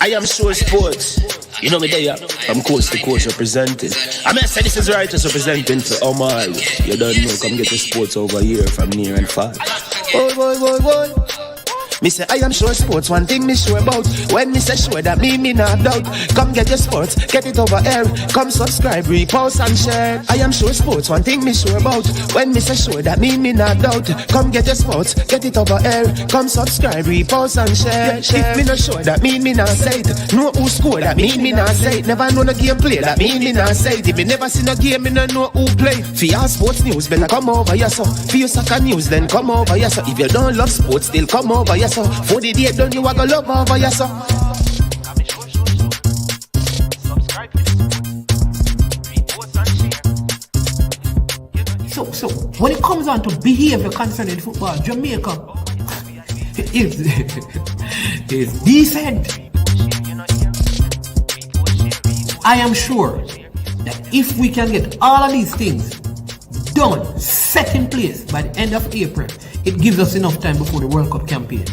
I am sure sports. You know me there, I'm coast to coast representing. I mean, I say this is righteous representing for Omar. You don't know, come get the sports over here from near and far. Boy. Me say I am sure sports, one thing me sure about. When me say sure, that me not doubt. Come get your sports, get it over here. Come subscribe, repost and share. I am sure sports, one thing me sure about. When me say sure, that me not doubt. Come get your sports, get it over here. Come subscribe, repost and share. If me not sure, that me not say it. Know who score, that me not say it. Never know the game play, that me not say it. If me never seen a game, me not know who play. For your sports news, better come over here so. For your soccer news, then come over here so. If you don't love sports, still come over here so. For the day done, you are gonna love over here so. So when it comes on to behavior concerning football, Jamaica is decent. I am sure that if we can get all of these things done, set in place by the end of April, it gives us enough time before the World Cup campaign.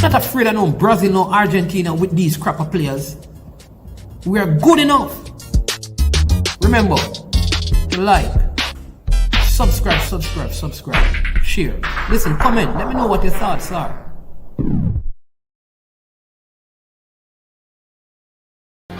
Not afraid of no Brazil, no Argentina with these crapper players. We are good enough. Remember to like, subscribe, share. Listen, comment. Let me know what your thoughts are.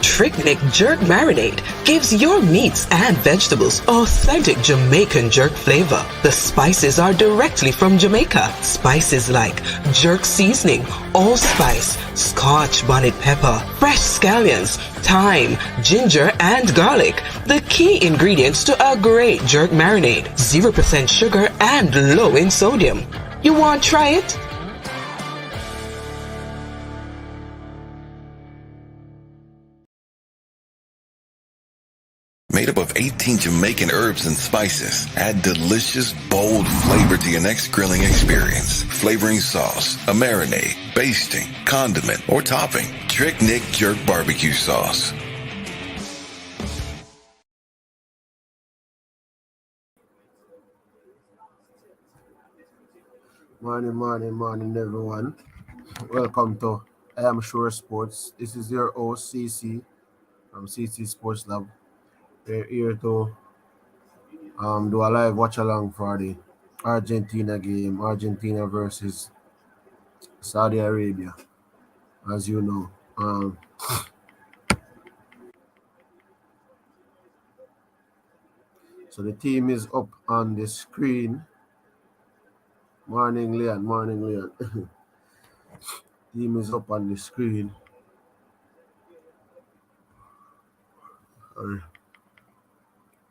Trick Jerk Marinade gives your meats and vegetables authentic Jamaican jerk flavor. The spices are directly from Jamaica. Spices like jerk seasoning, allspice, Scotch bonnet pepper, fresh scallions, thyme, ginger, and garlic. The key ingredients to a great jerk marinade. 0% sugar and low in sodium. You want to try it? Made up of 18 Jamaican herbs and spices, add delicious, bold flavor to your next grilling experience. Flavoring sauce, a marinade, basting, condiment, or topping. Trick Nick Jerk Barbecue Sauce. Morning, everyone. Welcome to I Am Sure Sports. This is your host, CC, from CC Sports Lab. We're here to do a live watch along for the Argentina game, Argentina versus Saudi Arabia, as you know. So the team is up on the screen. Morning, Leon. Team is up on the screen.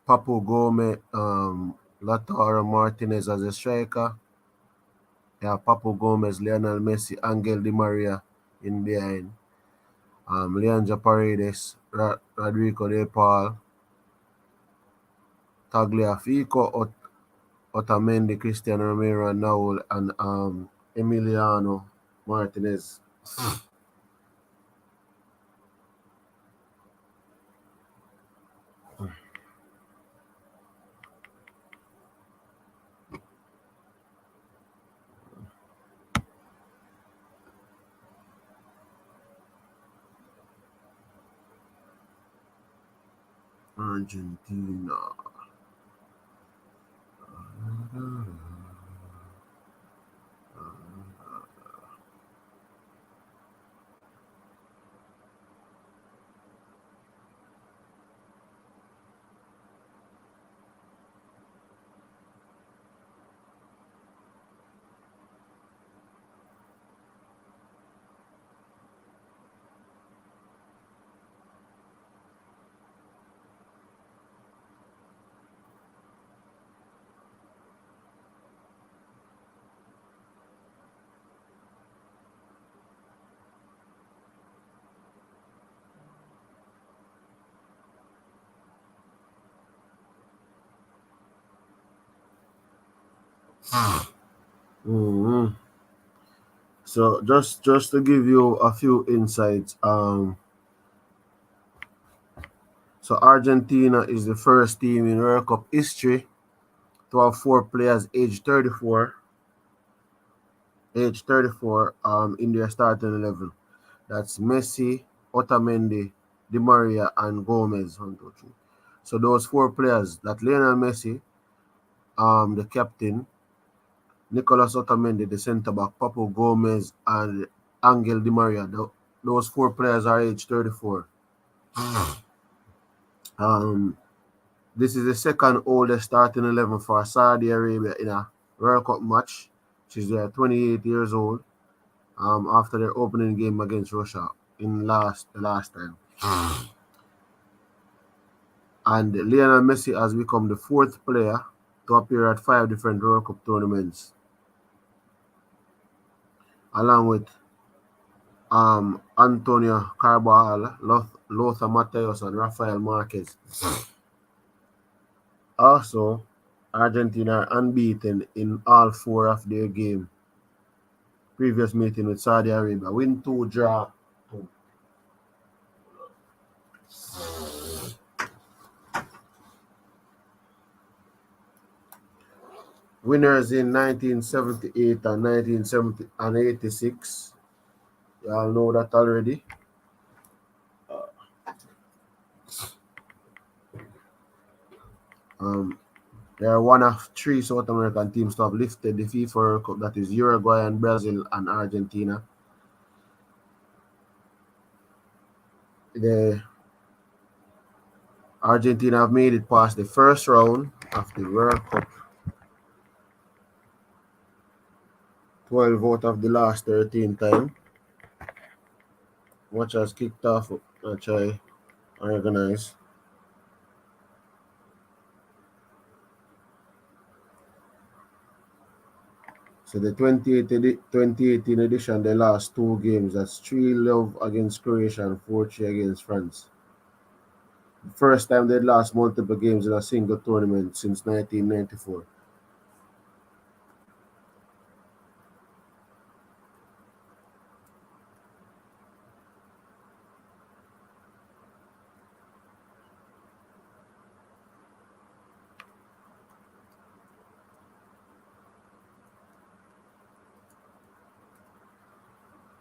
Papu Gomez, Lautaro Martinez as a striker. Yeah, Papu Gomez, Lionel Messi, Angel Di Maria in behind. Leandro Paredes, Rodrigo De Paul, Tagliafico, Otamendi, Cristiano Romero, and Naul, and Emiliano Martinez. Argentina. Mm-hmm. So just to give you a few insights, so Argentina is the first team in World Cup history to have 4 players aged 34 age 34, in their starting 11. That's Messi, Otamendi, Di Maria, and Gomez. 1, 2, 3. So those four players, that Lionel Messi, the captain, Nicolas Otamendi, the centre back, Papu Gomez, and Angel Di Maria. Those four players are age 34. Um, this is the second oldest starting 11 for Saudi Arabia in a World Cup match, which is 28 years old. After their opening game against Russia in the last time. And Lionel Messi has become the fourth player to appear at 5 different World Cup tournaments, along with Antonio Carvajal, Lothar Matthäus, and Rafael Marquez. Also, Argentina are unbeaten in all 4 of their previous meeting with Saudi Arabia. Win 2, draw 2. Winners in 1978 and 1970 and 86. You all know that already. They are one of 3 South American teams to have lifted the FIFA World Cup, that is Uruguay and Brazil and Argentina. The Argentina have made it past the first round of the World Cup 12 out of the last 13 times. Match has kicked off, which I organize. So the 2018 edition, they lost 2 games. That's 3-0 against Croatia and 4-3 against France. The first time they'd lost multiple games in a single tournament since 1994.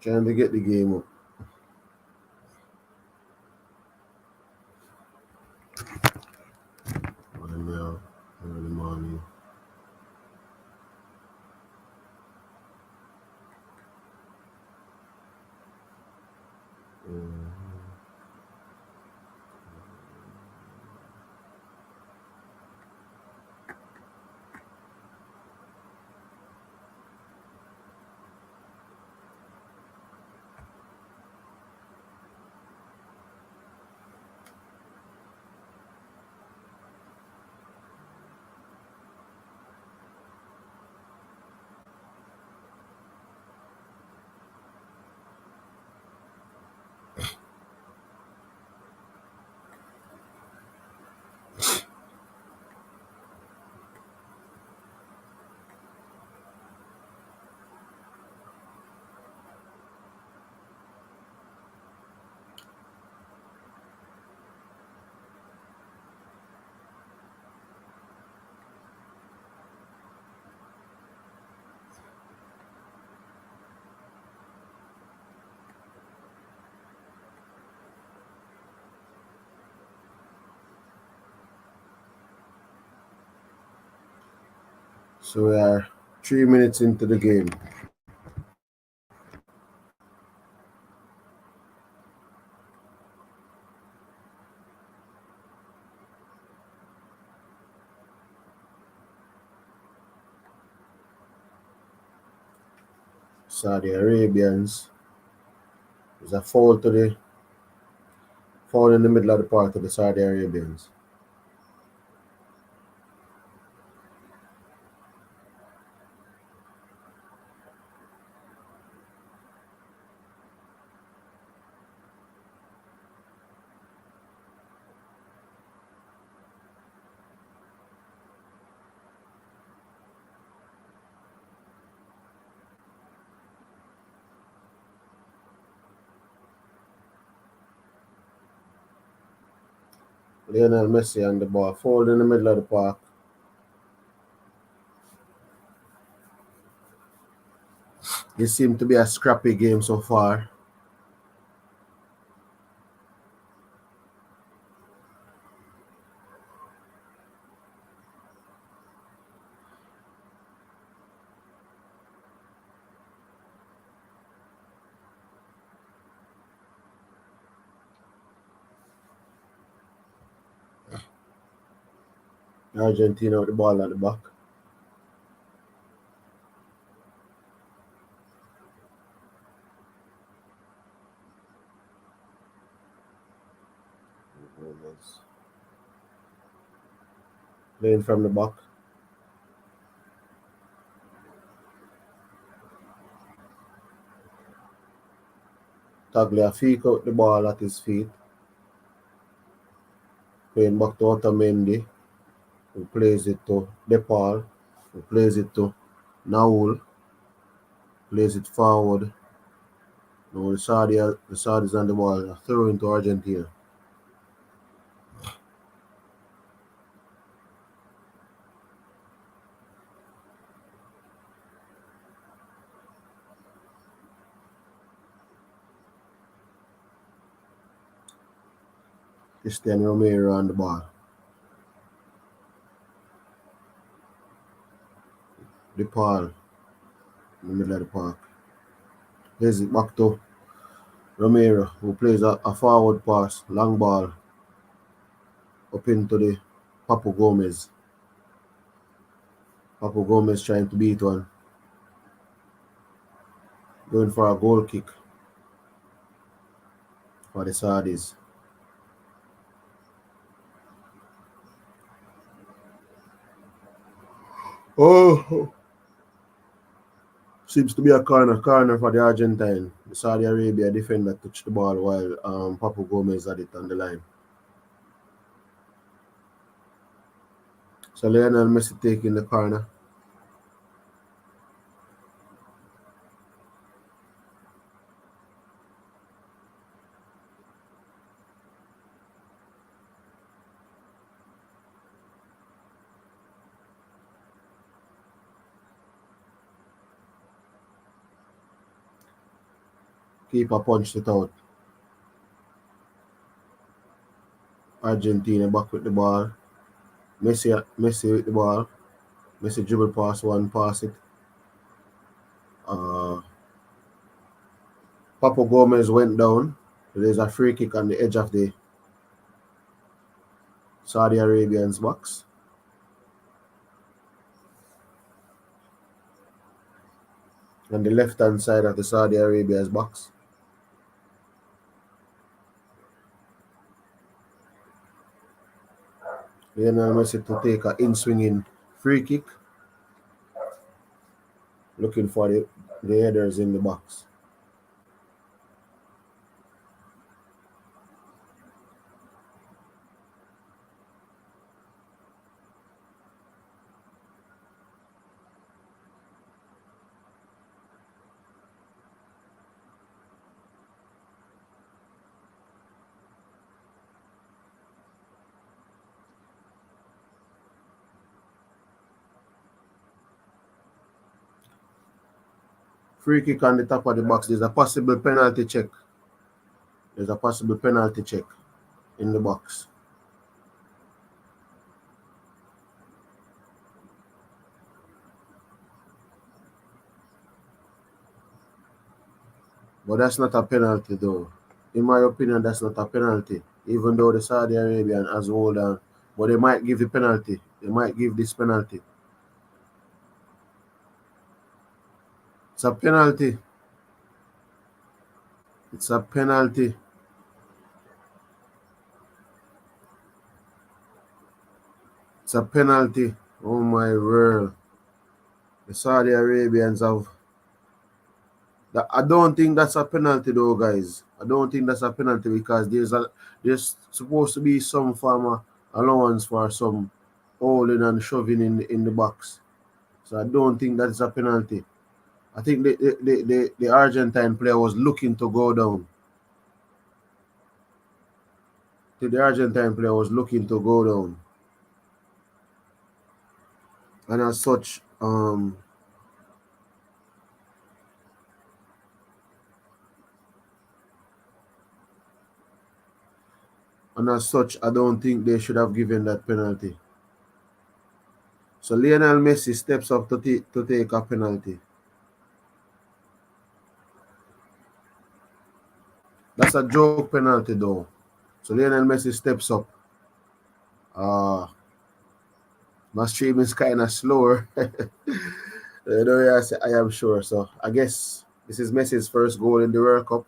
Trying to get the game up. Early morning. So we are 3 minutes into the game. Saudi Arabians. There's a foul in the middle of the park to the Saudi Arabians. Lionel Messi on the ball, foul in the middle of the park. It seemed to be a scrappy game so far. Argentina with the ball at the back. Playing from the back. Tagliafico with the ball at his feet. Playing back to Otamendi, who plays it to DePaul, who plays it to Naul, plays it forward. Now the Saudis on the ball, throw into Argentina. Cristiano Romero on the ball. DePaul in the middle of the park. Plays it back to Romero, who plays a forward pass, long ball, up into the Papu Gomez. Papu Gomez trying to beat one. Going for a goal kick for the Saudis. Oh, seems to be a corner for the Argentine. The Saudi Arabia defender touched the ball while Papu Gomez had it on the line. So Lionel Messi taking the corner. Keeper punched it out. Argentina back with the ball. Messi with the ball. Messi dribble pass one, pass it. Papu Gomez went down. There's a free kick on the edge of the Saudi Arabians box. On the left hand side of the Saudi Arabia's box. Lionel Messi to take an in-swinging free kick. Looking for the headers in the box. Free kick on the top of the box. There's a possible penalty check. There's a possible penalty check in the box. But that's not a penalty though. In my opinion, that's not a penalty. Even though the Saudi Arabian has hold on. But they might give the penalty. They might give this penalty. It's a penalty. It's a penalty. It's a penalty. Oh my word. The Saudi Arabians have. I don't think that's a penalty though, guys. I don't think that's a penalty because there's supposed to be some form of allowance for some holding and shoving in the box. So I don't think that's a penalty. I think the Argentine player was looking to go down. The Argentine player was looking to go down. And as such, And as such, I don't think they should have given that penalty. So Lionel Messi steps up to take a penalty. That's a joke penalty though. So Lionel Messi steps up. My stream is kind of slower. I am sure. So I guess this is Messi's first goal in the World Cup.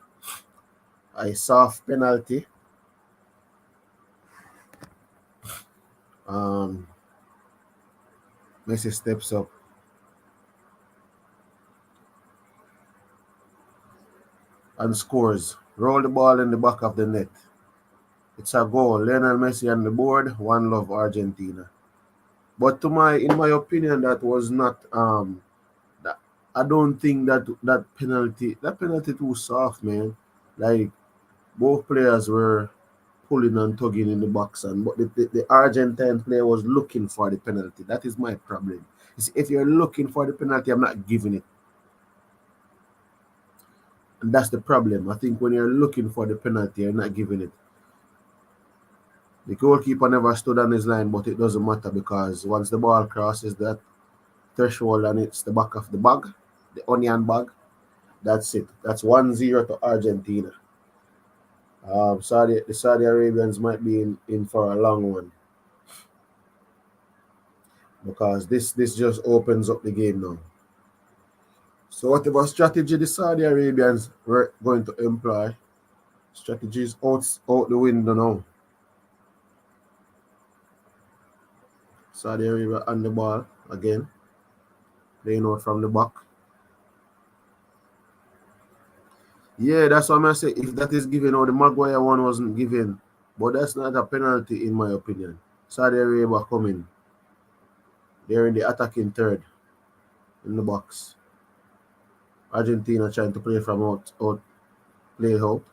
A soft penalty. Messi steps up. And scores. Roll the ball in the back of the net. It's a goal. Lionel Messi on the board. 1-0 Argentina. But in my opinion, that was not I don't think that penalty too soft, man. Like both players were pulling and tugging in the box, and but the Argentine player was looking for the penalty. That is my problem. You see, if you're looking for the penalty, I'm not giving it. And that's the problem. I think when you're looking for the penalty, you're not giving it. The goalkeeper never stood on his line, but it doesn't matter because once the ball crosses that threshold and it's the back of the bag, the onion bag, that's it. That's 1-0 to Argentina. The Saudi Arabians might be in for a long one because this just opens up the game now. So whatever strategy the Saudi Arabians were going to employ, strategies out the window now. Saudi Arabia on the ball again, playing out from the back. Yeah, that's what I say. If that is given, or the Maguire one wasn't given, but that's not a penalty in my opinion. Saudi Arabia coming. They're in the attacking third in the box. Argentina trying to play from out play out.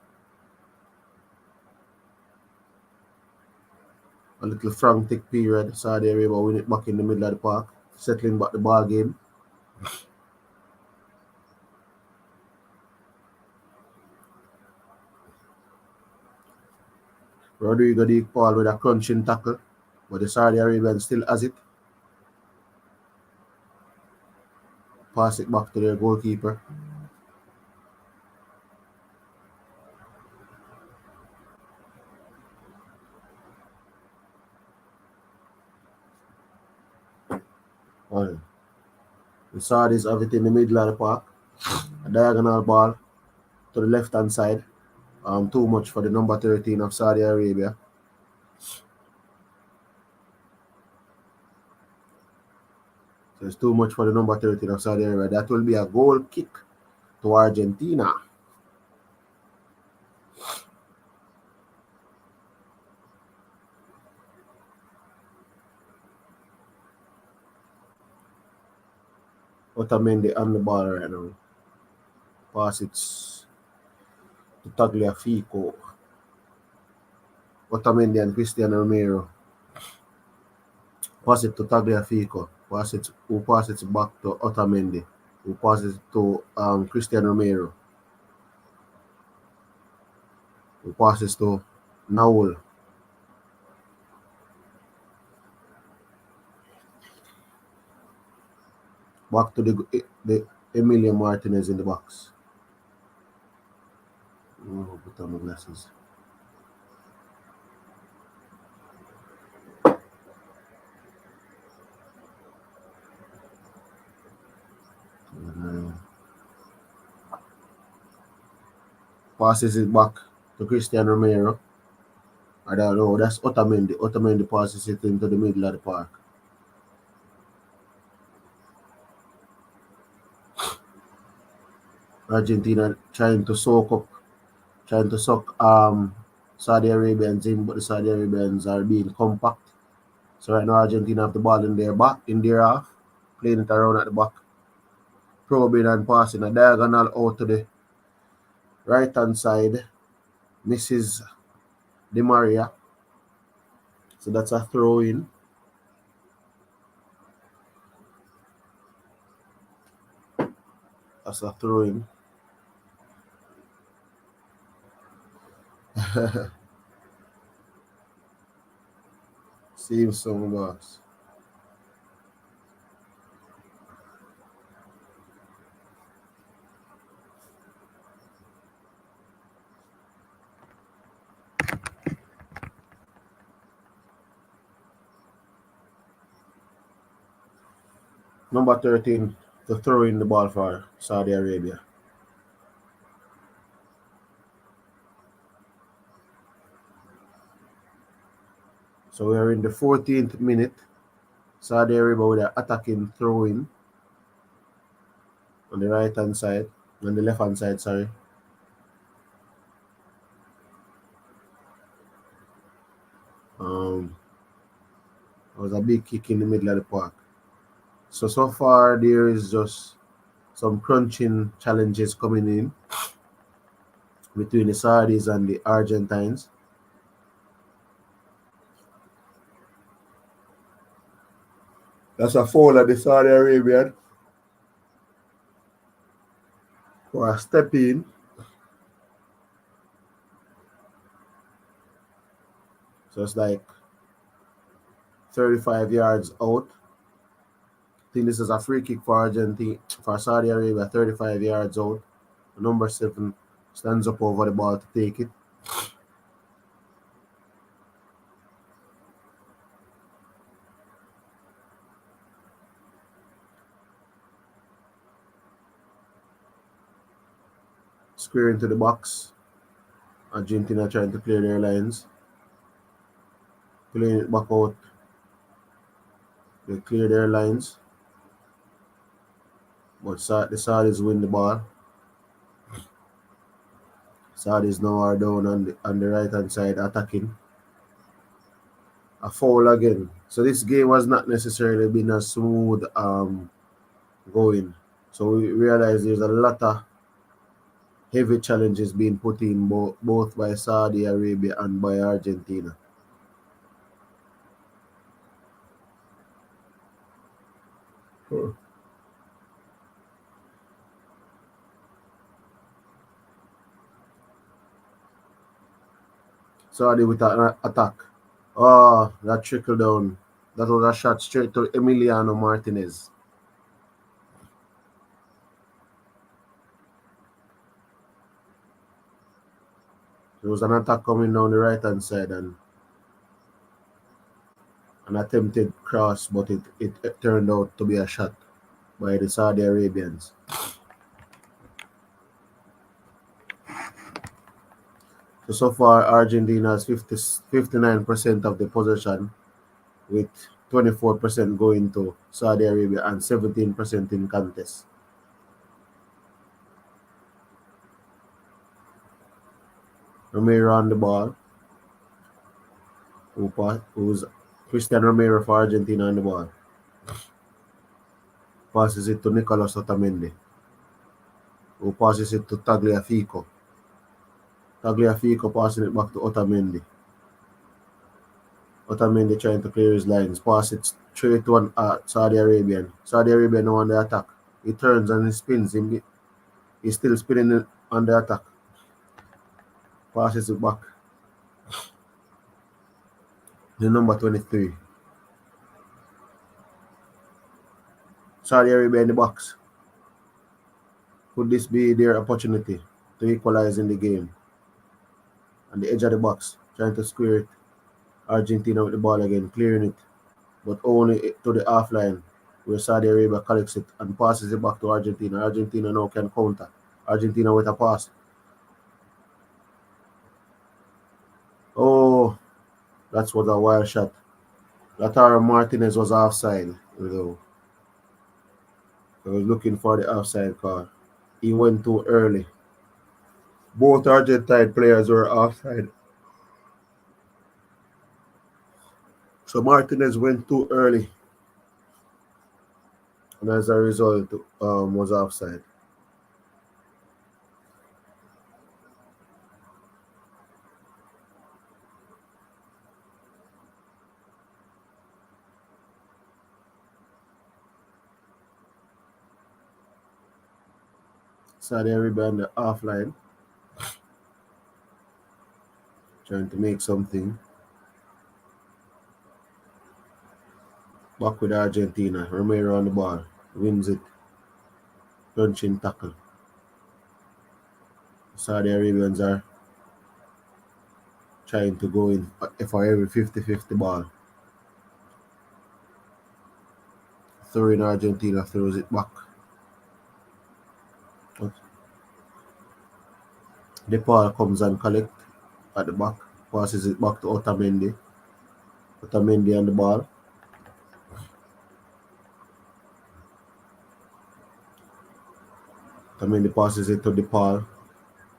A little frantic period. Saudi Arabia win it back in the middle of the park, settling back the ball game. Rodrigo de Paul with a crunching tackle, but the Saudi Arabian still has it. Pass it back to their goalkeeper. Oh, the Saudis have it in the middle of the park. A diagonal ball to the left hand side. Too much for the number 13 of Saudi Arabia. So it's too much for the number 13 of Saudi Arabia. That will be a goal kick to Argentina. Otamendi on the ball right now. Pass it to Tagliafico. Otamendi and Cristiano Romero. Pass it to Tagliafico. Who passes it back to Otamendi. Who passes it to Cristiano Romero. Who passes to Naul. Back to the Emilio Martinez in the box. Oh, put on my glasses. Passes it back to Cristiano Romero. I don't know. That's Otamendi. Otamendi passes it into the middle of the park. Argentina trying to suck Saudi Arabians in, but the Saudi Arabians are being compact. So right now Argentina have the ball in their half, playing it around at the back, probing and passing a diagonal out to the right hand side, misses Di Maria. So that's a throw in. That's a throw in. Same song, boss. Number 13 to throw in the ball for Saudi Arabia. So we are in the 14th minute. Saudi Arabia with an attacking throw in on the right hand side, on the left hand side, sorry. It was a big kick in the middle of the park. So far there is just some crunching challenges coming in between the Saudis and the Argentines. That's a foul at the Saudi Arabian for a step in. So it's like 35 yards out. I think this is a free kick for Argentina, for Saudi Arabia, 35 yards out. Number 7 stands up over the ball to take it. Square into the box. Argentina trying to clear their lines. Playing it back out. They clear their lines. But the Saudis win the ball. Saudis now are down on the right hand side attacking. A foul again. So this game has not necessarily been a smooth going. So we realize there's a lot of heavy challenges being put in both by Saudi Arabia and by Argentina. Saudi with an attack. Oh, that trickle down. That was a shot straight to Emiliano Martinez. There was an attack coming down the right hand side and an attempted cross, but it turned out to be a shot by the Saudi Arabians. So far, Argentina has 59% of the possession, with 24% going to Saudi Arabia and 17% in contest. Romero on the ball. Who's Christian Romero for Argentina on the ball. Passes it to Nicolas Otamendi, who passes it to Tagliafico. Tagliafico passing it back to Otamendi. Otamendi trying to clear his lines. Pass it straight to an Saudi Arabian. Saudi Arabia now on the attack. He turns and he spins. He's still spinning on the attack. Passes it back. The number 23. Saudi Arabia in the box. Could this be their opportunity to equalize in the game? On the edge of the box, trying to square it. Argentina with the ball again, clearing it, but only to the half line, where Saudi Arabia collects it and passes it back to Argentina. Argentina now can counter. Argentina with a pass. Oh, that was a wild shot. Lautaro Martinez was offside, though. I was looking for the offside call. He went too early. Both Argentine players were offside. So Martinez went too early, and as a result, was offside. Saudi Arabia on the half line, trying to make something. Back with Argentina. Romero on the ball. Wins it. Punching tackle. Saudi Arabians are trying to go in for every 50-50 ball. Throw in Argentina, throws it back. DePaul comes and collect at the back. Passes it back to Otamendi. Otamendi on the ball. Otamendi passes it to DePaul.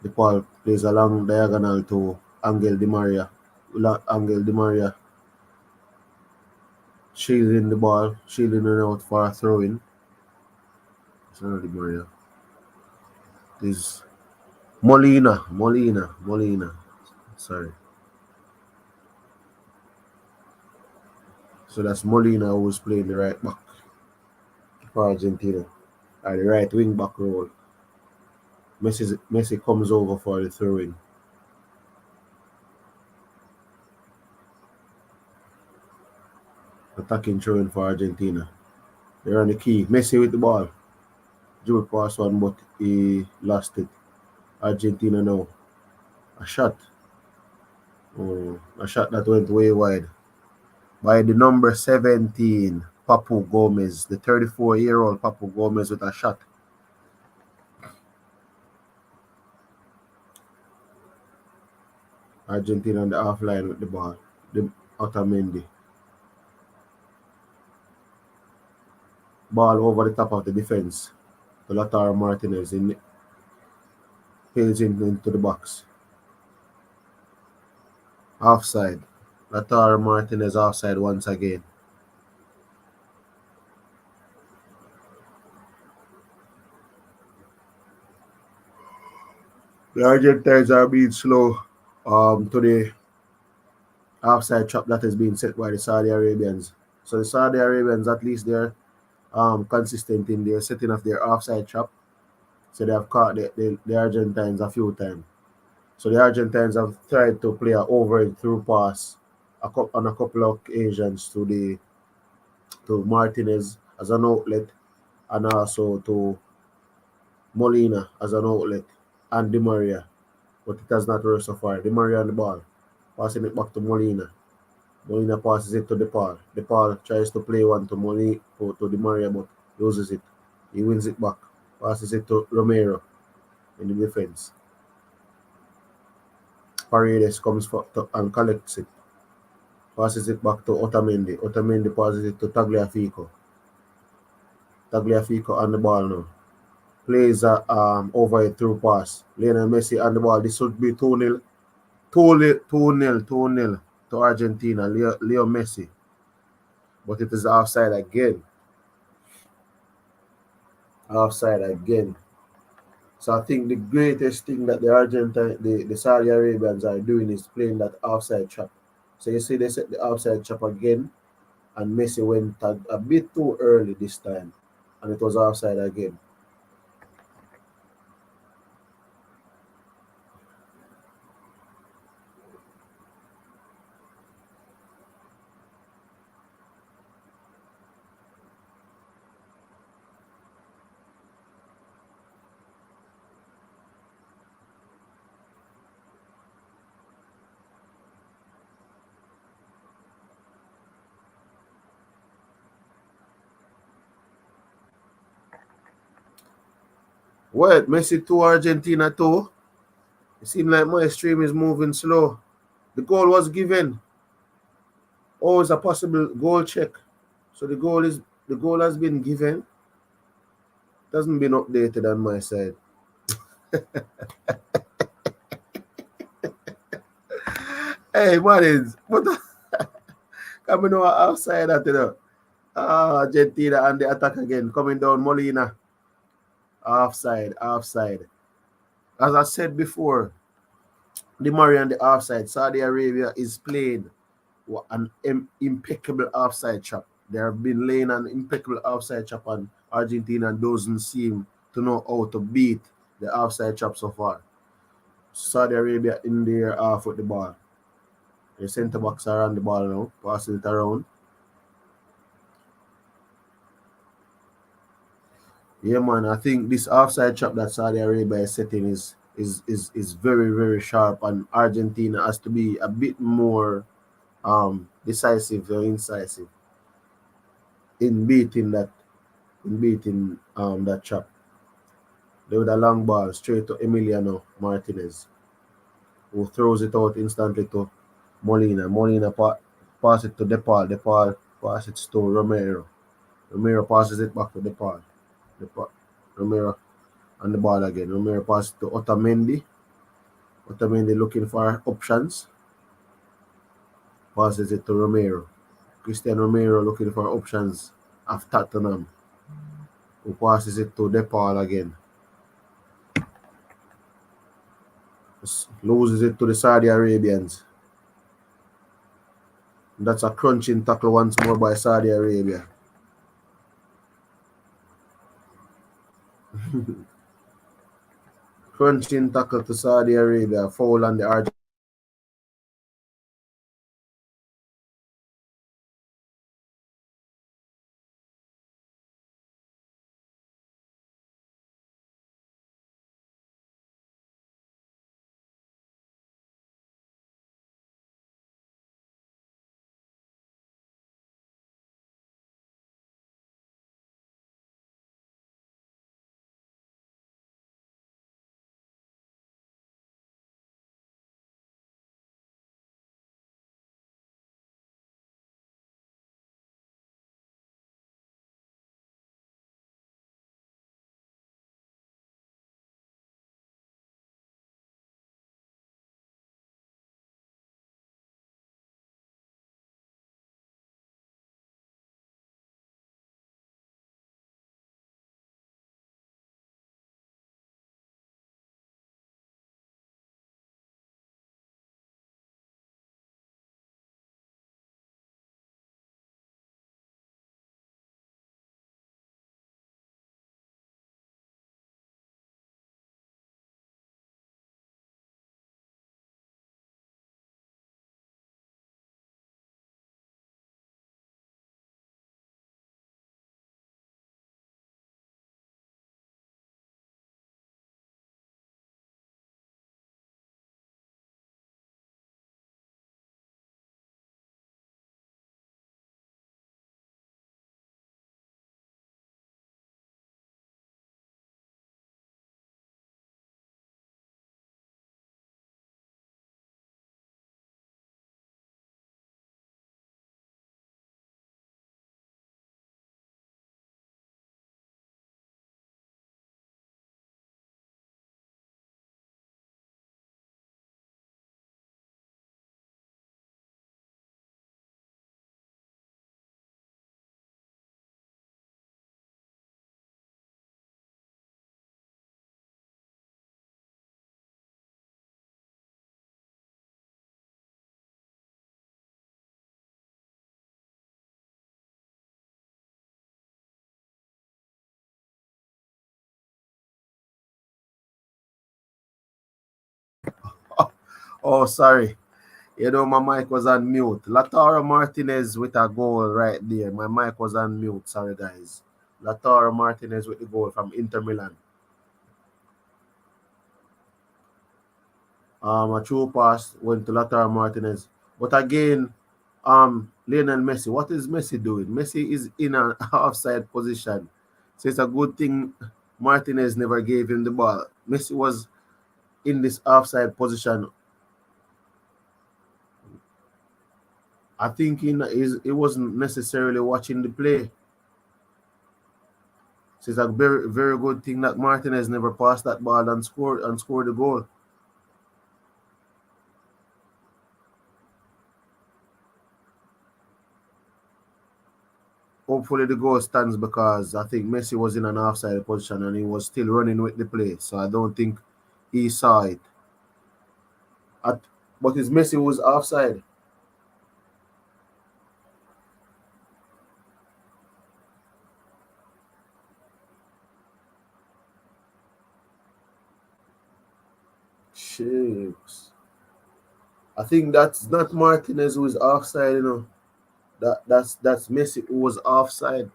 DePaul plays a long diagonal to Angel Di Maria. Angel Di Maria shielding the ball, shielding it out for a throw-in. It's not Di Maria. It's Molina. Sorry. So that's Molina who's playing the right back for Argentina. Or the right wing back role. Messi comes over for the throw-in. Attacking throw-in for Argentina. They're on the key. Messi with the ball. Drew pass one, but he lost it. Argentina now. A shot. A shot that went way wide. By the number 17, Papu Gomez. The 34-year-old Papu Gomez with a shot. Argentina on the half line with the ball. The Otamendi. Ball over the top of the defense. To Lautaro Martinez. Pails into the box. Offside. Lautaro Martinez offside once again. The Argentines are being slow to the offside trap that is being set by the Saudi Arabians. So the Saudi Arabians, at least they're consistent in their setting of their offside trap. So they have caught the Argentines a few times. So the Argentines have tried to play an over and through pass on a couple of occasions to Martinez as an outlet, and also to Molina as an outlet, and Di Maria. But it has not worked so far. Di Maria on the ball, passing it back to Molina. Molina passes it to DePaul. DePaul tries to play one to Di Maria, but loses it. He wins it back. Passes it to Romero in the defense. Paredes comes and collects it. Passes it back to Otamendi. Otamendi passes it to Tagliafico. Tagliafico on the ball now. Plays over a through pass. Lionel Messi on the ball. This would be 2-0. 2-0 to Argentina. Leo Messi. But it is offside again. Offside again. So I think the greatest thing that the Saudi Arabians are doing is playing that offside trap. So you see they set the offside trap again, and Messi went a bit too early this time, and it was offside again. What? Messi 2, Argentina 2? It seems like my stream is moving slow. The goal was given. Oh, it's a possible goal check. So the goal has been given. It hasn't been updated on my side. Hey, Martins, what the coming over outside at Argentina and the attack again. Coming down Molina. Offside. As I said before, Di Maria on the offside. Saudi Arabia is playing an impeccable offside trap. They have been laying an impeccable offside trap, and Argentina doesn't seem to know how to beat the offside trap so far. Saudi Arabia in their half with the ball. The centre backs are on the ball now, passing it around. Yeah, man. I think this offside trap that Saudi Arabia is setting is very very sharp, and Argentina has to be a bit more decisive or incisive in beating that trap. They with a long ball straight to Emiliano Martinez, who throws it out instantly to Molina. Molina pass it to DePaul. DePaul pass it to Romero. Romero passes it back to DePaul. DePaul. Romero on the ball again. Romero passes to Otamendi. Otamendi looking for options. Passes it to Romero. Christian Romero looking for options of Tottenham. Who passes it to DePaul again. Loses it to the Saudi Arabians. That's a crunching tackle once more by Saudi Arabia. Crunching tackle to Saudi Arabia. Foul on the Argentine. Oh, sorry. You know, my mic was on mute. Lautaro Martinez with a goal right there. My mic was on mute. Sorry, guys. Lautaro Martinez with the goal from Inter Milan. A true pass went to Lautaro Martinez. But again, Lionel Messi. What is Messi doing? Messi is in an offside position. So it's a good thing Martinez never gave him the ball. Messi was in this offside position. I think he wasn't necessarily watching the play. So it's a very very good thing that Martinez never passed that ball and scored the goal. Hopefully the goal stands because I think Messi was in an offside position and he was still running with the play. So I don't think he saw it. At, but it's Messi who was offside. Shit. I think that's not Martinez who is offside, you know. That's Messi who was offside.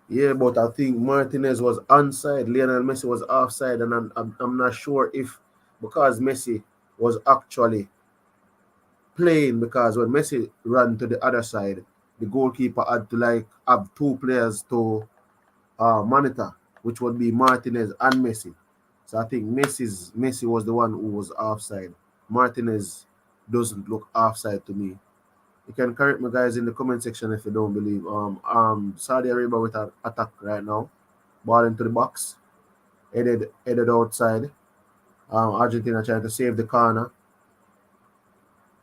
Yeah, but I think Martinez was onside, Lionel Messi was offside, and I'm not sure if because Messi was actually playing because when Messi ran to the other side, the goalkeeper had to like have two players to monitor, which would be Martinez and Messi. So I think Messi was the one who was offside. Martinez doesn't look offside to me. You can correct me guys in the comment section if you don't believe. Saudi Arabia with an attack right now. Ball into the box. Headed outside. Argentina trying to save the corner.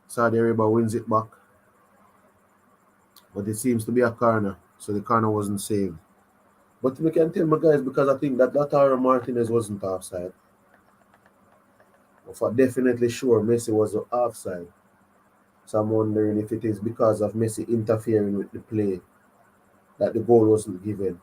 Saudi Arabia wins it back. But it seems to be a corner. So the corner wasn't saved. But we can tell my guys because I think that Lautaro Martinez wasn't offside. For definitely sure Messi was offside. So I'm wondering if it is because of Messi interfering with the play that the goal wasn't given.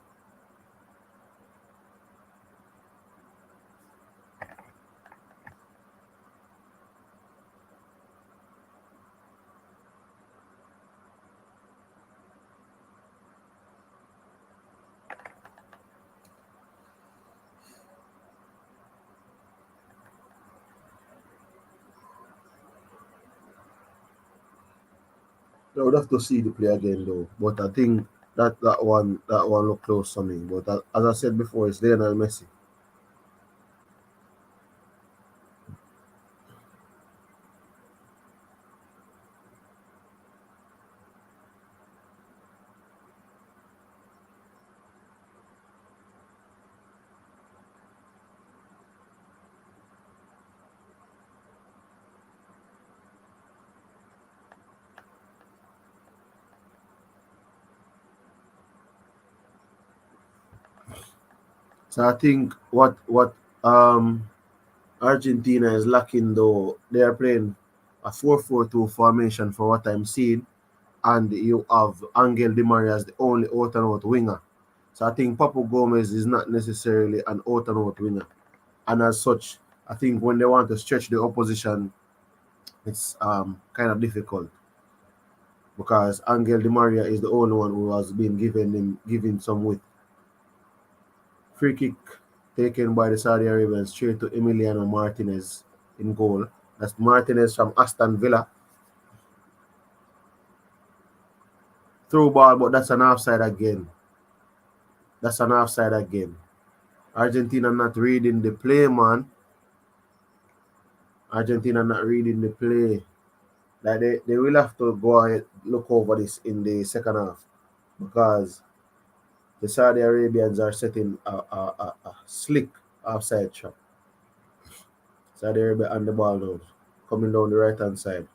I would have to see the play again though. But I think that one looked close to me. But as I said before, it's Lionel Messi. So I think what Argentina is lacking though, they are playing a 4-4-2 formation for what I'm seeing, and you have Angel Di Maria as the only out and out winger. So I think Papu Gomez is not necessarily an out and out winger. And as such, I think when they want to stretch the opposition, it's kind of difficult because Angel Di Maria is the only one who has been given some width. Free kick taken by the Saudi Arabians straight to Emiliano Martinez in goal. That's Martinez from Aston Villa. Through ball, but that's an offside again. That's an offside again. Argentina not reading the play, man. Argentina not reading the play. Like they will have to go ahead look over this in the second half because the Saudi Arabians are setting a slick offside trap. Saudi Arabia on the ball now, coming down the right hand side.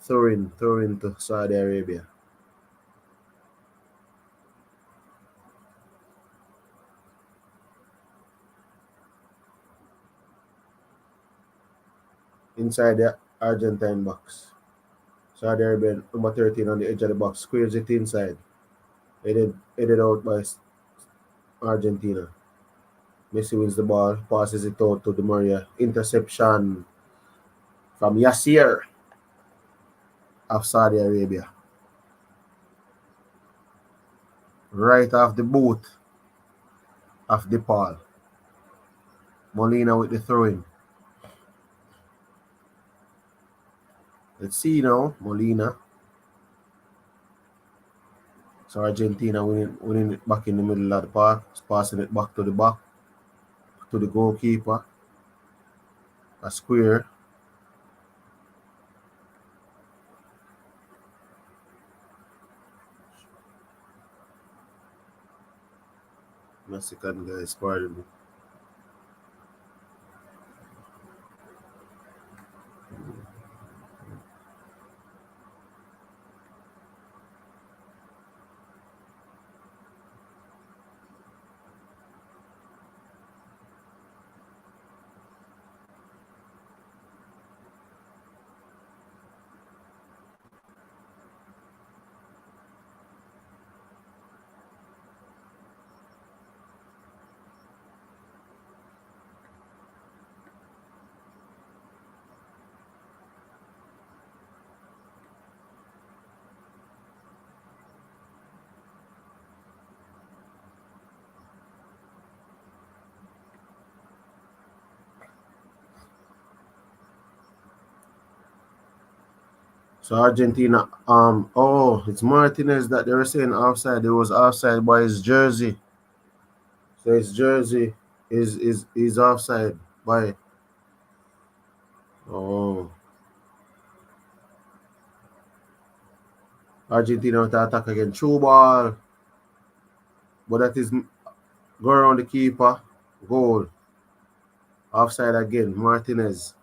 Throwing to Saudi Arabia. Inside the Argentine box. Saudi Arabia number 13 on the edge of the box. Squares it inside. Headed out by Argentina. Messi wins the ball, passes it out to Di Maria. Interception from Yasir of Saudi Arabia. Right off the boot of DePaul. Molina with the throw-in. Let's see now, Molina. So Argentina winning it back in the middle of the park, passing it back to the back, to the goalkeeper. A square. Mexican guys, pardon me. So Argentina, oh, it's Martinez that they were saying offside. It was offside by his jersey. So his jersey is offside by. Oh, Argentina with the attack again. True ball, but that is go around the keeper. Goal. Offside again. Martinez.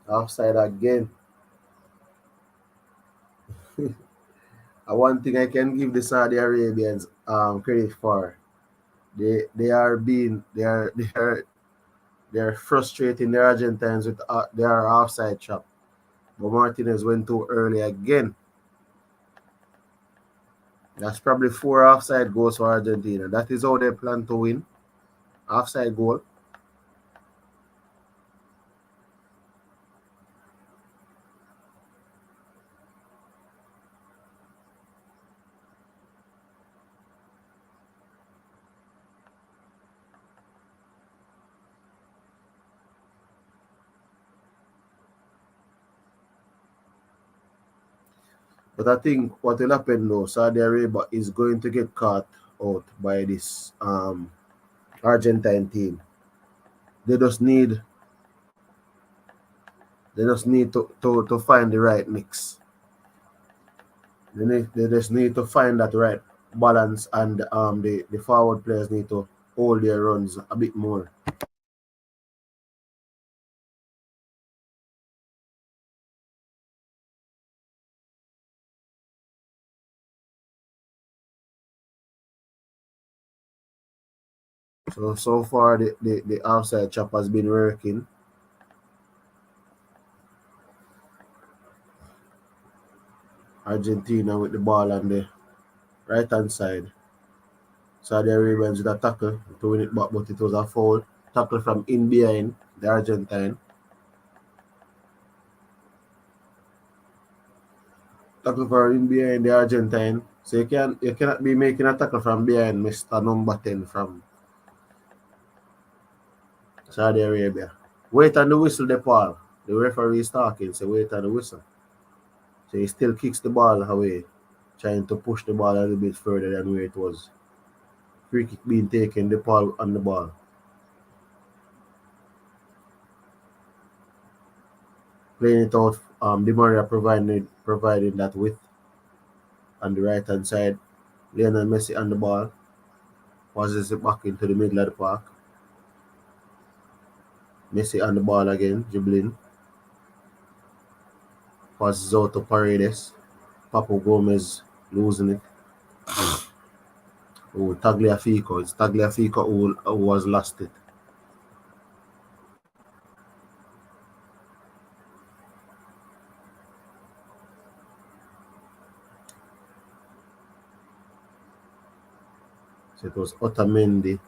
Offside again. One thing I can give the Saudi Arabians credit for, they are being they're frustrating the Argentines with their offside trap. But Martinez went too early again. That's probably 4 offside goals for Argentina. That is how they plan to win. Offside goal. But I think what will happen though, Saudi Arabia is going to get caught out by this Argentine team. They just need to find the right mix. They just need to find that right balance, and the forward players need to hold their runs a bit more. So far the outside chop has been working. Argentina with the ball on the right hand side. Saudi Arabians with a tackle to win it back, but it was a foul. Tackle from in behind the Argentine. Tackle from in behind the Argentine. So you cannot be making a tackle from behind, Mr. Number 10 from Saudi Arabia. Wait on the whistle, Paul. The referee is talking, so wait on the whistle. So he still kicks the ball away, trying to push the ball a little bit further than where it was. Free kick being taken, the ball on the ball. Playing it out, Di Maria providing that width on the right hand side. Lionel Messi on the ball. Passes it back into the middle of the park. Messi on the ball again, dribbling. Passes out to Paredes. Papo Gomez losing it. Oh, Tagliafico. It's Tagliafico who has lost it. So it was Otamendi.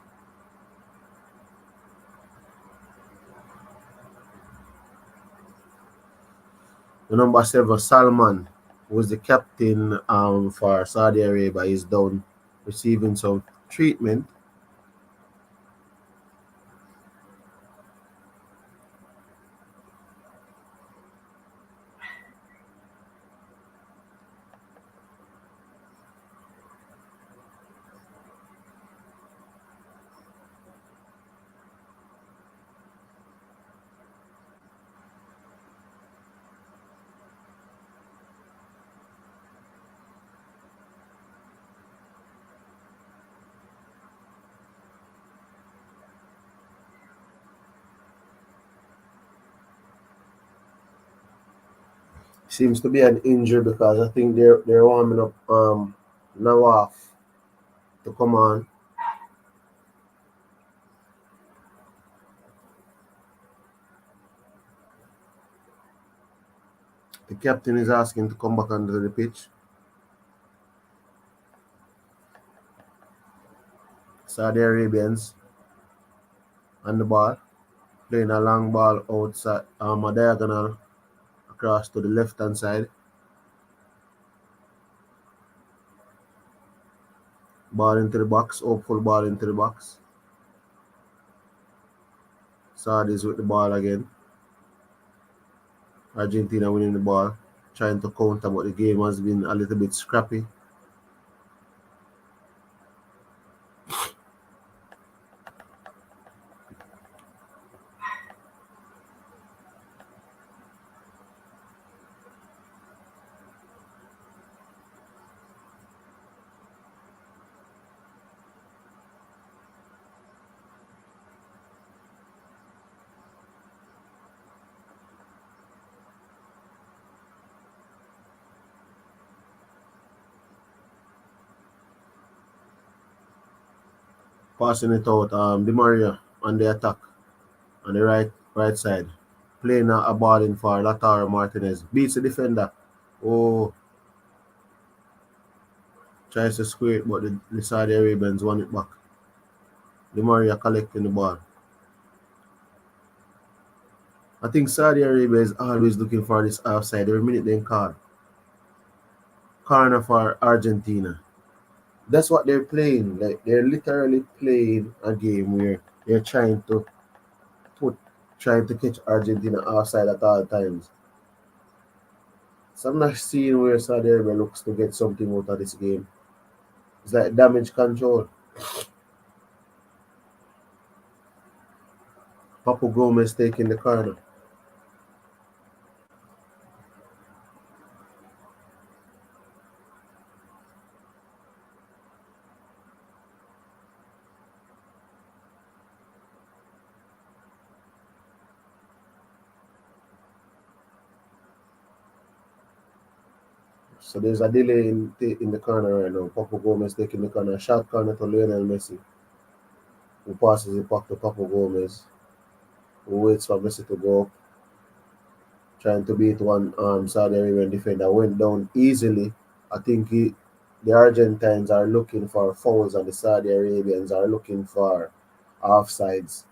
The number 7, Salman, who was the captain for Saudi Arabia, is down receiving some treatment. Seems to be an injury because I think they're warming up Nawaf to come on. The captain is asking to come back onto the pitch. Saudi Arabians on the ball, playing a long ball outside, a diagonal across to the left hand side. Ball into the box, hopeful ball into the box. Saudis with the ball again. Argentina winning the ball, trying to counter, but the game has been a little bit scrappy. Passing it out, Di Maria on the attack on the right side, playing a ball in for Lautaro Martinez, beats the defender. Oh, tries to square it, but the Saudi Arabians won it back. Di Maria collecting the ball. I think Saudi Arabia is always looking for this offside every minute they call. Corner for Argentina. That's what they're playing. Like they're literally playing a game where they're put trying to catch Argentina offside at all times. So I'm not seeing where Saudi Arabia looks to get something out of this game. It's like damage control. Papu Gomez taking the corner. So there's a delay in the corner right now. Papu Gomez taking the corner. Shot corner to Lionel Messi, who passes it back to Papu Gomez, who waits for Messi to go up, trying to beat one Saudi Arabian defender. Went down easily. I think the Argentines are looking for fouls and the Saudi Arabians are looking for offsides.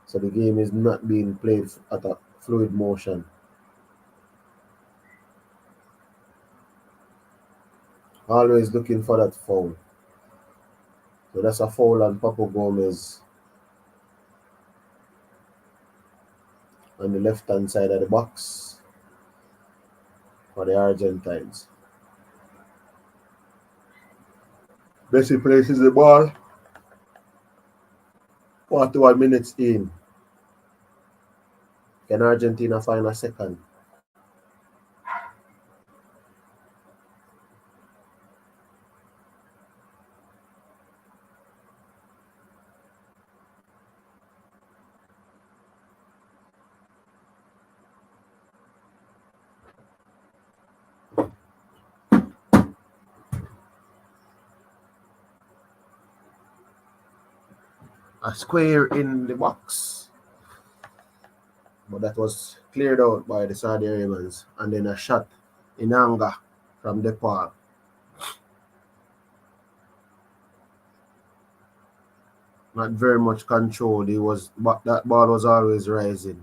So the game is not being played at a fluid motion. Always looking for that foul. So that's a foul on Papu Gomez on the left hand side of the box for the Argentines. Messi places the ball. 41 minutes in. Can Argentina find a second? A square in the box. But that was cleared out by the Saudi Arabians. And then a shot in anger from Depal. Not very much control. That ball was always rising.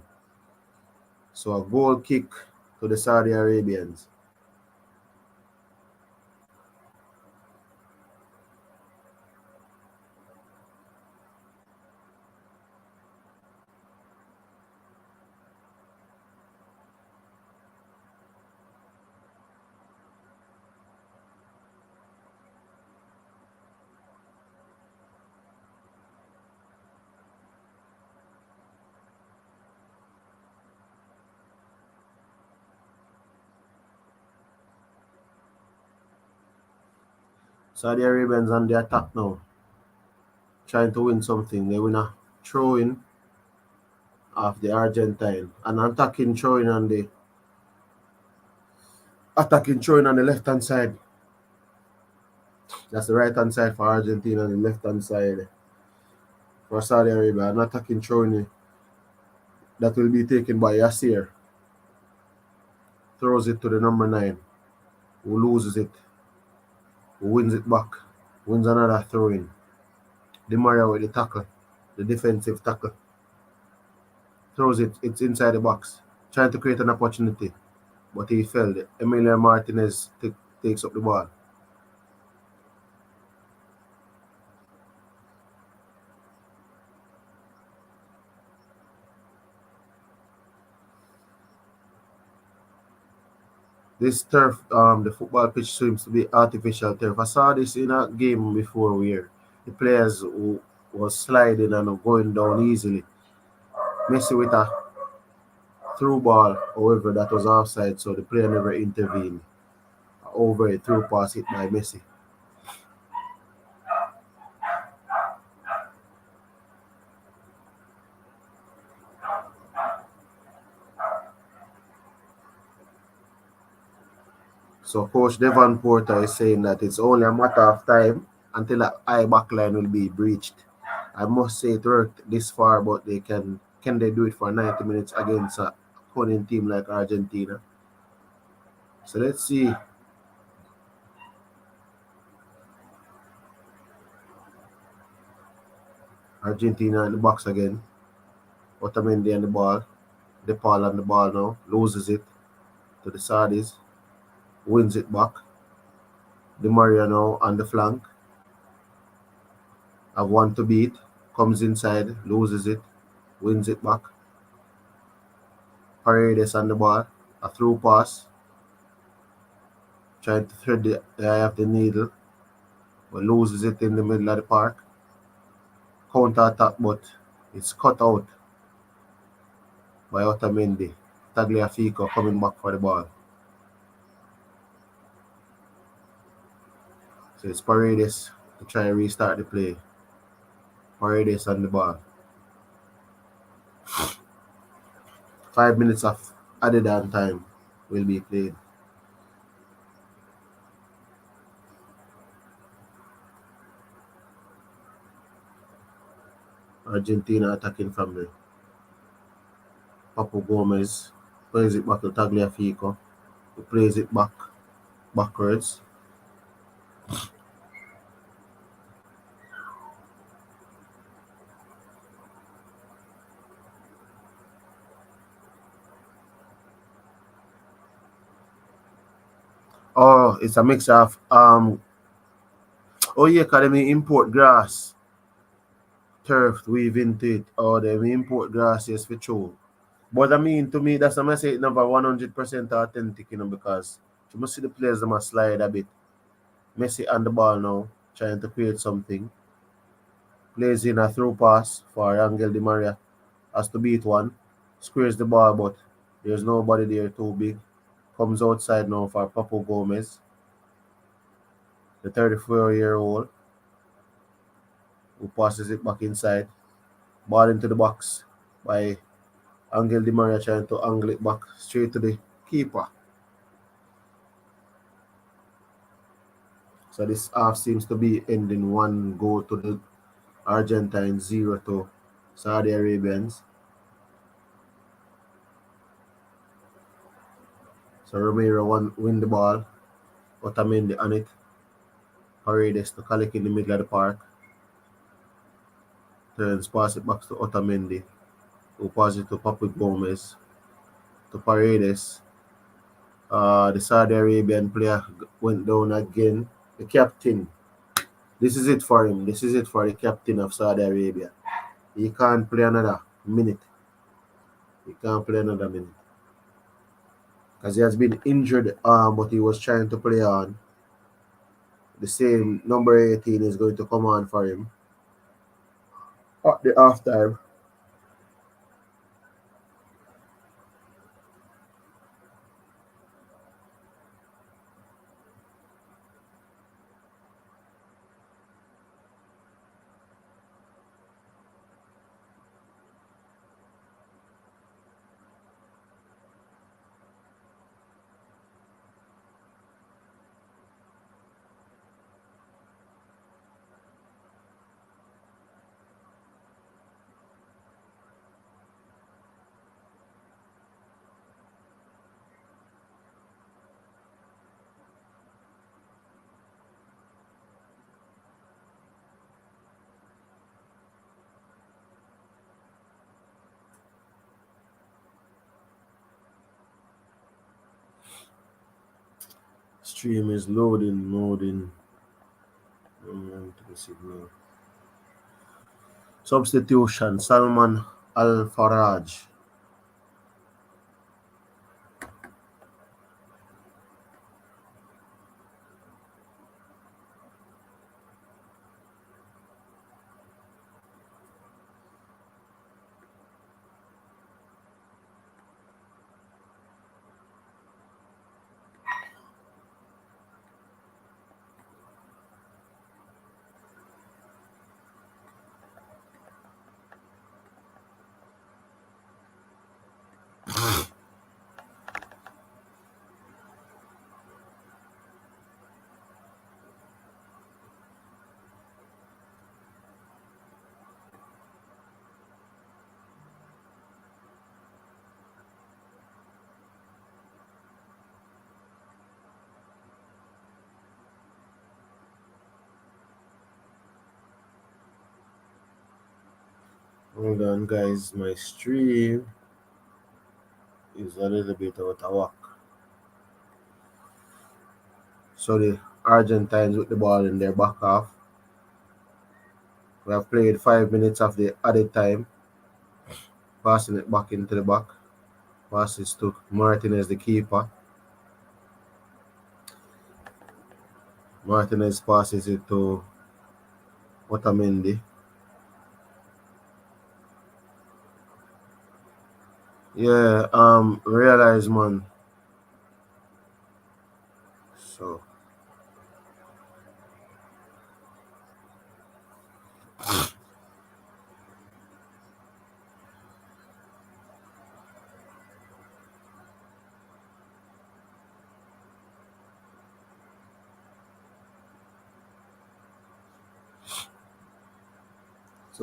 So a goal kick to the Saudi Arabians. Saudi Arabians on the attack now, trying to win something. They win a throw in of the Argentine, an attacking throw in on the left hand side. That's the right hand side for Argentina, and the left hand side for Saudi Arabia. An attacking throw in that will be taken by Yasir. Throws it to the number 9, who loses it, who wins it back, wins another throw in. Di Maria with the tackle, the defensive tackle. Throws it's inside the box, trying to create an opportunity, but he failed. Emilio Martinez takes up the ball. This turf, the football pitch seems to be artificial turf. I saw this in a game before where the players was sliding and going down easily. Messi with a through ball, however, that was offside, so the player never intervened. Over a through pass hit by Messi. So Coach Devon Porter is saying that it's only a matter of time until the high back line will be breached. I must say it worked this far, but they can they do it for 90 minutes against a opponent team like Argentina? So let's see. Argentina in the box again. Otamendi on the ball. DePaul on the ball now. Loses it to the Saudis. Wins it back. Di Maria now on the flank. Have one to beat. Comes inside. Loses it. Wins it back. Paredes on the ball. A through pass. Trying to thread the eye of the needle. But loses it in the middle of the park. Counter attack, but it's cut out by Otamendi. Tagliafico coming back for the ball. So it's Paredes to try and restart the play. Paredes on the ball. 5 minutes of added on time will be played. Argentina attacking from the Papu Gomez. Plays it back to Tagliafico. He plays it backwards. Oh, it's a mix of Academy import grass. Turf weave into it. Oh, they import grass, yes, for true. But I mean, to me, that's I say it never 100% authentic, because you must see the players that must slide a bit. Messi on the ball now, trying to create something. Plays in a through pass for Angel Di Maria. Has to beat one. Squares the ball, but there's nobody there too big. Comes outside now for Papu Gomez, the 34-year-old, who passes it back inside. Ball into the box by Angel Di Maria, trying to angle it back straight to the keeper. So this half seems to be ending 1 goal to the Argentine, 0 to Saudi Arabians. So Romero win the ball. Otamendi on it. Paredes to Kalik in the middle of the park. Turns, pass it back to Otamendi, who passes it to Papu Gomez. To Paredes. The Saudi Arabian player went down again. The captain. This is it for him. This is it for the captain of Saudi Arabia. He can't play another minute. He can't play another minute. Because he has been injured, but he was trying to play on. The same number 18 is going to come on for him at the half time. Stream is loading. To the signal. Substitution, Salman Al-Faraj. Hold on, guys. My stream is a little bit out of whack. So the Argentines with the ball in their back half. We have played 5 minutes of the added time, passing it back into the back. Passes to Martinez, the keeper. Martinez passes it to Otamendi. Yeah, realize, man. So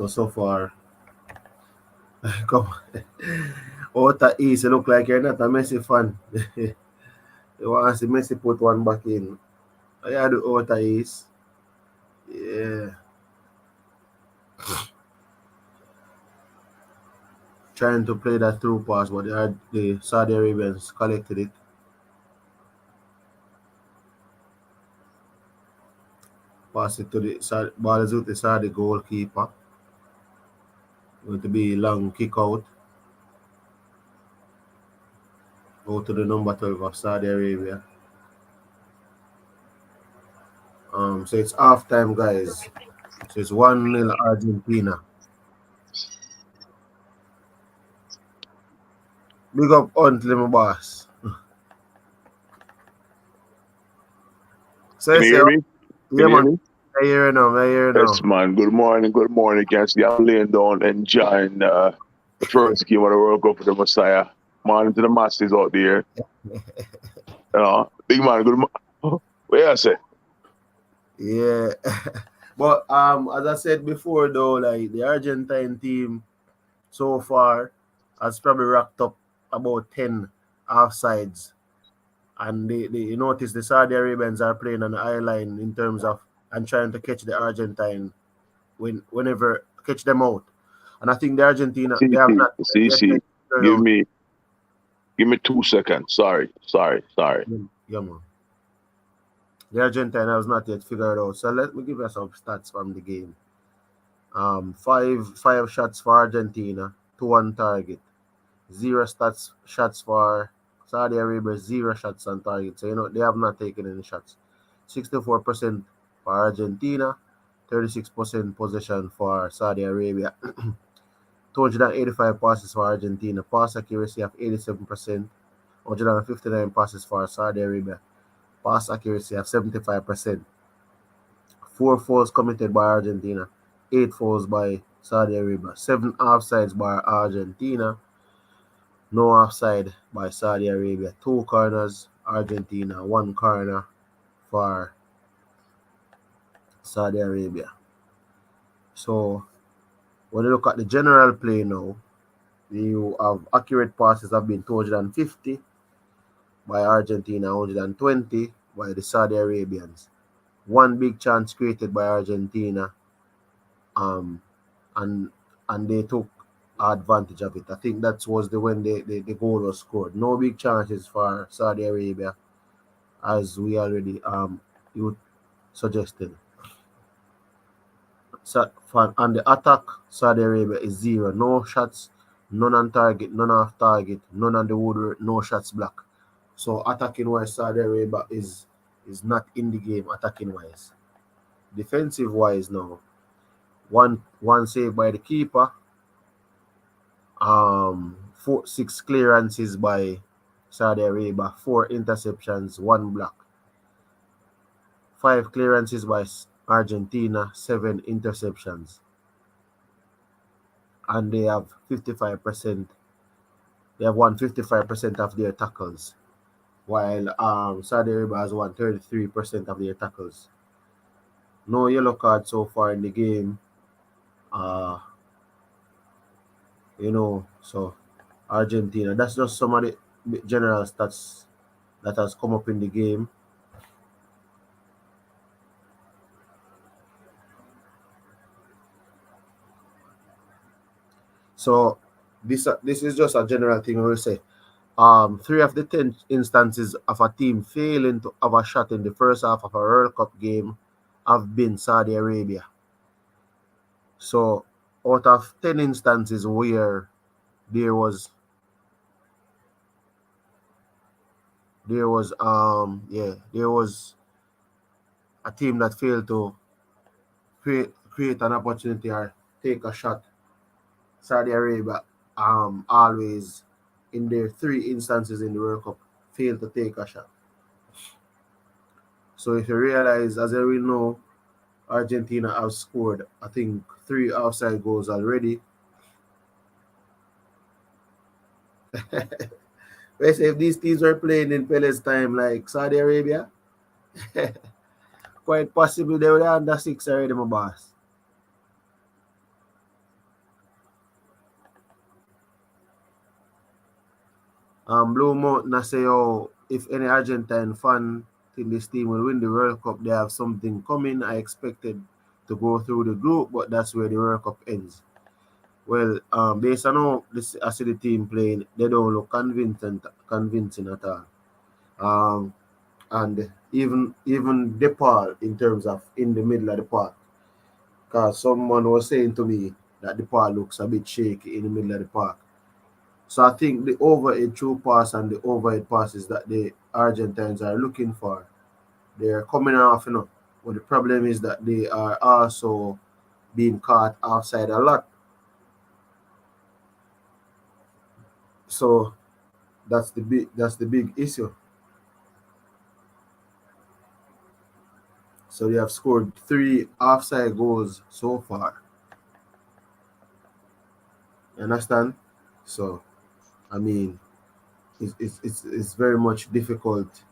so far, come on. Outer East, you look like you're not a Messi fan. You want to see Messi put one back in. I had the Outer East. Yeah. Trying to play that through pass, but the Saudi Arabians collected it. Pass it to the ball is with the Saudi goalkeeper. Going to be long kick out. Go to the number 12 of Saudi Arabia. So it's half time, guys. So it's 1-0 Argentina. Big up Huntley, my boss. So Can you hear me? yeah, Can you hear man. me? I hear you now. I hear you Yes, now. man. Good morning. Good morning. Can see I'm laying down enjoying the first game of the World Cup for the Messiah. Morning to the masses out there. Big man. Good morning. What you say? Yeah. But as I said before though, like the Argentine team so far has probably racked up about 10 offsides. And you notice the Saudi Arabians are playing on the eye line in terms of and trying to catch the Argentine whenever catch them out. And I think the Argentina they have not yet CC. figured Give out. me 2 seconds. Sorry. Yeah, man. The Argentine has not yet figured out. So let me give you some stats from the game. Five shots for Argentina, 2 on target. Zero shots for Saudi Arabia, 0 shots on target. So they have not taken any shots. 64% for Argentina, 36% possession for Saudi Arabia. 285 passes for Argentina. Pass accuracy of 87%. 159 passes for Saudi Arabia. Pass accuracy of 75%. 4 fouls committed by Argentina. 8 fouls by Saudi Arabia. 7 offsides by Argentina. No offside by Saudi Arabia. 2 corners, Argentina. 1 corner for Saudi Arabia. So when you look at the general play now, you have accurate passes have been 250 by Argentina, 120 by the Saudi Arabians. 1 big chance created by Argentina, and they took advantage of it. I think that was when the goal was scored. No big chances for Saudi Arabia, as we already you suggested. So on the attack, Saudi Arabia is 0. No shots, none on target, none off target, none on the woodwork, no shots blocked. So attacking wise, Saudi Arabia is not in the game attacking wise. Defensive wise now, one save by the keeper, 6 clearances by Saudi Arabia, 4 interceptions, 1 block. 5 clearances by Argentina, 7 interceptions. And they have 55%. They have won 55% of their tackles, while Saudi Arabia has won 33% of their tackles. No yellow card so far in the game. So Argentina. That's just some of the general stats that has come up in the game. So this is just a general thing. We will say 3 of the 10 instances of a team failing to have a shot in the first half of a World Cup game have been Saudi Arabia. So out of 10 instances where there was a team that failed to create an opportunity or take a shot, Saudi Arabia always in their 3 instances in the World Cup failed to take a shot. So if you realize, as we know, Argentina have scored, I think, 3 offside goals already. Let's say if these teams were playing in Pele's time, like Saudi Arabia, quite possibly they would have under 6 already, my boss. Blue Mountain, I say, oh, if any Argentine fan think this team will win the World Cup, they have something coming. I expected to go through the group, but that's where the World Cup ends. Well, based on how I see the team playing, they don't look convincing at all. And even DePaul in terms of in the middle of the park, because someone was saying to me that DePaul looks a bit shaky in the middle of the park. So I think the overhead through pass and the overhead passes that the Argentines are looking for, they're coming off, But the problem is that they are also being caught offside a lot. So that's the big issue. So they have scored 3 offside goals so far. You understand? So I mean, it's very much difficult.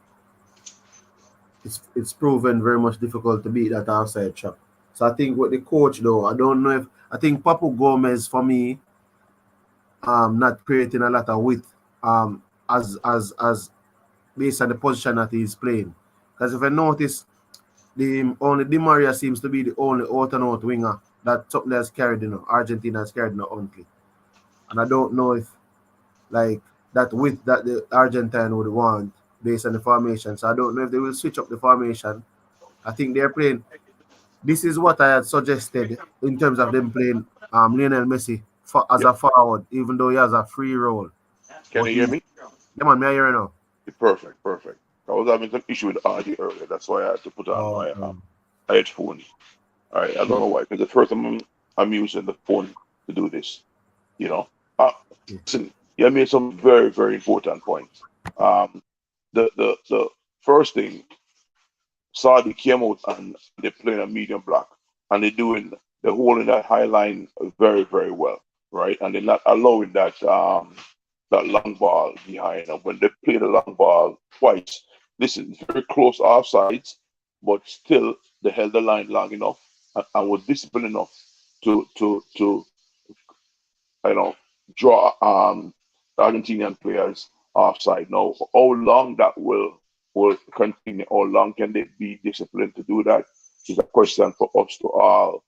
It's proven very much difficult to beat that offside trap. So I think with the coach though, I think Papu Gomez for me, not creating a lot of width, as based on the position that he's playing. Because if I notice, the only Di Maria seems to be the only out and out winger that something has carried, Argentina has carried only. And I don't know if like that width that the Argentine would want based on the formation. So I don't know if they will switch up the formation. I think they're playing. This is what I had suggested in terms of them playing Lionel Messi as a forward, even though he has a free role. Can you hear me? Yeah, man, me I hear you now. Perfect. I was having some issue with audio earlier. That's why I had to put on Oh, my headphones. All right, I don't know why, because the first time I'm using the phone to do this, Listen, you made some very, very important points. The first thing, Saudi came out and they're playing a medium block, and they're holding that high line very, very well, right? And they're not allowing that long ball behind. And when they play the long ball twice, listen, very close offsides, but still they held the line long enough and was disciplined enough to draw the Argentinian players offside. Now, how long that will continue, how long can they be disciplined to do that is a question for us to all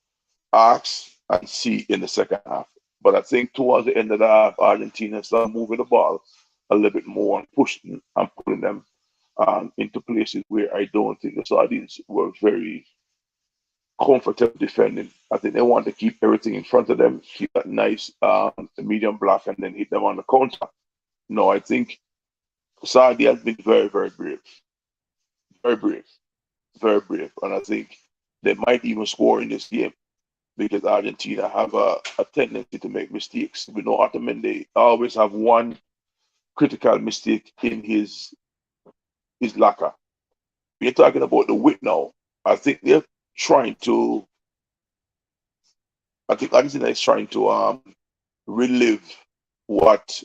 ask and see in the second half. But I think towards the end of the half, Argentina started moving the ball a little bit more and pushing and putting them into places where I don't think the Saudis were very comfortable defending. I think they want to keep everything in front of them, keep that nice medium block, and then hit them on the counter. No, I think Saudi has been very, very brave. Very brave. Very brave. And I think they might even score in this game because Argentina have a tendency to make mistakes. We know Otamendi always have one critical mistake in his locker. We're talking about the width now. I think they're trying to. I think Argentina is trying to relive what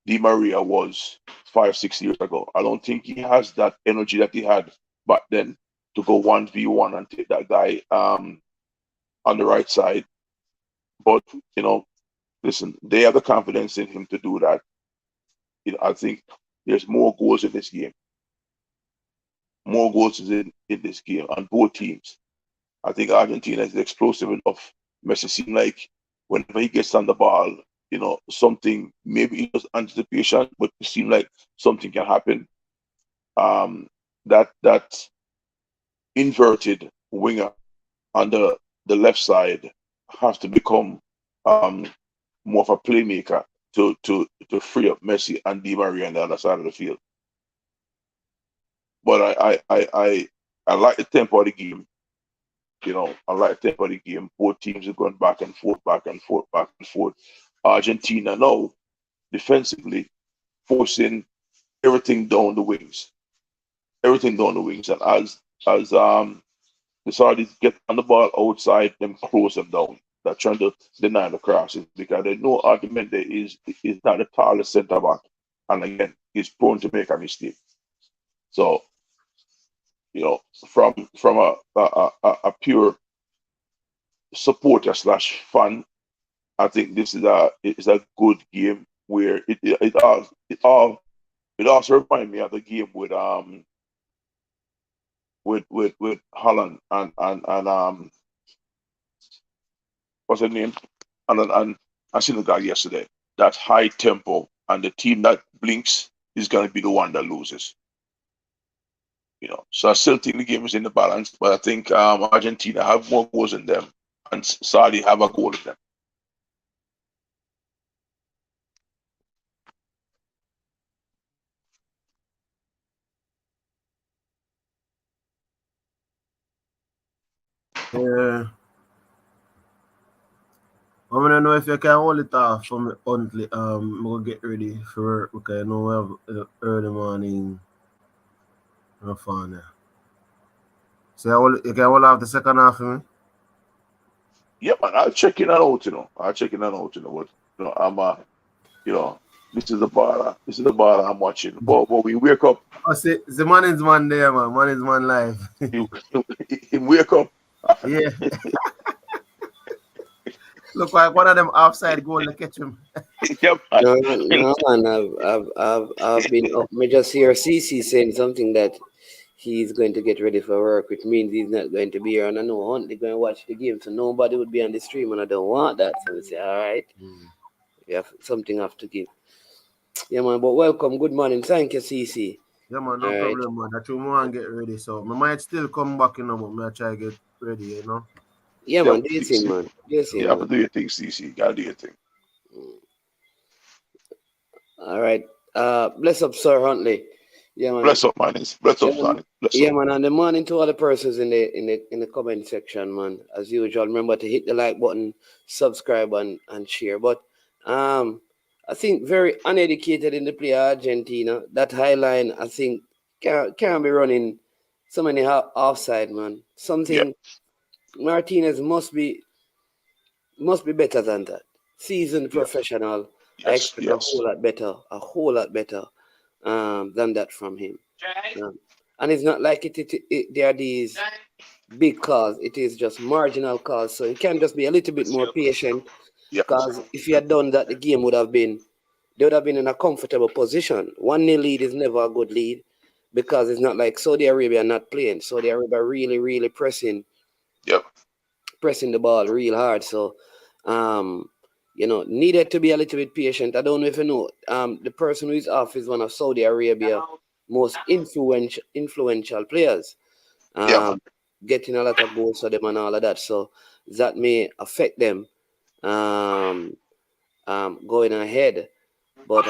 Di Maria was 5-6 years ago. I don't think he has that energy that he had back then to go 1v1 and take that guy on the right side. But listen, they have the confidence in him to do that. I think there's more goals in this game. More goals in this game on both teams. I think Argentina is explosive enough. Messi seemed like whenever he gets on the ball, something, maybe it was anticipation, but it seemed like something can happen. That inverted winger on the left side has to become more of a playmaker to free up Messi and Di Maria on the other side of the field. But I like the tempo of the game. I like the tempo of the game. Both teams are going back and forth, back and forth, back and forth. Argentina now defensively forcing everything down the wings. Everything down the wings. And as the Saudis get on the ball outside, them close them down. They're trying to deny the crosses because they know argument there is not the tallest centre back. And again, he's prone to make a mistake. So, from a pure supporter / fan, I think this is a good game where it also reminds me of the game with Holland and what's her name and Senegal yesterday. That high tempo, and the team that blinks is going to be the one that loses. So I still think the game is in the balance, but I think Argentina have more goals in them, and Saudi have a goal in them. Yeah. I want to know if you can hold it off for me until I'm going to get ready for work, because I know we have early morning fun there. So you can hold off the second half for me? Yeah, man, I'll check in and out, But I'm this is the bar. This is the bar I'm watching. But we wake up. Oh, see, the man is man there, man. Man is man live. He wake up. Yeah. Look like one of them offside goal to catch him. Yep. No, man. I've been up. Me just hear CC saying something that he's going to get ready for work, which means he's not going to be here. And I know Huntley going to watch the game, so nobody would be on the stream, and I don't want that. So we say, all right, we have something have to give. Yeah, man. But welcome, good morning. Thank you, CC. Yeah, man, no problem, man. That's why I get ready. So I might still come back, but I try to get ready, Yeah, man. Do your thing, man. You have to do your thing, CC. You gotta do your thing. All right. Bless up, Sir Huntley. Yeah, man. Bless up, man. Bless up, man. Yeah, man. And the morning to all the persons in the comment section, man. As usual, remember to hit the like button, subscribe, and share. But I think very uneducated in the play of Argentina. That high line, I think, can't be running so many offside, man. Something Martinez must be better than that. Seasoned professional. I expect a whole lot better than that from him. And it's not like there are these big calls. It is just marginal calls. So you can just be a little bit more patient. Because if he had done that, the game they would have been in a comfortable position. 1-0 lead is never a good lead, because it's not like Saudi Arabia not playing. Saudi Arabia really, really pressing the ball real hard. So, needed to be a little bit patient. I don't know if you know, the person who is off is one of Saudi Arabia most influential players. Getting a lot of goals for them and all of that. So that may affect them going ahead. But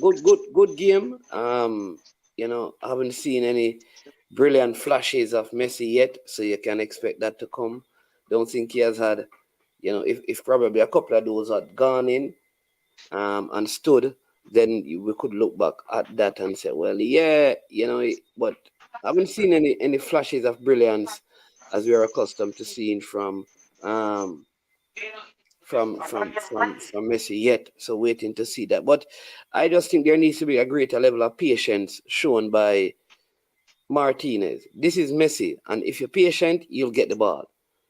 good game. I haven't seen any brilliant flashes of Messi yet, so you can expect that to come. Don't think he has had, if probably a couple of those had gone in and stood, then we could look back at that and say, well, yeah, but I haven't seen any flashes of brilliance as we are accustomed to seeing from Messi yet. So waiting to see that. But I just think there needs to be a greater level of patience shown by Martinez. This is Messi, and if you're patient, you'll get the ball.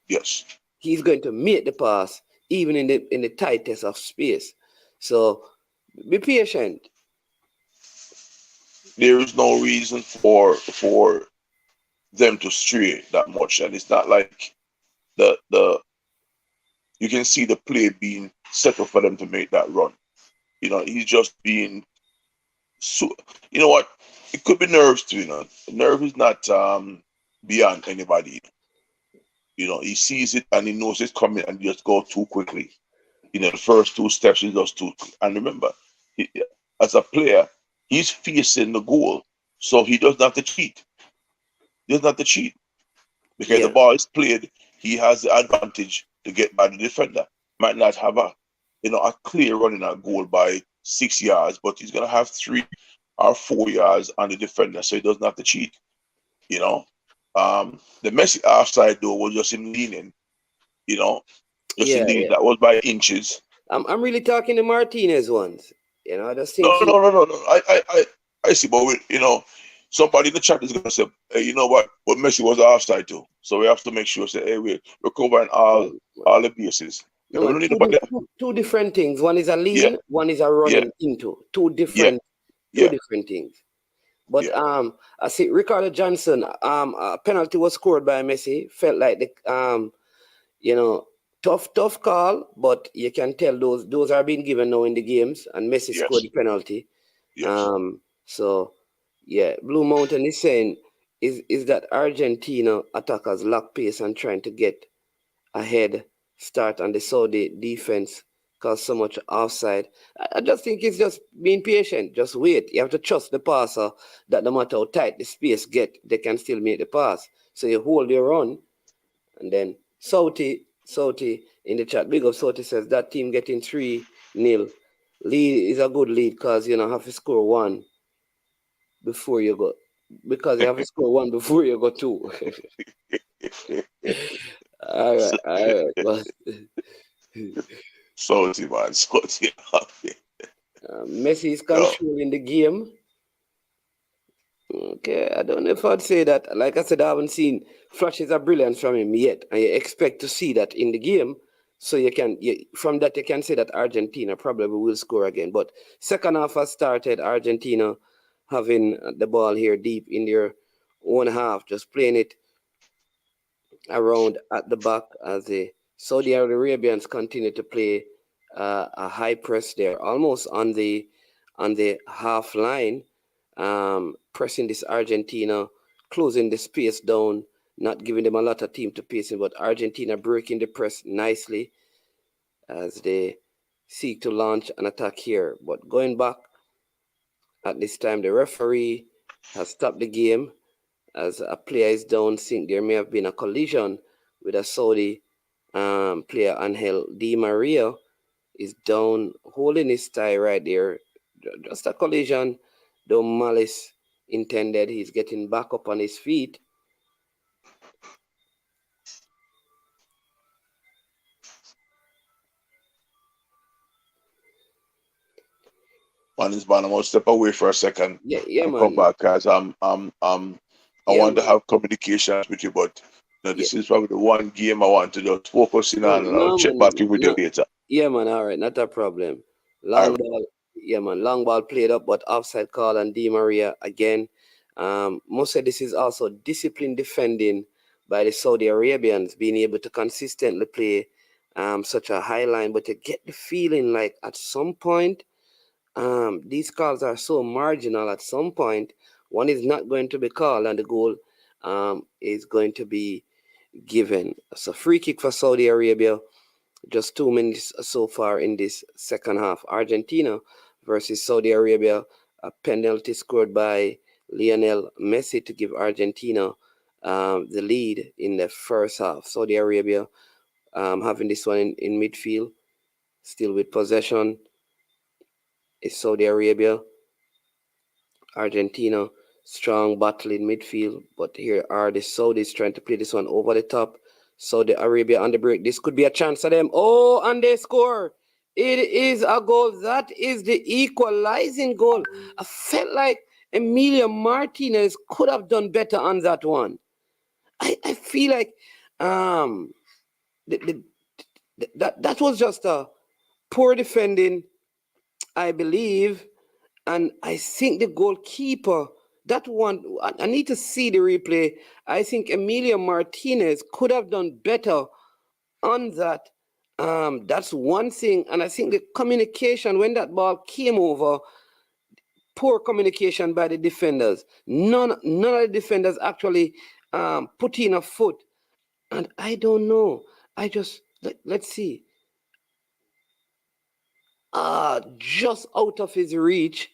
Yes. He's going to make the pass even in the tightest of space. So be patient. There is no reason for them to stray that much, and it's not like the you can see the play being set up for them to make that run. He's just being so. You know what? It could be nerves too. Nerve is not beyond anybody. He sees it and he knows it's coming and just go too quickly. The first two steps is just too quick. And remember, he, as a player, he's facing the goal, so he doesn't have to cheat. He doesn't have to cheat because the ball is played. He has the advantage to get by the defender. Might not have a clear running at goal by 6 yards, but he's gonna have 3 or 4 yards on the defender, so he doesn't have to cheat. The Messi offside though was just him leaning. Just him leaning. That was by inches. I'm really talking the Martinez ones. I just think No. I see, but somebody in the chat is gonna say, hey, you know what? But Messi was offside too, so we have to make sure. Say, hey, we're covering all the bases. Two different things. One is a lean, one is a running into. Two different things. But I see Ricardo Johnson. A penalty was scored by Messi. Felt like the tough call, but you can tell those are being given now in the games, and Messi scored the penalty. Yes. So Blue Mountain is saying is that Argentina attackers lack pace and trying to get ahead start on the Saudi defense cause so much offside. I just think it's just being patient. Just wait. You have to trust the passer that no matter how tight the space get, they can still make the pass. So you hold your run, and then Saudi in the chat, big up Saudi says that team getting 3-0 lead is a good lead because have to score 1 before you go, because you have to score 1 before you go 2. All right. Salty, man. Salty. Messi is controlling the game. Okay, I don't know if I'd say that. Like I said, I haven't seen flashes of brilliance from him yet, and you expect to see that in the game. So from that you can say that Argentina probably will score again. But second half has started. Argentina having the ball here deep in their own half, just playing it around at the back as the Saudi Arabians continue to play a high press there, almost on the half line, pressing this Argentina, closing the space down, not giving them a lot of team to pace in, but Argentina breaking the press nicely as they seek to launch an attack here. But going back at this time, the referee has stopped the game as a player is down. Think there may have been a collision with a Saudi player. Angel Di Maria is down, holding his tie right there. Just a collision, though malice intended. He's getting back up on his feet. Man, I'm gonna step away for a second. Man. Come back, guys. I want to have communications with you, but this is probably the one game I want to just focus in on, and I'll check back in with you later. Yeah, man. All right, not a problem. Long ball. Yeah, man. Long ball played up, but offside call on Di Maria again. Most of this is also disciplined defending by the Saudi Arabians, being able to consistently play such a high line, but you get the feeling like at some point, these calls are so marginal. At some point, one is not going to be called, and the goal is going to be given. So free kick for Saudi Arabia. Just 2 minutes so far in this second half. Argentina versus Saudi Arabia. A penalty scored by Lionel Messi to give Argentina the lead in the first half. Saudi Arabia having this one in midfield, still with possession. Is Saudi Arabia. Argentina, strong battle in midfield, but here are the Saudis trying to play this one over the top. Saudi Arabia on the break. This could be a chance for them. Oh, and they score. It is a goal. That is the equalizing goal. I felt like Emilio Martinez could have done better on that one. I feel like that was just a poor defending, I believe. And I think the goalkeeper, that one, I need to see the replay. I think Emilio Martinez could have done better on that. That's one thing. And I think the communication, when that ball came over, poor communication by the defenders. None of the defenders actually put in a foot. And I don't know. Let's see. Just out of his reach.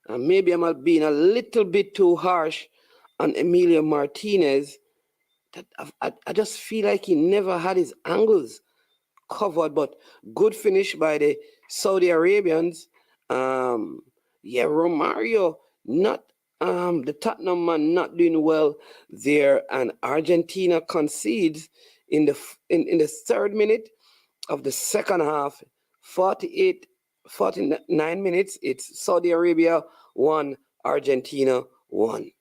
Maybe I'm being a little bit too harsh on Emilio Martinez. I just feel like he never had his angles covered, but good finish by the Saudi Arabians. Romario, not the Tottenham man, not doing well there, and Argentina concedes in the 3rd minute of the second half, 49 minutes. It's Saudi Arabia 1, Argentina 1.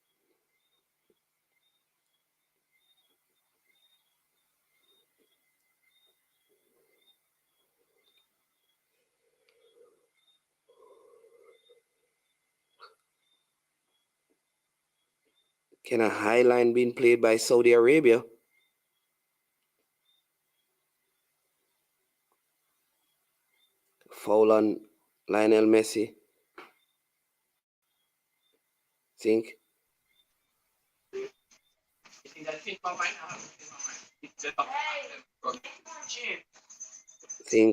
Can a high line being played by Saudi Arabia? Foul on Lionel Messi. Think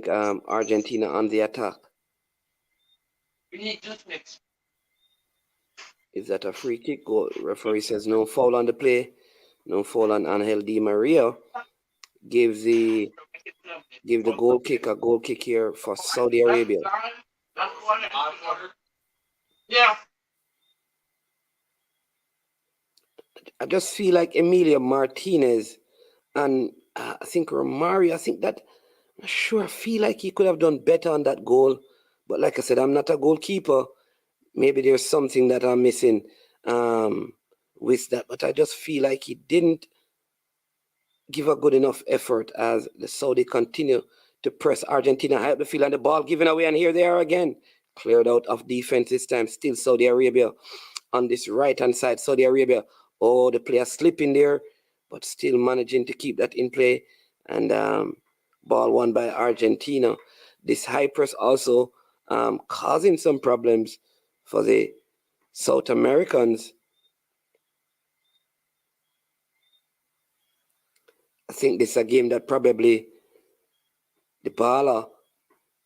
Argentina on the attack. Is that a free kick? Goal. Referee says no foul on the play. No foul on Angel Di Maria. Gives the goal kick a goal kick here for Saudi Arabia. Yeah. I just feel like Emilio Martinez and I think Romario, I feel like he could have done better on that goal. But like I said, I'm not a goalkeeper. Maybe there's something that I'm missing with that. But I just feel like he didn't give a good enough effort as the Saudi continue to press Argentina. I have the feel and the ball given away, and here they are again. Cleared out of defense this time. Still Saudi Arabia on this right-hand side. Saudi Arabia, the player slipping there, but still managing to keep that in play. And ball won by Argentina. This high press also causing some problems for the South Americans. I think this is a game that probably the baller,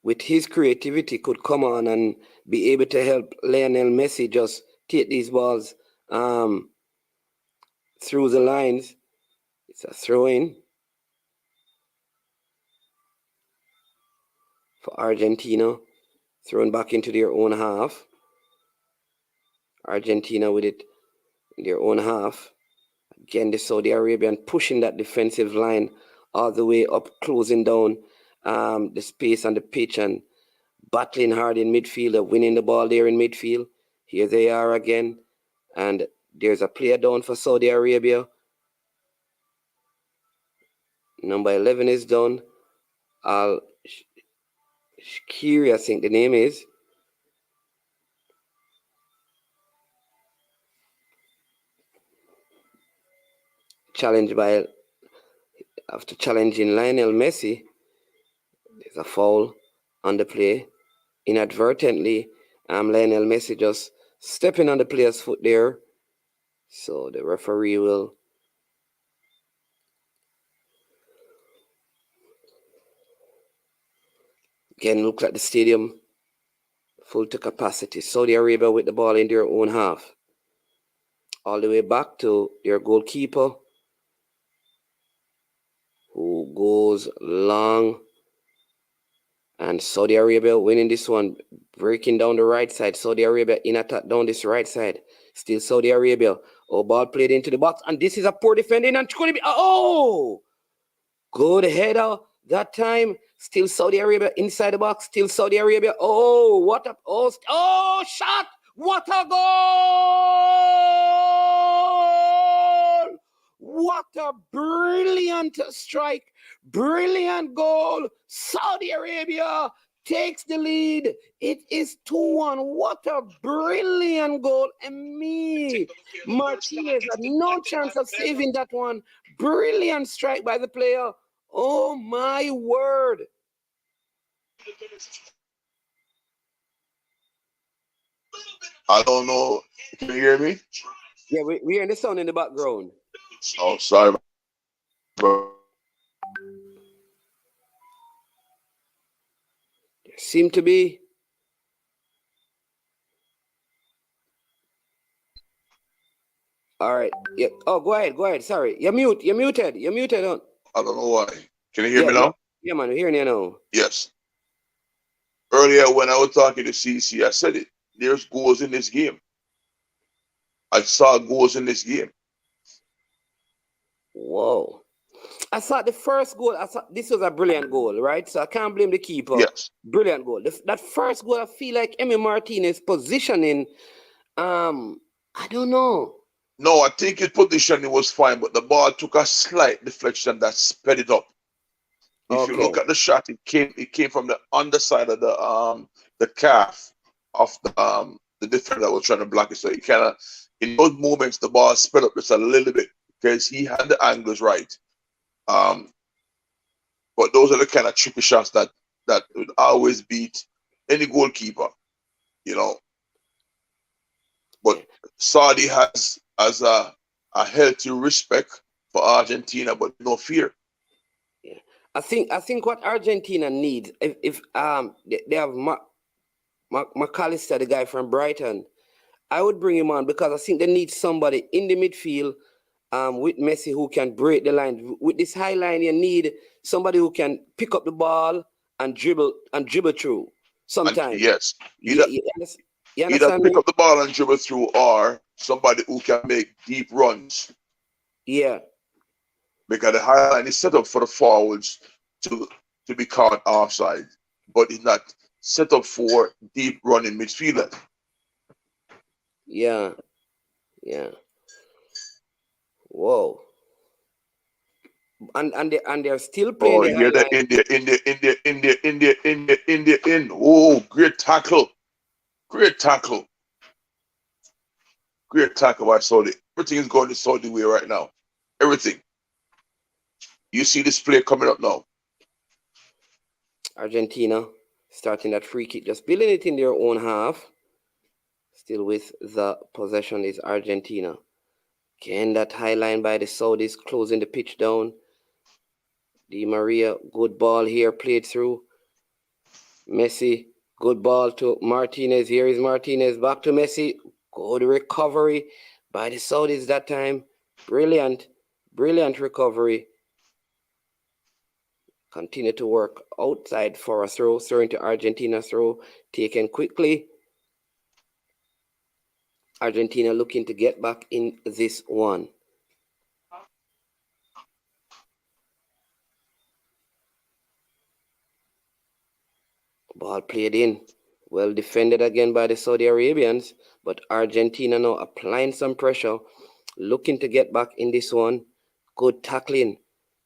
with his creativity, could come on and be able to help Lionel Messi just take these balls through the lines. It's a throw-in for Argentina, thrown back into their own half. Argentina with it in their own half. Again, the Saudi Arabian pushing that defensive line all the way up, closing down the space on the pitch and battling hard in midfield, winning the ball there in midfield. Here they are again. And there's a player down for Saudi Arabia. Number 11 is done. Al-Shakiri, I think the name is. Challenged by, after challenging Lionel Messi, there's a foul on the play. Inadvertently, Lionel Messi just stepping on the player's foot there. So the referee will again look at the stadium full to capacity. Saudi Arabia with the ball in their own half. All the way back to their goalkeeper, who goes long. And Saudi Arabia winning this one, breaking down the right side. Saudi Arabia in attack down this right side. Still Saudi Arabia. Ball played into the box. And this is a poor defending. And it's going to be, good header that time. Still Saudi Arabia inside the box. Still Saudi Arabia. Shot. What a goal! What a brilliant strike. Brilliant goal. Saudi Arabia takes the lead. It is 2-1. What a brilliant goal. And Martinez had no chance of saving that one. Brilliant strike by the player. Oh my word. I don't know. Can you hear me? Yeah, we hear the sound in the background. Oh, sorry, bro. Seem to be. All right. Yeah. Oh, go ahead. Sorry. You're muted. You're muted on. I don't know why. Can you hear me now? Yeah, man. We're hearing you now. Yes. Earlier when I was talking to CC, I said it. There's goals in this game. I saw goals in this game. Whoa. I saw the first goal. This was a brilliant goal, right? So I can't blame the keeper. Yes. Brilliant goal. That first goal, I feel like Emi Martinez positioning. I don't know. No, I think his positioning was fine, but the ball took a slight deflection that sped it up. If you look at the shot, it came from the underside of the calf of the defender that was trying to block it. So he kind of, in those moments, the ball sped up just a little bit because he had the angles right. But those are the kind of tricky shots that would always beat any goalkeeper, you know. But Saudi has a healthy respect for Argentina, but no fear. Yeah, I think what Argentina needs, if they have McAllister, the guy from Brighton, I would bring him on because I think they need somebody in the midfield with Messi who can break the line. With this high line, you need somebody who can pick up the ball and dribble through sometimes. Yes. You Either understand pick me? up the ball and dribble through, or somebody who can make deep runs. Yeah. Because the high line is set up for the forwards to be caught offside, but it's not set up for deep running midfielders. Yeah. Whoa. And they're still playing the high line. India. Oh, great tackle. Great tackle by Saudi. Everything is going the Saudi way right now. Everything. You see this play coming up now. Argentina starting that free kick, just building it in their own half. Still with the possession is Argentina. Again, that high line by the Saudis closing the pitch down. Di Maria, good ball here, played through. Messi, good ball to Martinez. Here is Martinez, back to Messi. Good recovery by the Saudis that time. Brilliant recovery. Continue to work outside for a throw into Argentina throw, taken quickly. Argentina looking to get back in this one. Ball played in. Well defended again by the Saudi Arabians, but Argentina now applying some pressure, looking to get back in this one. Good tackling.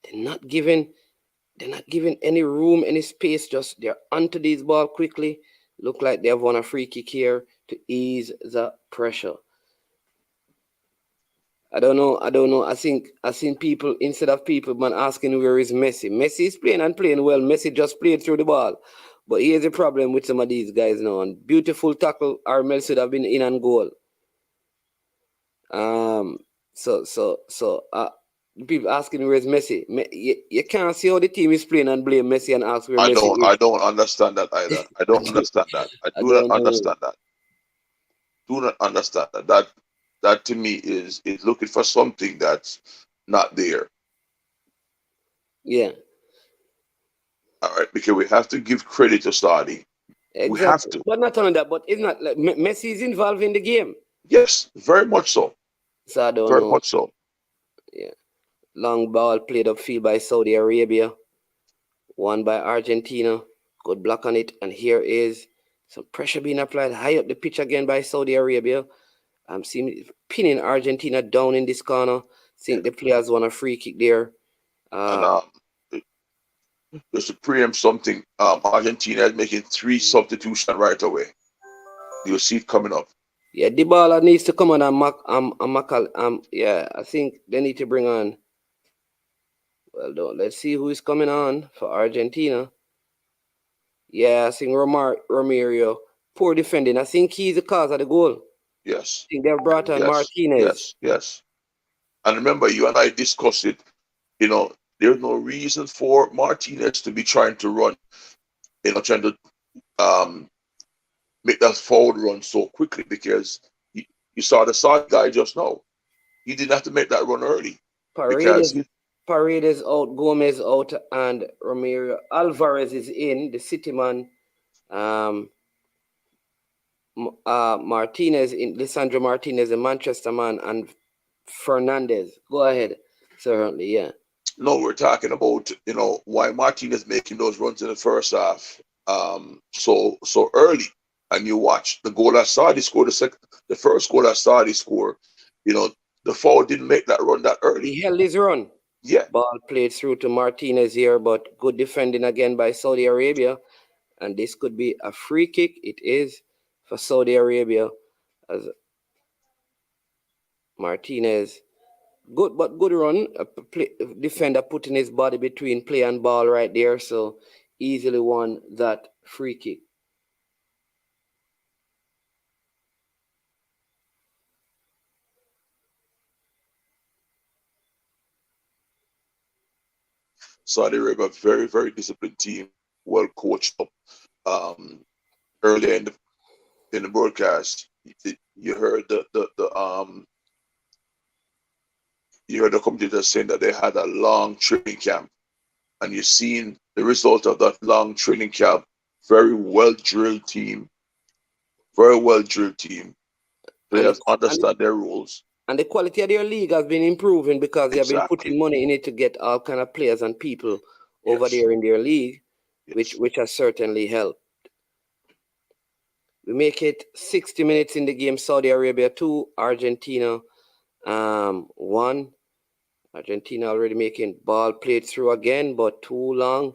They're not giving any room, any space, just they're onto this ball quickly. Look like they have won a free kick here to ease the pressure. I don't know. I think people, instead of people man asking where is Messi. Messi is playing well. Messi just played through the ball. But here's the problem with some of these guys now. And beautiful tackle, Armel should have been in and goal. People asking where is Messi. You can't see how the team is playing and blame Messi and ask where Messi is. I don't understand that either. I don't understand that. I do not understand that. Do not understand that. That to me is looking for something that's not there. Yeah. All right, because we have to give credit to Saudi. Exactly. We have to. But not only that, but it's not like Messi is involved in the game. Yes, very much so. So I don't know. Very much so. Yeah. Long ball played upfield by Saudi Arabia. Won by Argentina. Good block on it. And here is some pressure being applied high up the pitch again by Saudi Arabia. I'm seeing pinning Argentina down in this corner. Think the players want a free kick there. Just to preempt something, Argentina is making 3 substitutions right away. You'll see it coming up. Yeah, Dybala needs to come on and yeah, I think they need to bring on. Well, let's see who is coming on for Argentina. Yeah, I think Romario, poor defending. I think he's the cause of the goal. Yes, I think they've brought on yes, Martinez. yes, yes. And remember, you and I discussed it. There's no reason for Martinez to be trying to run, trying to um, make that forward run so quickly because you saw the side guy just now. He didn't have to make that run early because Paredes out, Gomez out, and Romero Alvarez is in. The City man, um, Martinez in Lisandro Martinez, the Manchester man, and Fernandez. Go ahead, certainly, yeah. no, we're talking about why Martinez making those runs in the first half so early. And you watch the goal that Saudi scored, the first goal that Saudi scored. The foul didn't make that run that early. He held his run. Yeah. Ball played through to Martinez here, but good defending again by Saudi Arabia. And this could be a free kick. It is for Saudi Arabia as Martinez. Good run. Defender putting his body between play and ball right there. So easily won that free kick. Saudi Arabia, very, very disciplined team, well coached up. Earlier in the broadcast, you heard the commentator saying that they had a long training camp, and you've seen the result of that long training camp. Very well drilled team. Players understand their rules. And the quality of their league has been improving because they have been putting money in it to get all kind of players and people over there in their league, which has certainly helped. We make it 60 minutes in the game. Saudi Arabia 2, Argentina 1. Argentina already making ball played through again, but too long.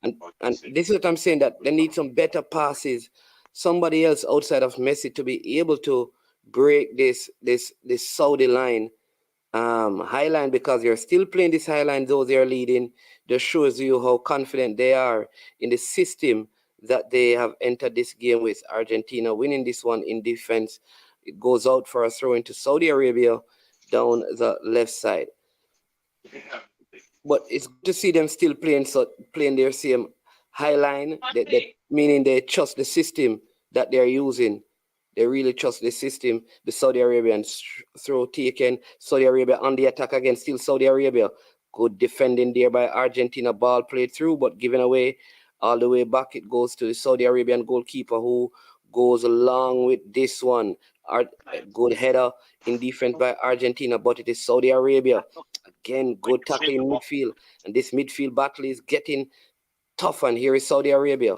And this is what I'm saying, that they need some better passes. Somebody else outside of Messi to be able to break this Saudi line, high line, because you're still playing this high line, those they are leading. Just shows you how confident they are in the system that they have entered this game with. Argentina winning this one in defense. It goes out for a throw into Saudi Arabia down the left side. But it's good to see them still playing their same high line, meaning they trust the system that they're using. They really trust the system. The Saudi Arabian throw taken. Saudi Arabia on the attack again. Still Saudi Arabia. Good defending there by Argentina. Ball played through, but given away all the way back. It goes to the Saudi Arabian goalkeeper, who goes along with this one. Good header in defense by Argentina, but it is Saudi Arabia. Again, good tackle in midfield. And this midfield battle is getting tough. And here is Saudi Arabia.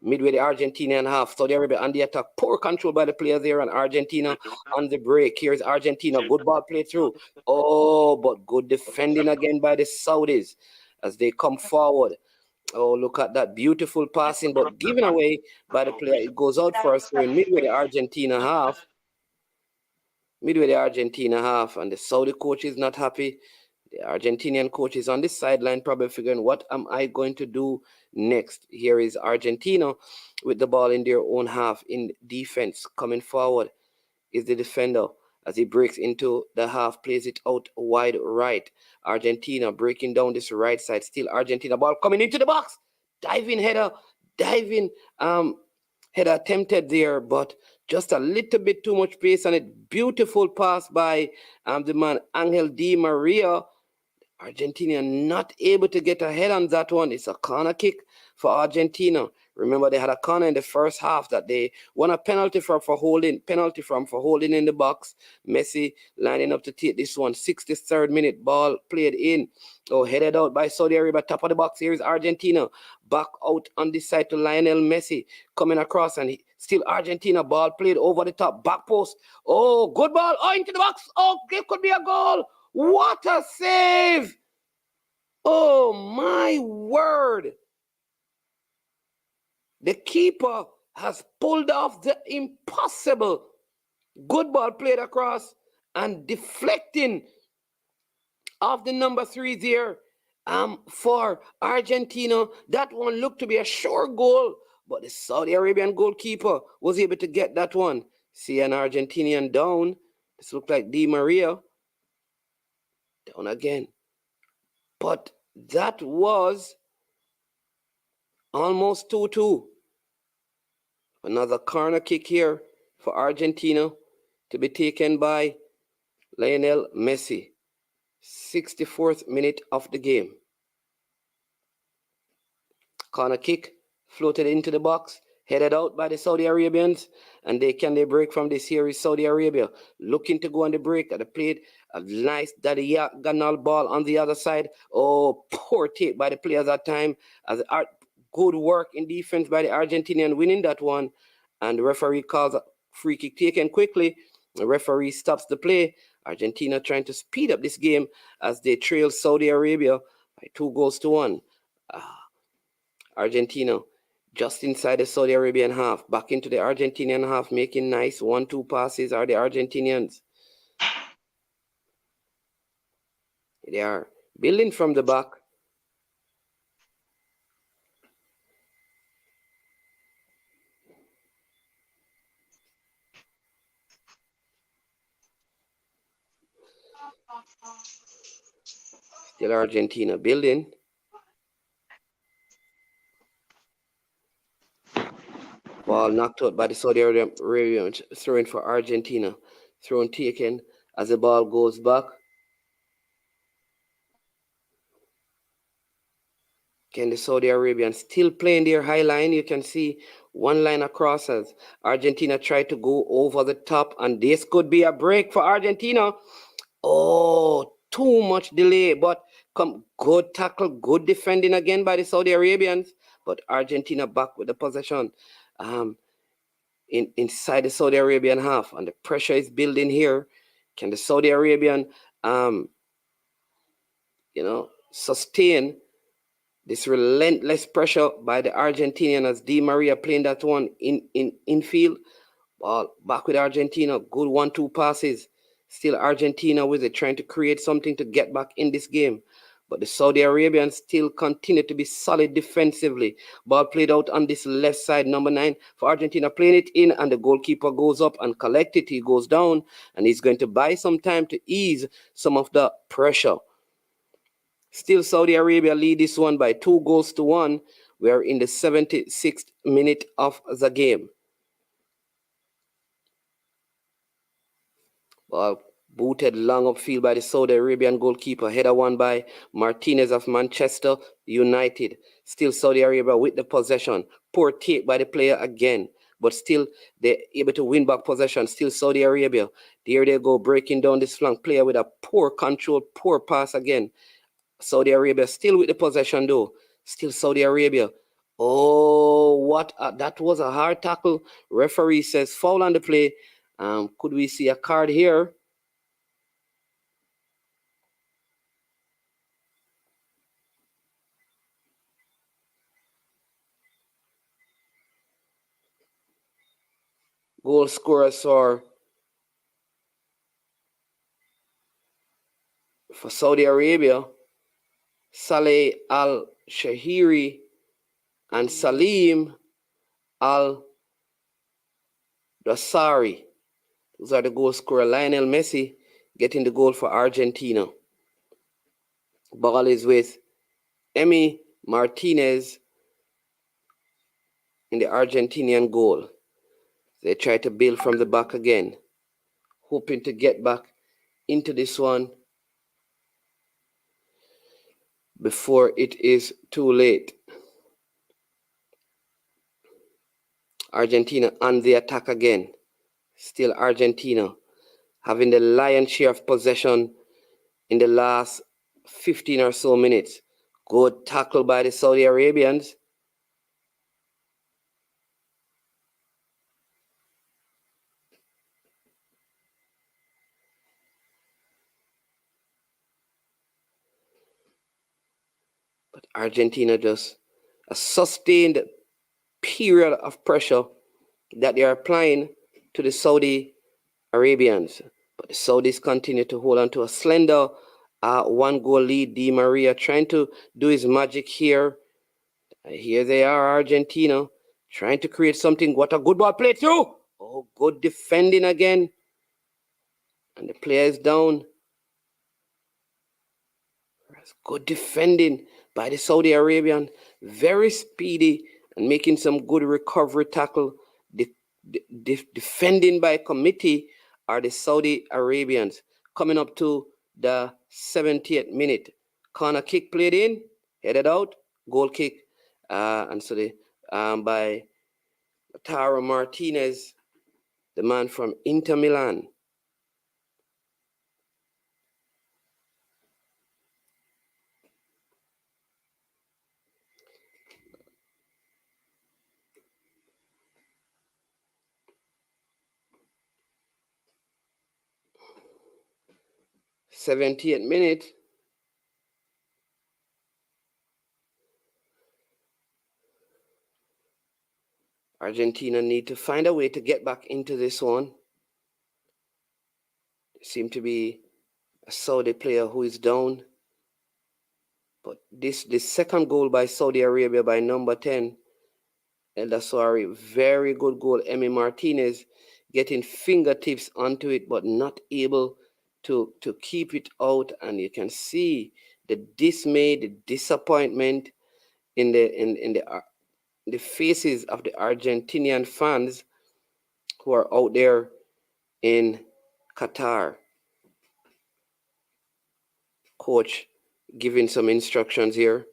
Midway the Argentinian half. Saudi Arabia on the attack. Poor control by the players there, and Argentina on the break. Here's Argentina. Good ball played through. Oh, but good defending again by the Saudis as they come forward. Oh, look at that beautiful passing, but given away by the player. It goes out for us. So in midway the Argentina half. And the Saudi coach is not happy. The Argentinian coach is on the sideline, probably figuring, what am I going to do next? Here is Argentina with the ball in their own half. In defense, coming forward is the defender as he breaks into the half, plays it out wide right. Argentina breaking down this right side. Still Argentina, ball coming into the box. Diving header attempted there, but just a little bit too much pace on it. Beautiful pass by the man Angel Di Maria. Argentina not able to get ahead on that one. It's a corner kick for Argentina. Remember, they had a corner in the first half that they won a penalty for holding in the box. Messi lining up to take this one. 63rd minute, ball played in. Headed out by Saudi Arabia. Top of the box. Here is Argentina. Back out on this side to Lionel Messi. Coming across, and still Argentina. Ball played over the top. Back post. Oh, good ball. Oh, into the box. Oh, it could be a goal. What a save! Oh, my word. The keeper has pulled off the impossible. Good ball played across and deflecting off the number 3 there. for Argentina. That one looked to be a sure goal, but the Saudi Arabian goalkeeper was able to get that one. See an Argentinian down. This looked like Di Maria. Down again. But that was almost 2-2. Another corner kick here for Argentina to be taken by Lionel Messi. 64th minute of the game. Corner kick floated into the box, headed out by the Saudi Arabians, and can they break from this here is Saudi Arabia looking to go on the break at the plate. A nice diagonal ball on the other side. Oh, poor take by the players that time. Good work in defense by the Argentinian winning that one, and the referee calls a free kick taken quickly. The referee stops the play. Argentina trying to speed up this game as they trail Saudi Arabia by 2-1. Argentina just inside the Saudi Arabian half, back into the Argentinian half, making nice 1-2 passes are the Argentinians. They are building from the back. Still Argentina building. Ball knocked out by the Saudi Arabian, throwing for Argentina. Thrown taken as the ball goes back. Can the Saudi Arabians still playing their high line? You can see one line across as Argentina tried to go over the top, and this could be a break for Argentina. Oh, too much delay, but good tackle, good defending again by the Saudi Arabians, but Argentina back with the possession inside the Saudi Arabian half, and the pressure is building here. Can the Saudi Arabian, sustain this relentless pressure by the Argentinian as Di Maria playing that one in field? Ball back with Argentina, good 1-2 passes. Still Argentina with it, trying to create something to get back in this game. But the Saudi Arabians still continue to be solid defensively. Ball played out on this left side, number 9 for Argentina, playing it in, and the goalkeeper goes up and collects it. He goes down, and he's going to buy some time to ease some of the pressure. Still Saudi Arabia lead this one by 2-1. We are in the 76th minute of the game. Ball booted long upfield by the Saudi Arabian goalkeeper. Header won by Martinez of Manchester United. Still Saudi Arabia with the possession. Poor take by the player again, but still they're able to win back possession. Still Saudi Arabia. There they go, breaking down this flank player with a poor control, poor pass again. Saudi Arabia still with the possession though. Still Saudi Arabia. Oh, that was a hard tackle. Referee says foul on the play. Could we see a card here? Goal scorers for Saudi Arabia, Saleh Al-Shahiri and Salim Al-Dasari. Those are the goal scorer. Lionel Messi getting the goal for Argentina. Ball is with Emi Martinez in the Argentinian goal. They try to build from the back again, hoping to get back into this one before it is too late. Argentina on the attack again. Still Argentina having the lion's share of possession in the last 15 or so minutes. Good tackle by the Saudi Arabians. But Argentina just a sustained period of pressure that they are applying to the Saudi Arabians. But the Saudis continue to hold on to a slender 1-goal lead. Di Maria trying to do his magic here. Here they are, Argentina, trying to create something. What a good ball played through. Oh, good defending again. And the player is down. Good defending by the Saudi Arabian. Very speedy and making some good recovery tackle. Defending by committee are the Saudi Arabians. Coming up to the 70th minute. Corner kick played in, headed out, goal kick. And so by Taro Martinez, the man from Inter Milan. '70th minute. Argentina need to find a way to get back into this one. There seem to be a Saudi player who is down. But this second goal by Saudi Arabia by number 10, El Daswari, very good goal. Emi Martinez getting fingertips onto it, but not able to keep it out. And you can see the dismay, the disappointment in the faces of the Argentinian fans who are out there in Qatar. Coach giving some instructions here.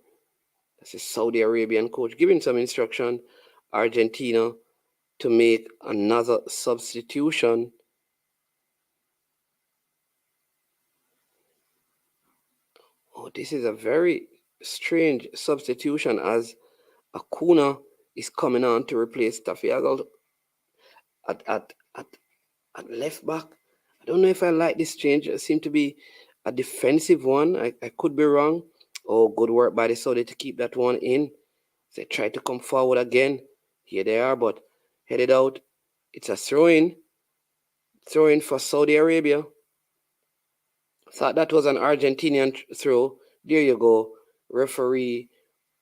That's a Saudi Arabian coach giving some instruction. Argentina to make another substitution. Oh, this is a very strange substitution as Acuna is coming on to replace Tafiago at left back. I don't know if I like this change. It seemed to be a defensive one. I could be wrong. Oh, good work by the Saudi to keep that one in. They try to come forward again. Here they are, but headed out. It's a throw-in. Throw-in for Saudi Arabia. Thought that was an Argentinian throw. There you go. Referee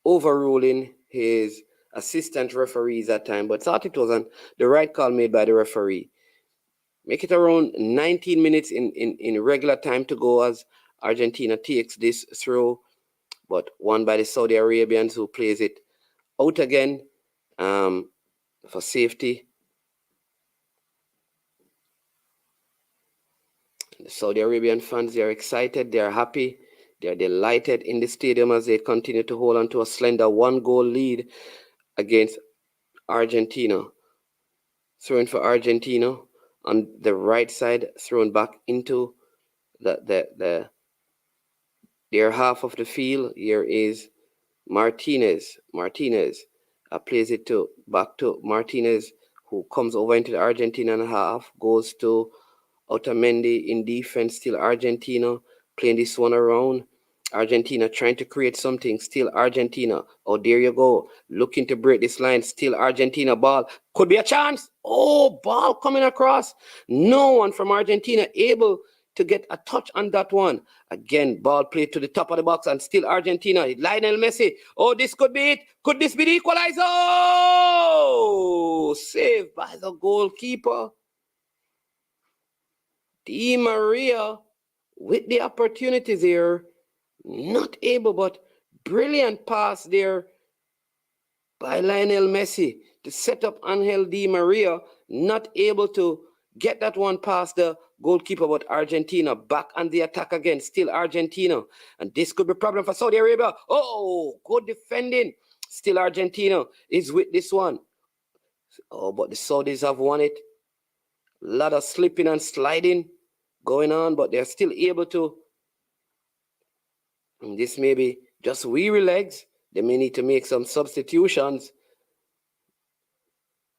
overruling his assistant referees at time, but thought it wasn't the right call made by the referee. Make it around 19 minutes in regular time to go as Argentina takes this throw, but won by the Saudi Arabians who plays it out again for safety. The Saudi Arabian fans, they are excited, they are happy, they are delighted in the stadium as they continue to hold on to a slender 1-goal lead against Argentina. Throwing for Argentina on the right side, thrown back into their half of the field. Here is Martinez. Martinez plays it back to Martinez, who comes over into the Argentinian half, goes to Otamendi in defense. Still Argentina playing this one around. Argentina trying to create something. Still Argentina. Oh, there you go. Looking to break this line. Still Argentina. Ball. Could be a chance. Oh, ball coming across. No one from Argentina able to get a touch on that one. Again, ball played to the top of the box and still Argentina. Lionel Messi. Oh, this could be it. Could this be the equalizer? Oh, saved by the goalkeeper. Di Maria with the opportunities here. Not able, but brilliant pass there by Lionel Messi to set up Angel Di Maria. Not able to get that one past the goalkeeper, but Argentina back on the attack again. Still Argentina. And this could be a problem for Saudi Arabia. Oh, good defending. Still Argentina is with this one. Oh, but the Saudis have won it. A lot of slipping and sliding going on, but they're still able to. And this may be just weary legs. They may need to make some substitutions.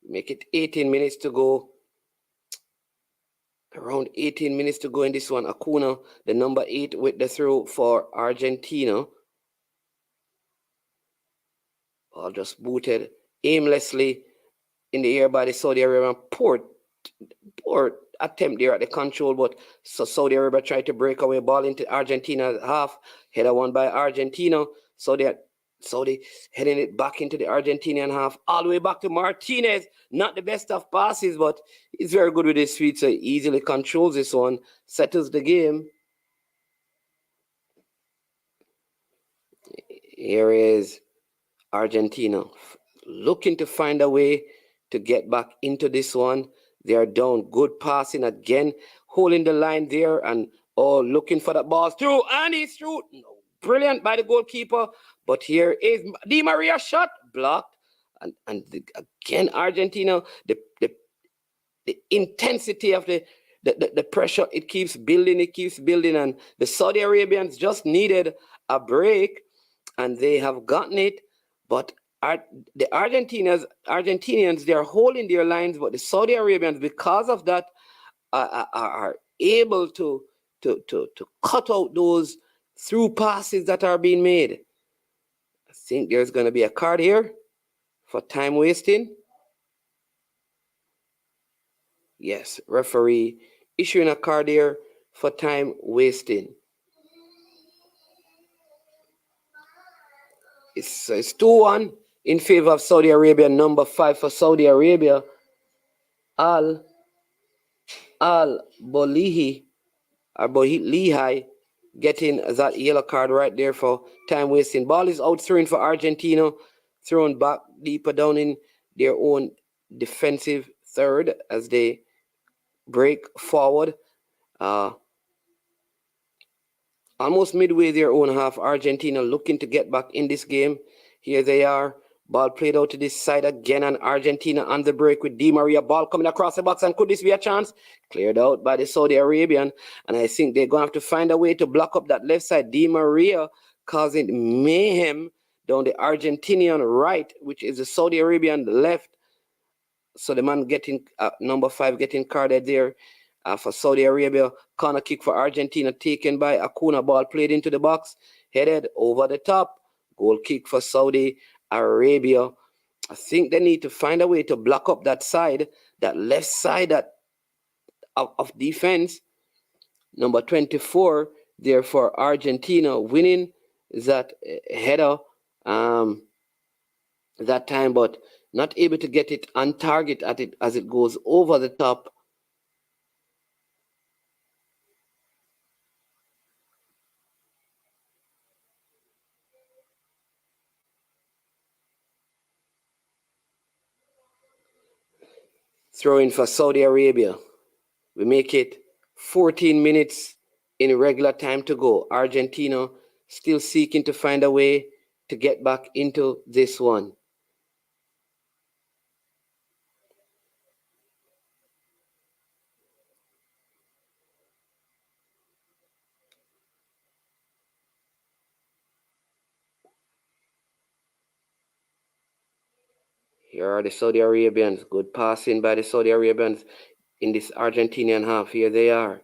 Make it 18 minutes to go. Around 18 minutes to go in this one. Acuna, the number 8 with the throw for Argentina. Ball just booted aimlessly in the air by the Saudi Arabian. Poor attempt there at the control, but so Saudi Arabia tried to break away ball into Argentina's half. Header won by Argentina. Saudi heading it back into the Argentinian half, all the way back to Martinez. Not the best of passes, but he's very good with his feet, so he easily controls this one, settles the game. Here is Argentina looking to find a way to get back into this one. They are down. Good passing again, holding the line there, and looking for that ball through, and he's through. Brilliant by the goalkeeper. But here is Di Maria shot blocked, and again Argentina. The intensity of the pressure, it keeps building, and the Saudi Arabians just needed a break, and they have gotten it. But the Argentinians, they are holding their lines, but the Saudi Arabians, because of that, are able to cut out those through passes that are being made. I think there's going to be a card here for time wasting. Yes, referee issuing a card here for time wasting. It's 2-1 in favor of Saudi Arabia. Number 5 for Saudi Arabia, Al Bolihai, getting that yellow card right there for time wasting. Ball is out throwing for Argentina, thrown back deeper down in their own defensive third as they break forward. Almost midway their own half, Argentina looking to get back in this game. Here they are. Ball played out to this side again, and Argentina on the break with Di Maria. Ball coming across the box, and could this be a chance? Cleared out by the Saudi Arabian, and I think they're going to have to find a way to block up that left side. Di Maria causing mayhem down the Argentinian right, which is the Saudi Arabian left. So the man getting number 5 getting carded there for Saudi Arabia. Corner kick for Argentina taken by Acuna. Ball played into the box, headed over the top. Goal kick for Saudi Arabia. I think they need to find a way to block up that side, that left side of defense. Number 24 there for Argentina, winning that header that time, but not able to get it on target at it as it goes over the top. Throw in for Saudi Arabia. We make it 14 minutes in regular time to go. Argentina still seeking to find a way to get back into this one. Here are the Saudi Arabians. Good passing by the Saudi Arabians in this Argentinian half. Here they are.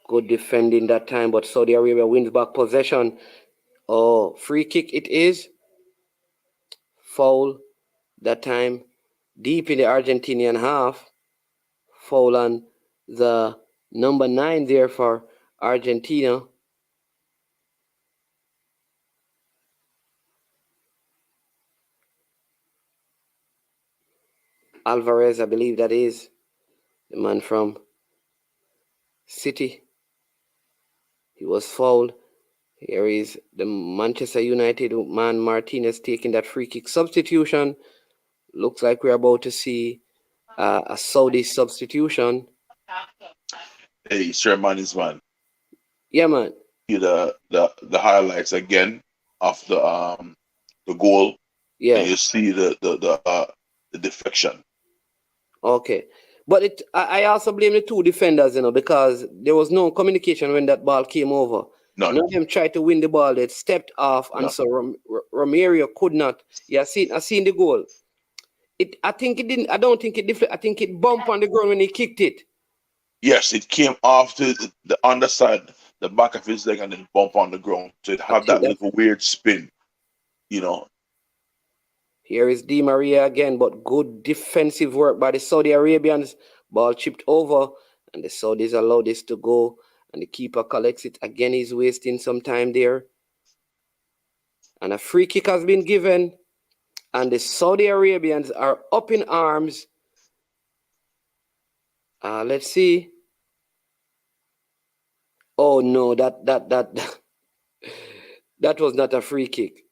Good defending that time, but Saudi Arabia wins back possession. Oh, free kick it is. Foul that time. Deep in the Argentinian half. Foul on the number 9 there for Argentina. Alvarez, I believe that is the man from City. He was fouled. Here is the Manchester United man Martinez taking that free kick substitution. Looks like we're about to see a Saudi substitution. Hey, sure, man, is man. Yeah, man. See the highlights again of the goal. Yeah. And you see the deflection. Okay. But I also blame the 2 defenders, because there was no communication when that ball came over. None of them tried to win the ball. They stepped off, and so Romario could not. Yeah, I seen the goal. I think it didn't. I don't think it deflected. I think it bumped on the ground when he kicked it. Yes, it came off to the underside, the back of his leg, and then bump on the ground. So it had that little weird spin, Here is Di Maria again, but good defensive work by the Saudi Arabians. Ball chipped over, and the Saudis allow this to go, and the keeper collects it. Again, he's wasting some time there. And a free kick has been given, and the Saudi Arabians are up in arms. Let's see. Oh no, that was not a free kick.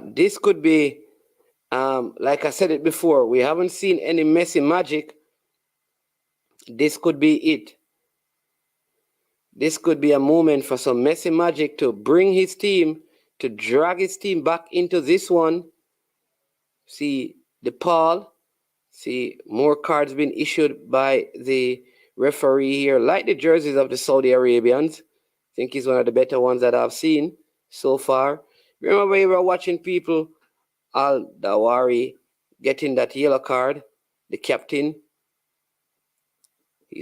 This could be, like I said it before, we haven't seen any Messi magic. This could be it. This could be a moment for some Messi magic to bring his team, to drag his team back into this one. See the Paul. See more cards being issued by the referee here, like the jerseys of the Saudi Arabians. I think he's one of the better ones that I've seen so far. Remember we were watching people, Al Dawari getting that yellow card, the captain. He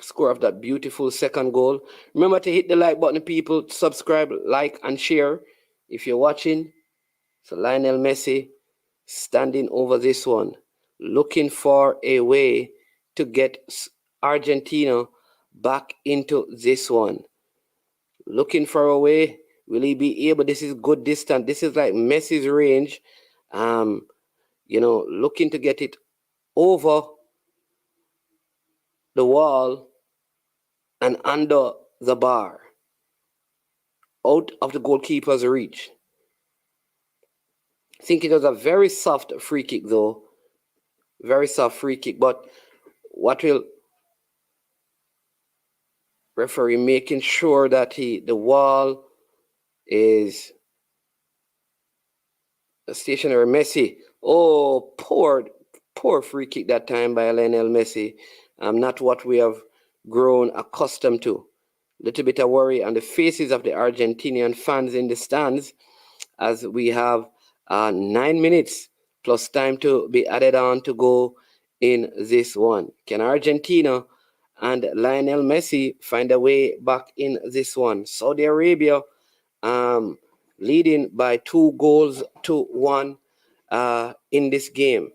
scored off that beautiful second goal. Remember to hit the like button, people. Subscribe, like, and share if you're watching. So Lionel Messi standing over this one, looking for a way to get Argentina back into this one. Looking for a way. Will he be able? This is good distance. This is like Messi's range. Looking to get it over the wall and under the bar, out of the goalkeeper's reach. I think it was a very soft free kick, though. Very soft free kick. But what will referee making sure that the wall is stationary. Messi. Oh, poor free kick that time by Lionel Messi. Not what we have grown accustomed to. Little bit of worry on the faces of the Argentinian fans in the stands, as we have 9 minutes plus time to be added on to go in this one. Can Argentina and Lionel Messi find a way back in this one? Saudi Arabia leading by 2-1 in this game.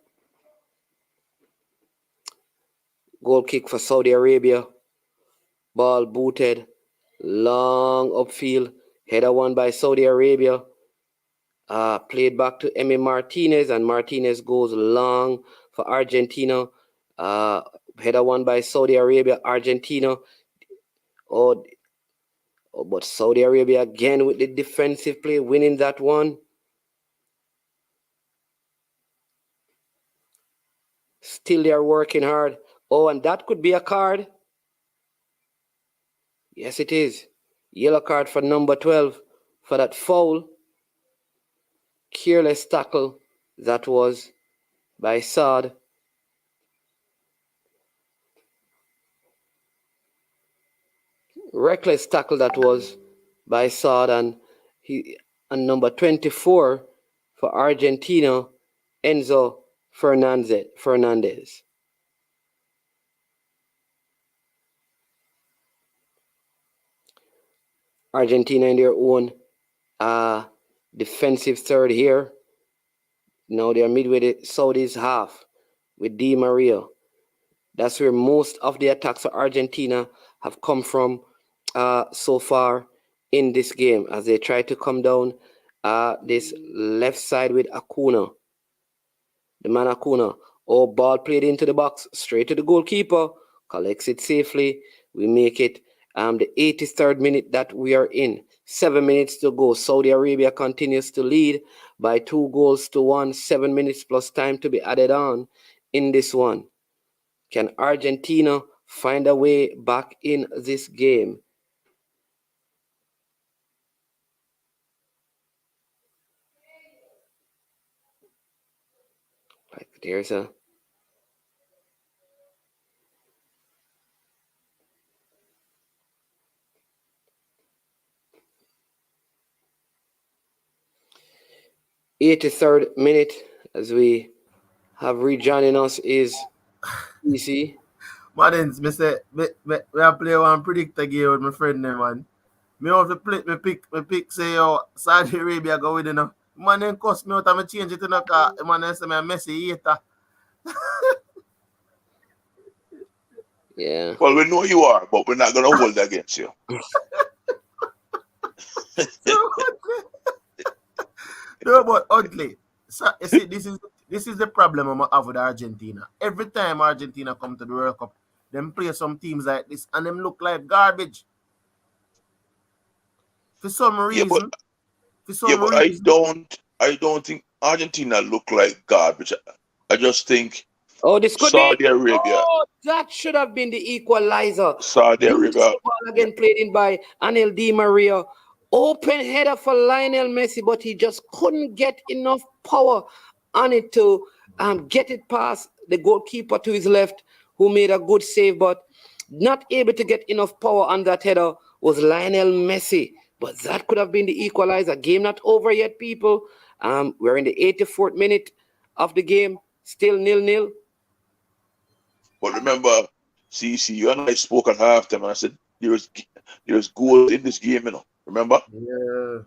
Goal kick for Saudi Arabia. Ball booted. Long upfield. Header won by Saudi Arabia. Played back to Emi Martinez, and Martinez goes long for Argentina. Header won by Saudi Arabia. Argentina. But Saudi Arabia again with the defensive play, winning that one. Still they are working hard. Oh, and that could be a card. Yes, it is. Yellow card for number 12 for that foul. Careless tackle that was by Saad. Reckless tackle that was by Saad, and number 24 for Argentina, Enzo Fernandez. Argentina in their own defensive third here. Now they are midway the Saudis half with Di Maria. That's where most of the attacks for Argentina have come from so far in this game, as they try to come down this left side with Acuna. The man Acuna. Oh, ball played into the box, straight to the goalkeeper. Collects it safely. We make it the 83rd minute that we are in. 7 minutes to go. Saudi Arabia continues to lead by 2-1. 7 minutes plus time to be added on in this one. Can Argentina find a way back in this game? Like there's a .83rd minute, as we have rejoining us is PC. Martins, me say, me play one predictor game with my friend there, man. Me have to play, me pick say, Saudi Arabia go win, Man then cost me out and I change it in the car. Man then say me a Messi hater. Yeah. Well, we know you are, but we're not going to hold it against you. No, but ugly. So you see, this is the problem I have with Argentina. Every time Argentina come to the World Cup, them play some teams like this and them look like garbage. For some Yeah, but reason. For yeah, some but reason. I don't think Argentina look like garbage. I just think Oh, this could be. Saudi Arabia, Oh, that should have been the equalizer. Saudi Arabia. Beautiful ball Yeah, again, played in by Anel Di Maria. Open header for Lionel Messi, but he just couldn't get enough power on it to get it past the goalkeeper to his left, who made a good save, but not able to get enough power on that header was Lionel Messi. But that could have been the equalizer. Game not over yet, people. We're in the 84th minute of the game, still 0-0. but remember, CC, you and I spoke at halftime, and I said there's goals in this game, you know. Remember, Yeah.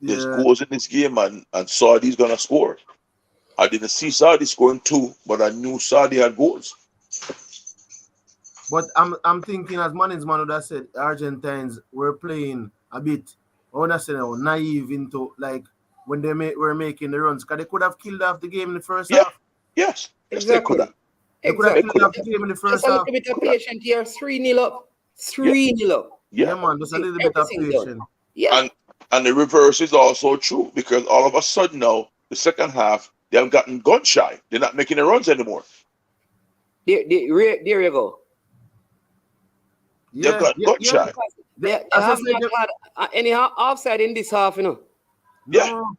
there's Yeah. goals in this game, and Saudi's gonna score. I didn't see Saudi scoring 2, but I knew Saudi had goals. But I'm thinking as management would have said Argentines were playing a bit, I would have said naive into like when were making the runs. Because they could have killed off the game in the first Yeah, half. yes, they could Exactly. have. They could have They killed could have. off the game in the Just first a half. little bit of patience here. 3-0 up. Yeah, 3-0 up. Yeah, yeah. man, just a little bit of Everything done. patience. Yeah. And the reverse is also true because all of a sudden now, the second half, they have gotten gun shy. They're not making the runs anymore. There you go. They've Yeah, got yeah, gun yeah. shy. They As I have said, not had any offside in this half, you know. Yeah, no.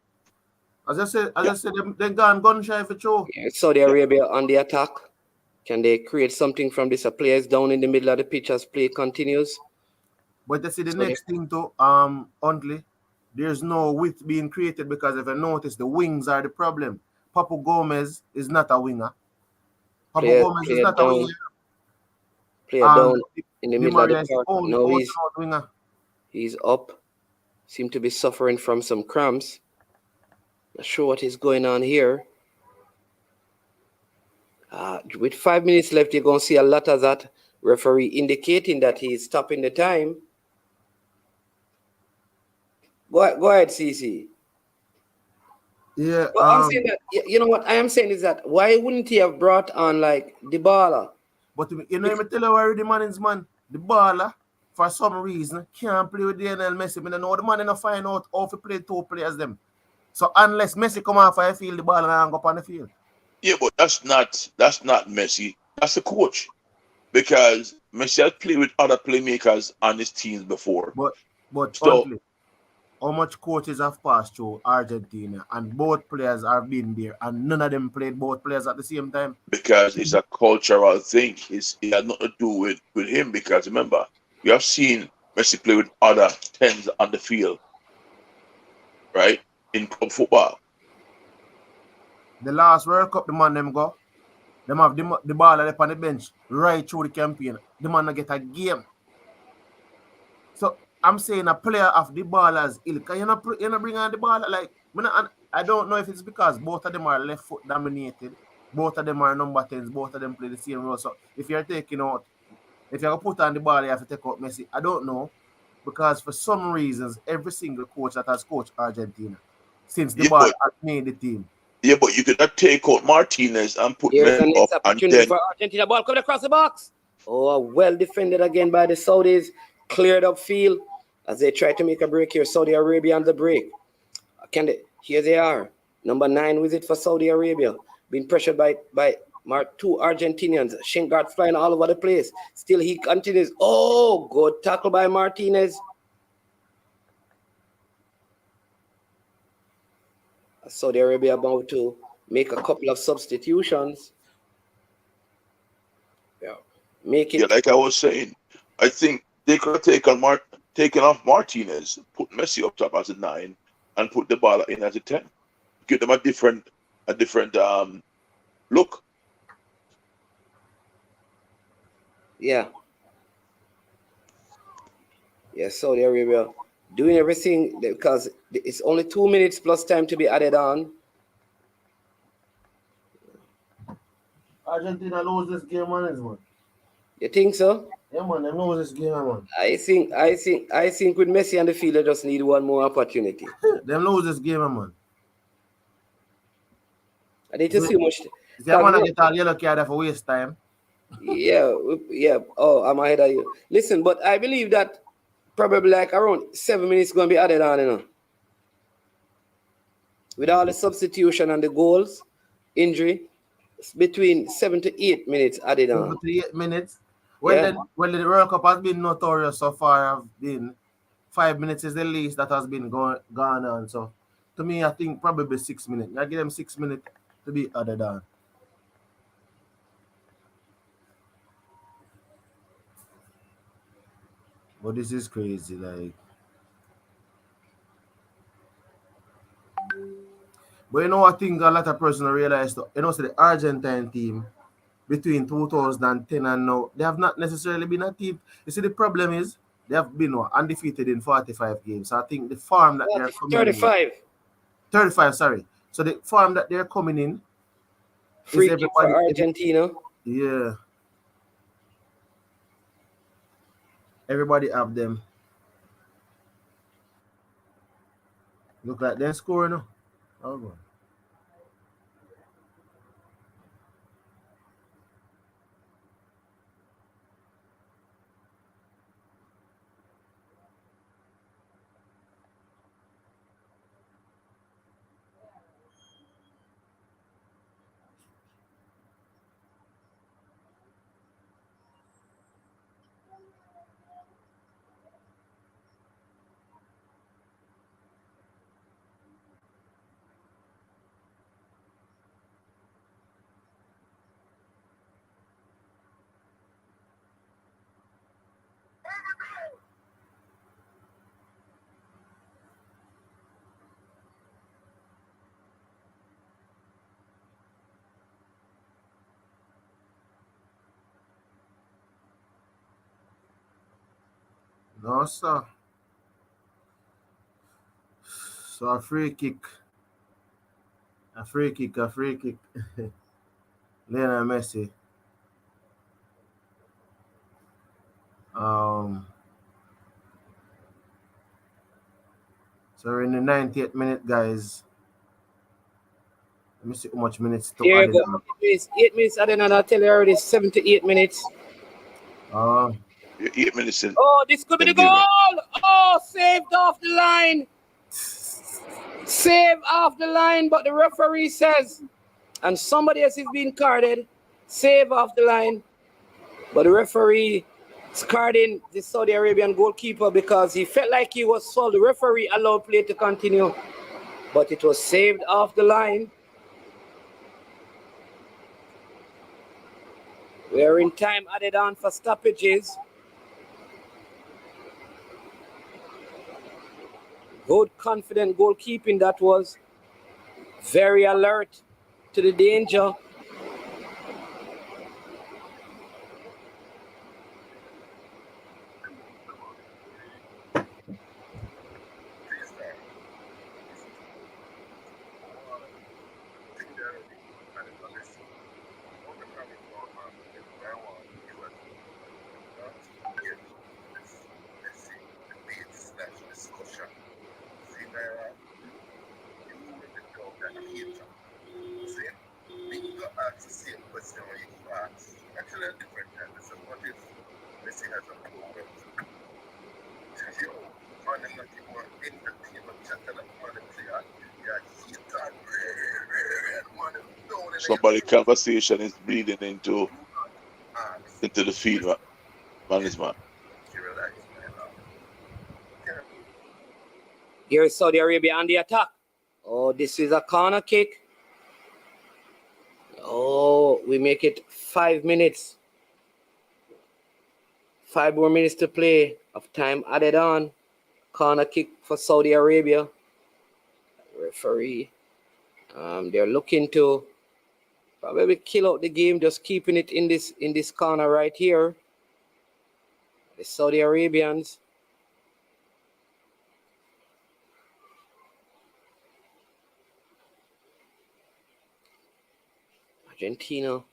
As I said, yeah. they gone gun shy for sure. Yeah, Saudi Arabia on the attack. Can they create something from this? A player is down in the middle of the pitch as play continues. But you see the So next thing to Huntley, there's no width being created because if you notice the wings are the problem. Papu Gomez is not a winger. Papu Gomez is player not a down, winger. player down in the Di middle of the Maria is park. only Now out winger. he's up. Seem to be suffering from some cramps. Not sure what is going on here. With 5 minutes left, you're going to see a lot of that referee indicating that he's stopping the time. Go ahead, CC. Yeah. Well, I'm saying that, you know what I am saying is that why wouldn't he have brought on like Dybala? But you know, me tell you why the man is man. The baller, for some reason, can't play with Lionel Messi. I don't know the man don't find out how to play two players them. So unless Messi come off the field, the ball and go up on the field. Yeah, but that's not Messi. That's the coach. Because Messi has played with other playmakers on his teams before. But So honestly, how much coaches have passed through Argentina and both players have been there and none of them played both players at the same time? because it's a cultural thing. It has nothing to do with him because remember, we have seen Messi play with other tens on the field, right? In club football. The last World Cup, the man them go. Them have the ball up on the bench right through the campaign. The man not get a game. So I'm saying a player of the ballers ilk. You not bring on the ball like I don't know if it's because both of them are left foot dominated. Both of them are number 10s. Both of them play the same role. So if you're taking out, if you're gonna put on the ball, you have to take out Messi. I don't know. Because for some reasons, every single coach that has coached Argentina since the ball has made the team. Yeah, but you could not take out Martinez and put Here's the men next up and opportunity then for Argentina. Ball coming across the box. Oh, well defended again by the Saudis. Cleared up field as they try to make a break here. Saudi Arabia on the break. Here they are. Number 9 visit for Saudi Arabia. Being pressured by two Argentinians. Shingard flying all over the place. Still he continues. Oh, good tackle by Martinez. Saudi Arabia about to make a couple of substitutions. Yeah. yeah, like I was saying, I think they could have taken off Martinez, put Messi up top as a 9, and put the ball in as a 10. Give them a different look. Yeah. Yeah, Saudi Arabia doing everything because it's only 2 minutes plus time to be added on. Argentina lose this game, man. You think so? Yeah, man, they lose this game, man. I think with Messi on the field, they just need one more opportunity. Them lose this game, man. I need to see much. They want to get a yellow card for waste time. Yeah. Oh, I'm ahead of you. Listen, but I believe that probably like around 7 minutes going to be added on, you know. With all the substitution and the goals, injury, it's between 7 to 8 minutes added on. 7 to 8 minutes. Well, the World Cup has been notorious so far. Have been 5 minutes is the least that has been gone on. So, to me, I think probably 6 minutes. I give them 6 minutes to be added on. But this is crazy, like. But you know, I think a lot of persons realize, so the Argentine team between 2010 and now, they have not necessarily been a team. You see, the problem is they have been undefeated in 45 games. So I think the form that they're coming 35. 35, sorry. So the form that they're coming in free kick for Argentina. Yeah. Everybody have them. Look like they're scoring now. Oh, God. No, sir. So a free kick. Lionel Messi. So we're in the 90th minute, guys. Let me see how much minutes to Here add you go. It's 8 minutes added on. I'll tell you already, 7 to 8 minutes. 8 minutes in. Oh, this could be the goal. Oh, saved off the line. Save off the line, but the referee says, and somebody else is being carded, save off the line, but the referee is carding the Saudi Arabian goalkeeper because he felt like he was fouled. The referee allowed play to continue, but it was saved off the line. We are in time added on for stoppages. Good, confident goalkeeping that was. Very alert to the danger. Somebody conversation is bleeding into the field, man. Here is Saudi Arabia on the attack. Oh, this is a corner kick. Oh, we make it 5 minutes. 5 more minutes to play of time added on. Corner kick for Saudi Arabia. Referee. They're looking to probably kill out the game, just keeping it in this corner right here. The Saudi Arabians. Argentina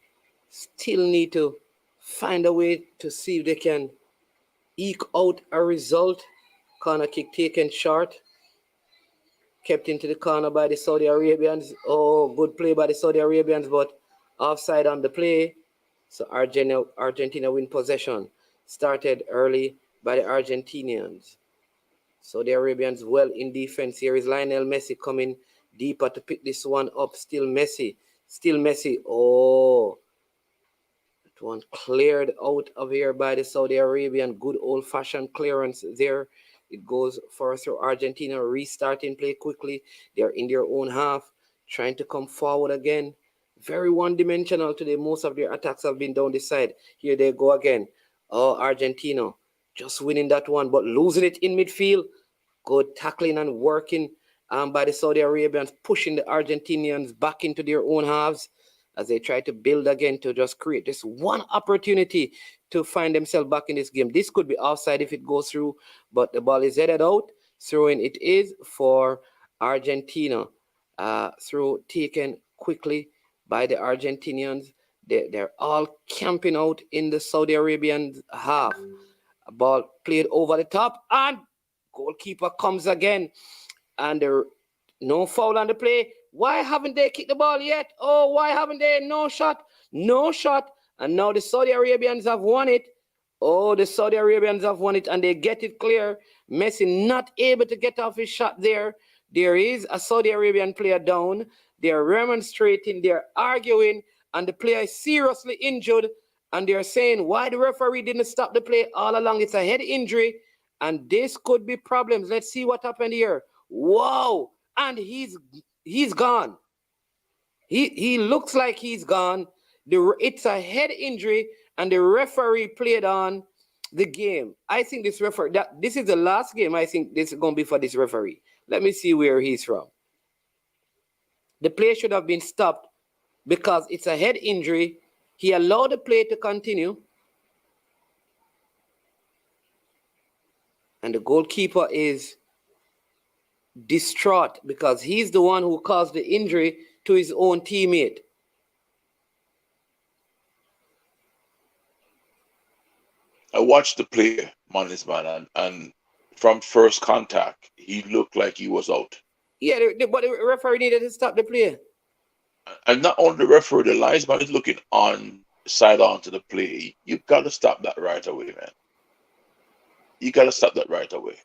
still need to find a way to see if they can eke out a result. Corner kick taken short. Kept into the corner by the Saudi Arabians. Oh, good play by the Saudi Arabians, but offside on the play. So Argentina win possession. Started early by the Argentinians. Saudi Arabians well in defense. Here is Lionel Messi coming deeper to pick this one up. Still Messi. Oh, that one cleared out of here by the Saudi Arabian. Good old-fashioned clearance there. It goes for through Argentina, restarting play quickly. They're in their own half, trying to come forward again. Very one-dimensional today. Most of their attacks have been down this side. Here they go again. Oh, Argentina just winning that one, but losing it in midfield. Good tackling and working by the Saudi Arabians, pushing the Argentinians back into their own halves as they try to build again to just create this one opportunity to find themselves back in this game. This could be offside if it goes through, but the ball is headed out. Throwing it is for Argentina. Throw taken quickly by the Argentinians. They're all camping out in the Saudi Arabian half. A ball played over the top, and goalkeeper comes again. And there no foul on the play. Why haven't they kicked the ball yet? Oh, why haven't they? No shot. And now the Saudi Arabians have won it. Oh, the Saudi Arabians have won it, and they get it clear. Messi not able to get off his shot there. There is a Saudi Arabian player down. They're remonstrating. They're arguing, and the player is seriously injured. And they're saying why the referee didn't stop the play all along. It's a head injury, and this could be problems. Let's see what happened here. Wow! And he's gone. He looks like he's gone. It's a head injury, and the referee played on the game. I think this is the last game. I think this is going to be for this referee. Let me see where he's from. The play should have been stopped because it's a head injury. He allowed the play to continue. And the goalkeeper is distraught because he's the one who caused the injury to his own teammate. I watched the play, man, and from first contact, he looked like he was out. Yeah, but the referee needed to stop the play. And not only the referee, the linesman is looking on side on to the play. You got to stop that right away, man. You got to stop that right away.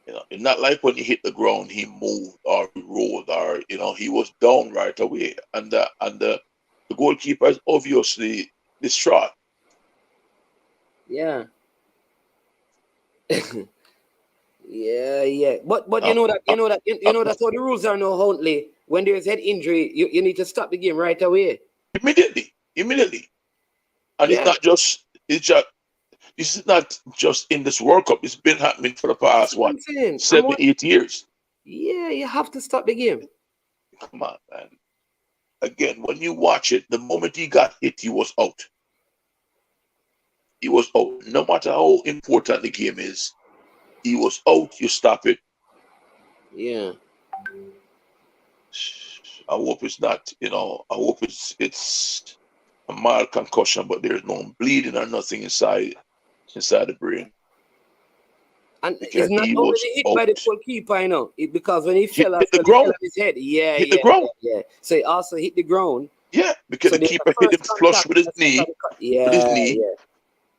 You know, it's not like when he hit the ground, he moved or he rolled or, you know, he was down right away. And the goalkeeper is obviously distraught. Yeah. yeah. But you know that's how the rules are now, Huntley. When there's head injury, you need to stop the game right away. Immediately. And this is not just in this World Cup. It's been happening for the past 7-8 years. Yeah, you have to stop the game. Come on, man. Again, when you watch it, the moment he got hit, he was out. He was out. No matter how important the game is, he was out. You stop it. Yeah. I hope it's not, I hope it's a mild concussion, but there's no bleeding or nothing inside the brain. And it's not only hit by the goalkeeper, because when he fell hit the ground, his head, hit the ground. Yeah. So he also hit the ground. Yeah, because the keeper hit him flush with his knee,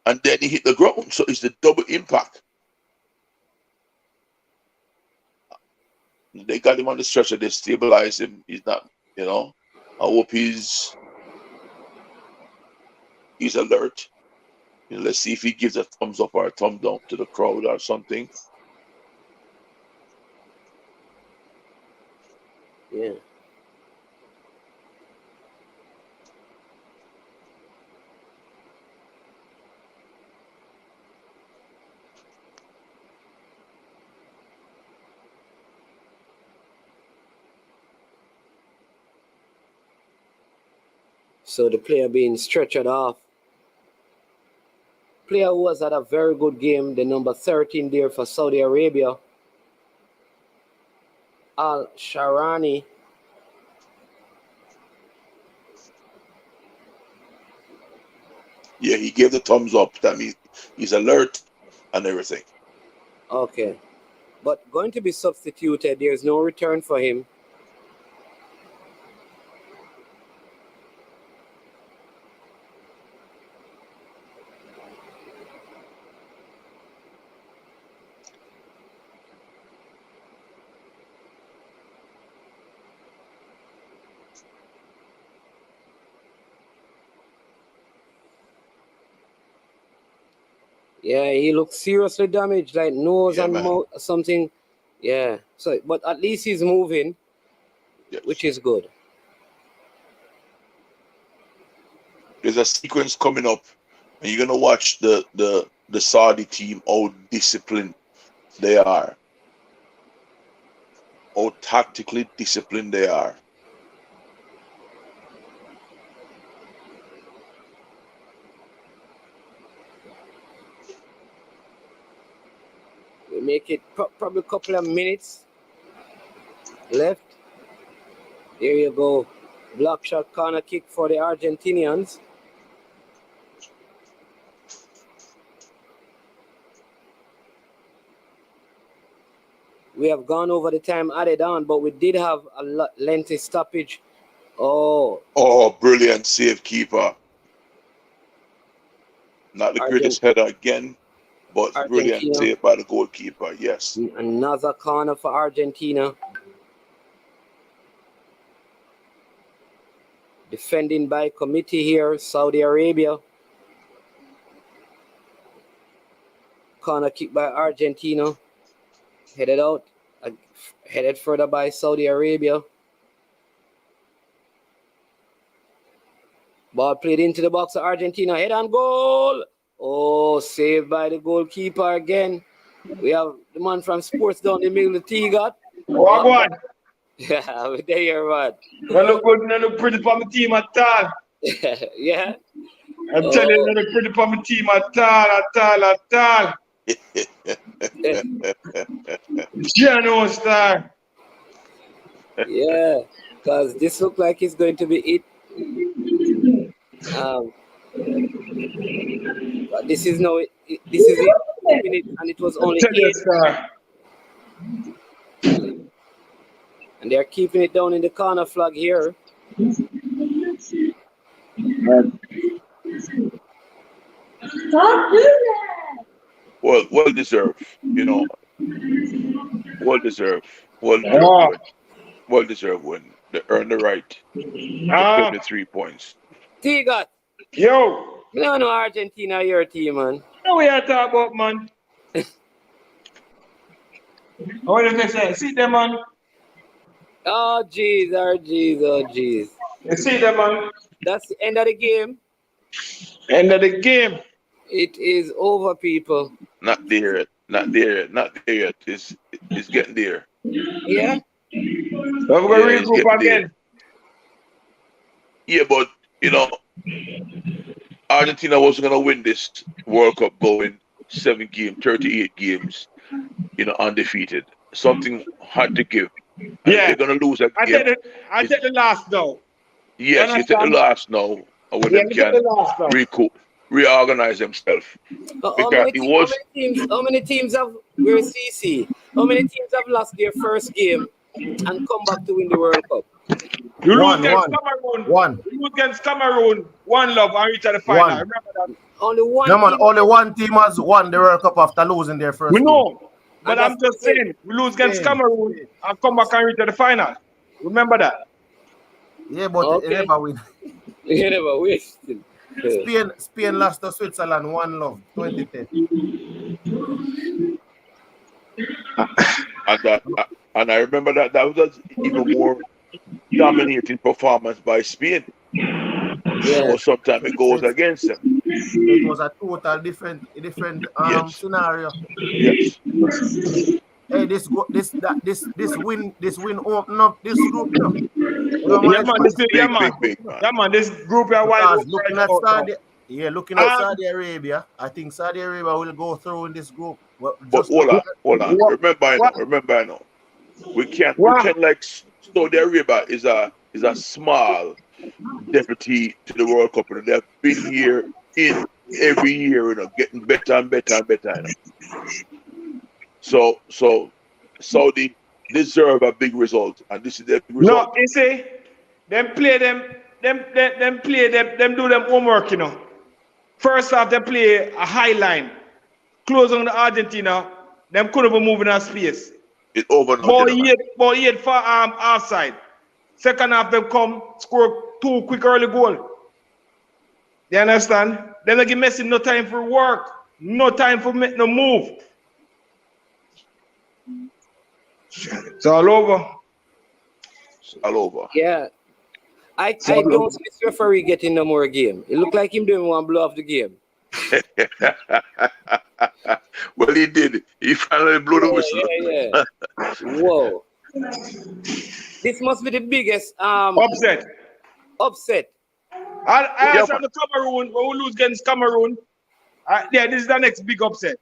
and then he hit the ground. So it's the double impact. They got him on the stretcher. They stabilized him. He's not, I hope he's alert. Let's see if he gives a thumbs up or a thumb down to the crowd or something. Yeah. So the player being stretchered off. Player who was at a very good game, the number 13 there for Saudi Arabia, Al Sharani. Yeah, he gave the thumbs up. That means he's alert and everything. Okay. But going to be substituted, there's no return for him. Yeah, he looks seriously damaged, like nose and mouth, something. Yeah. So, but at least he's moving, which is good. There's a sequence coming up, and you're gonna watch the Saudi team, how disciplined they are, how tactically disciplined they are. We make it probably a couple of minutes left. There you go. Block shot corner kick for the Argentinians. We have gone over the time added on, but we did have a lengthy stoppage. Oh, Brilliant save, keeper. Not the greatest header again, but brilliant save by the goalkeeper. Yes. Another corner for Argentina. Defending by committee here, Saudi Arabia. Corner kick by Argentina. Headed out. Headed further by Saudi Arabia. Ball played into the box of Argentina. Head on goal. Oh, saved by the goalkeeper again. We have the man from Sports down the middle, the T-God. What one? Yeah, there, man. No look good, no look pretty for my team at all. Yeah. I'm telling you, no look pretty for my team at all. Geno star. Yeah, because this looks like it's going to be it. But this is no, this is it, and it was only 8. And they're keeping it down in the corner flag here. Stop doing that. Well deserved, well deserved win. They earned the right to 53 points. T-God. Yo. No, Argentina, your team, man. No, we are talking about, man. What did they say? See them, man. Oh, jeez. You see them, man. That's the end of the game. End of the game. It is over, people. Not there yet. It's getting there. Yeah. So we're going to regroup again. Yeah, but Argentina wasn't going to win this World Cup going 38 games, undefeated. Something had to give. And they're going to lose a game. I take the last now. Yes, you take the last now. And when they can reorganize themselves. How many teams have, where's CC? How many teams have lost their first game and come back to win the World Cup? You lose against Cameroon. You lose against Cameroon. One love and reach at the final. Remember that? Only one. No, man, only one team has won the World Cup after losing their first game. We know. But I'm just saying, we lose against Cameroon and come back and reach at the final. Remember that? Yeah, but they never win. You never win. Spain lost to Switzerland 1-0, 2010. And I remember that was even more dominating performance by Spain. So sometimes it goes against them. It was a total different scenario. Yes. Hey, this win open up this group. This group are wide open. Looking at Saudi Arabia, I think Saudi Arabia will go through in this group. But hold on. Remember, I know. We can't pretend like Saudi Arabia is a small deputy to the World Cup. They've been here in every year, getting better and better and better. So Saudi deserve a big result, and this is their big result. No, you see, them play them do them homework, First off, they play a high line. Close on the Argentina, them couldn't even move in that space. It's over now. But he had far offside. Second half, them come, score 2 quick early goal. You understand? Then they give Messi no time for work, no time for no move. It's all over. It's all over. Yeah. I don't see this referee getting no more game. It looked like him doing one blow off the game. Well, he did. He finally blew the whistle. Yeah. Whoa. This must be the biggest upset. I asked the Cameroon, when we lose against Cameroon. This is the next big upset.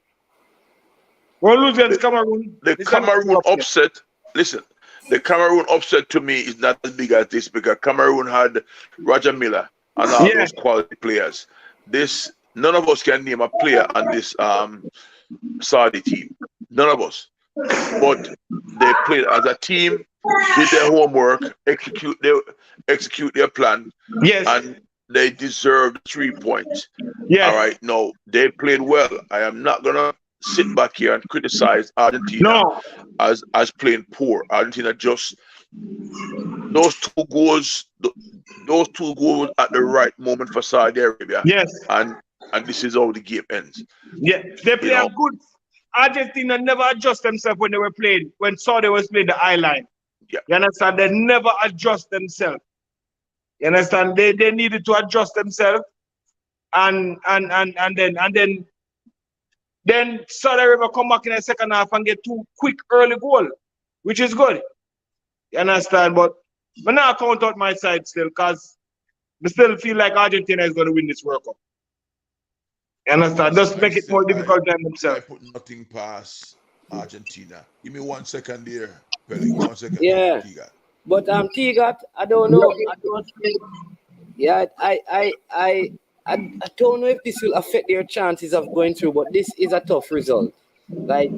We'll lose against Cameroon. The Cameroon upset. Listen, the Cameroon upset to me is not as big as this because Cameroon had Roger Miller and all those quality players. None of us can name a player on this Saudi team. None of us. But they played as a team, did their homework, execute their plan, and they deserved 3 points. Yes. All right. No, they played well. I am not gonna sit back here and criticize Argentina as playing poor. Argentina just those two goals at the right moment for Saudi Arabia. Yes. And this is how the game ends. Yeah, they play a good. Argentina never adjust themselves when they were playing, when Saudi was playing the eye line. Yeah. You understand? They never adjust themselves. You understand? They needed to adjust themselves, and then Saudi Arabia come back in the second half and get 2 quick early goal, which is good. You understand? But I'm not count out my side still, because I still feel like Argentina is going to win this World Cup. You understand? Just make it more difficult than themselves. I put nothing past Argentina. Give me 1 second there, Pele. 1 second. Yeah. Tigat. But Tigat, I don't know. I don't know if this will affect their chances of going through, but this is a tough result. Like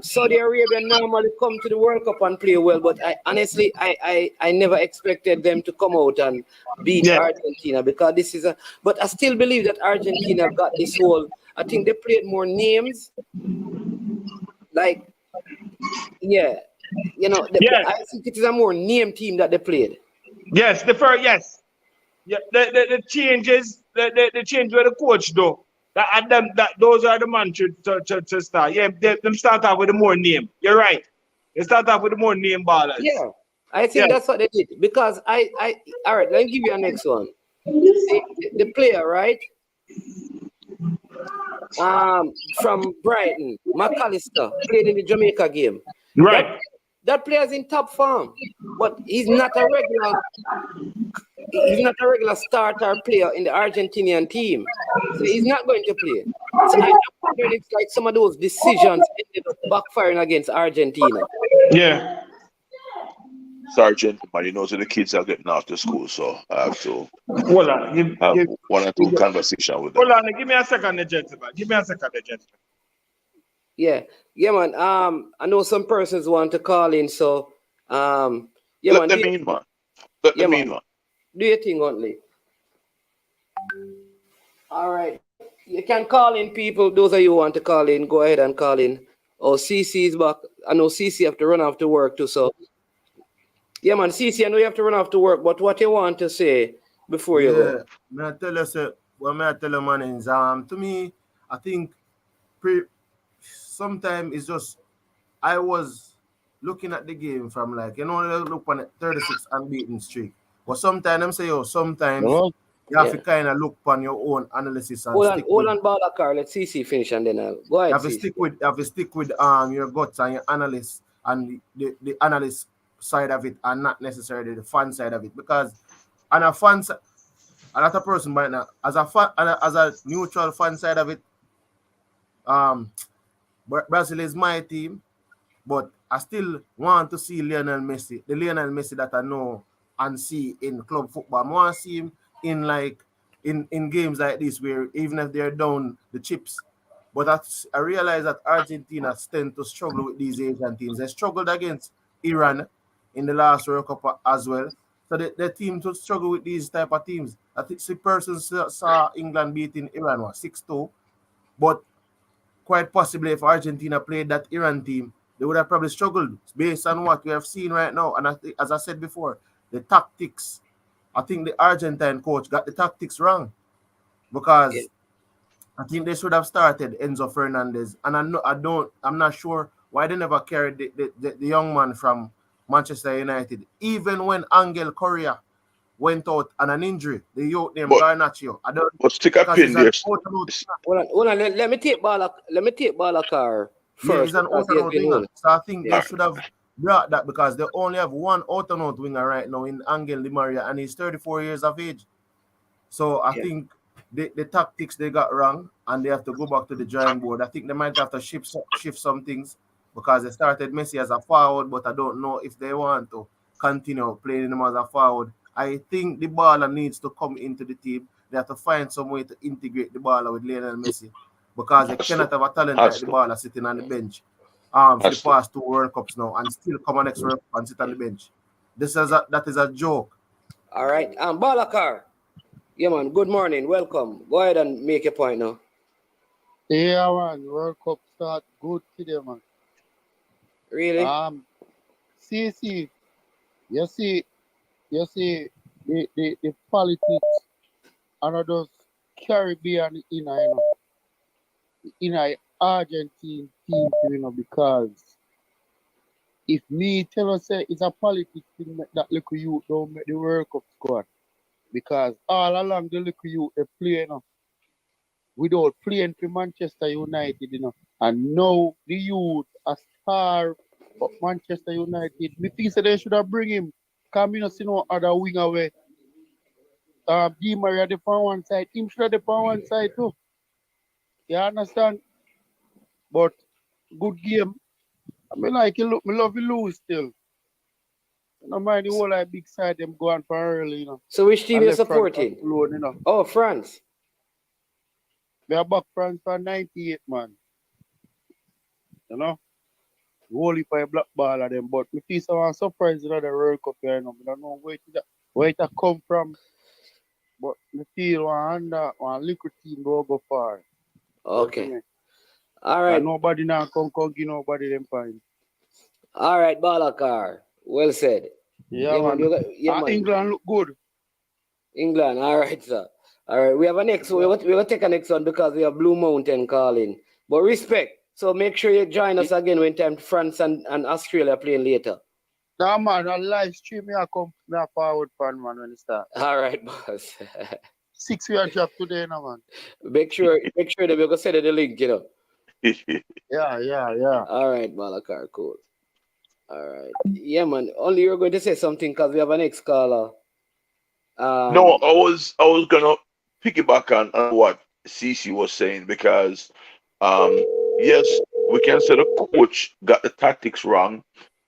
Saudi Arabia normally come to the World Cup and play well, but I never expected them to come out and beat Argentina, because this is but I still believe that Argentina got this whole. I think they played more names. Like, I think it is a more name team that they played. Yes, Yeah, the changes, the change where the coach do. Those are the man to start. Yeah, them start off with the more name. You're right. They start off with the more name ballers. Yeah, I think that's what they did. Because all right, let me give you a next one. The player, right? From Brighton, McAllister, played in the Jamaica game. Right. That player is in top form, but he's not a regular starter player in the Argentinian team. So he's not going to play. So I wonder if it's like some of those decisions ended up backfiring against Argentina. Yeah. Sergeant, but so the kids are getting out to school, so I have to have 1 or 2 conversations with them. Hold on, give me a second, gentlemen. Yeah, man. I know some persons want to call in, so man. Let them in, man. Let them in, man. Do your thing, Huntley. All right. You can call in, people. Those of you who want to call in, go ahead and call in. Oh, CC is back. I know CC have to run off to work too, so. Yeah, man, CC, I know you have to run off to work, but what you want to say before you go? I tell you, man, is to me, I think sometimes it's just I was looking at the game from look on a 36 unbeaten streak. But sometimes them say, sometimes you have to kind of look on your own analysis and hold on, Balakar. Let CC finish and then I'll go ahead. You have to stick with your guts and your analyst and the analyst side of it, and not necessarily the fan side of it, because on a fan side, another person might not as a neutral fan side of it. Brazil is my team, but I still want to see the Lionel Messi that I know and see in club football. I want to see him in in games like this where even if they're down the chips. But I realize that Argentina tend to struggle with these Asian teams. They struggled against Iran in the last World Cup as well. So the team to struggle with these type of teams. I think the person saw England beating Iran 6-2, but quite possibly if Argentina played that Iran team, they would have probably struggled based on what we have seen right now. And as I said before, the tactics. I think the Argentine coach got the tactics wrong because I think they should have started Enzo Fernandez. And I'm not sure why they never carried the young man from Manchester United. Even when Angel Correa went out on an injury, the youth named Garnacho. I don't. But stick a pin there. Hold on. Let me take Balakar first. Yeah, he's an out-and-out winger. So I think they should have brought that because they only have one out-and-out winger right now in Angel Di Maria, and he's 34 years of age. So I think the tactics they got wrong, and they have to go back to the drawing board. I think they might have to shift some things because they started Messi as a forward, but I don't know if they want to continue playing him as a forward. I think the baller needs to come into the team. They have to find some way to integrate the baller with Lionel Messi because they cannot have a talent like the baller sitting on the bench for the past 2 World Cups now and still come on next World Cup and sit on the bench. That is a joke. All right. Balakar. Yeah, man. Good morning. Welcome. Go ahead and make a point now. Yeah, man. World Cup start good today, man. Really? CC, you see the politics and those Caribbean in a Argentine team, because if me tell us say it's a politics thing that little youth don't make the World Cup squad. Because all along the little youth they play, without playing for Manchester United, and now the youth are star of Manchester United. Me think so they should have bring him. Because me not see no other winger where Di Maria dey on one side, him should have on one side too. You understand? But good game. I mean, like me love you lose still. No mind the whole like big side them going for early, So which team you supporting? Alone, Oh, France. We are back France for 98, man. Wholly for a black ball of them, but me feel so I'm surprised that the World Cup here, I don't know where it come from. But me feel one little team go far. Okay. All right. And nobody now come give nobody them fine. All right, Balakar. Well said. Yeah, man. Man. England look good. England, all right, sir. All right, we have a next one. We're going to take a next one because we have Blue Mountain calling. But respect. So make sure you join us again when time France and Australia playing later. Nah, man, on live stream, I come now forward fan, man, when it start. All right, boss. 6 we are drop today, now, man. Make sure that we're going to send the link, Yeah. All right, Balakar, cool. All right. Yeah, man. Only you're going to say something because we have an next caller. No, I was gonna piggyback on what CC was saying because yes, we can say the coach got the tactics wrong,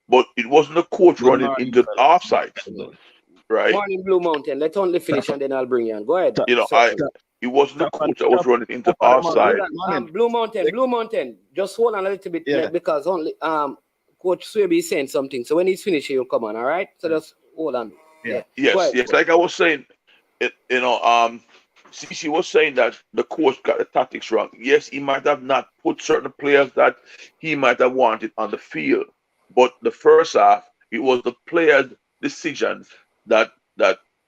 but it wasn't the coach running into the offside. Right? Morning, Blue Mountain. Let's only finish and then I'll bring you on. Go ahead. It wasn't the coach that was running into offside. Blue Mountain. Just hold on a little bit because only Coach Swaby is saying something. So when he's finished, he'll come on. All right. So just hold on. Yeah. Yes. Like I was saying, CC was saying that the coach got the tactics wrong. Yes, he might have not put certain players that he might have wanted on the field, but the first half it was the players' decisions that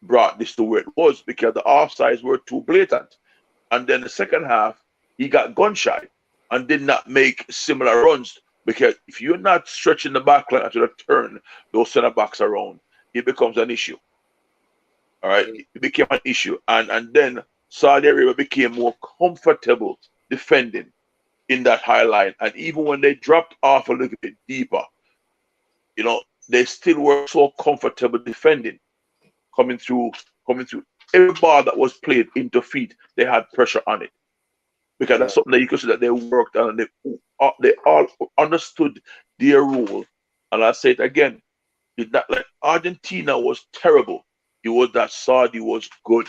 brought this to where it was because the offsides were too blatant. And then the second half, he got gun shy and did not make similar runs because if you're not stretching the back line to the turn those center backs around, it becomes an issue. All right, it became an issue, and then Saudi Arabia became more comfortable defending in that high line, and even when they dropped off a little bit deeper, they still were so comfortable defending, coming through. Every ball that was played into feet, they had pressure on it because that's something that you could see that they worked on, and they all understood their role. And I say it again. It's not like Argentina was terrible. It was that Saudi was good.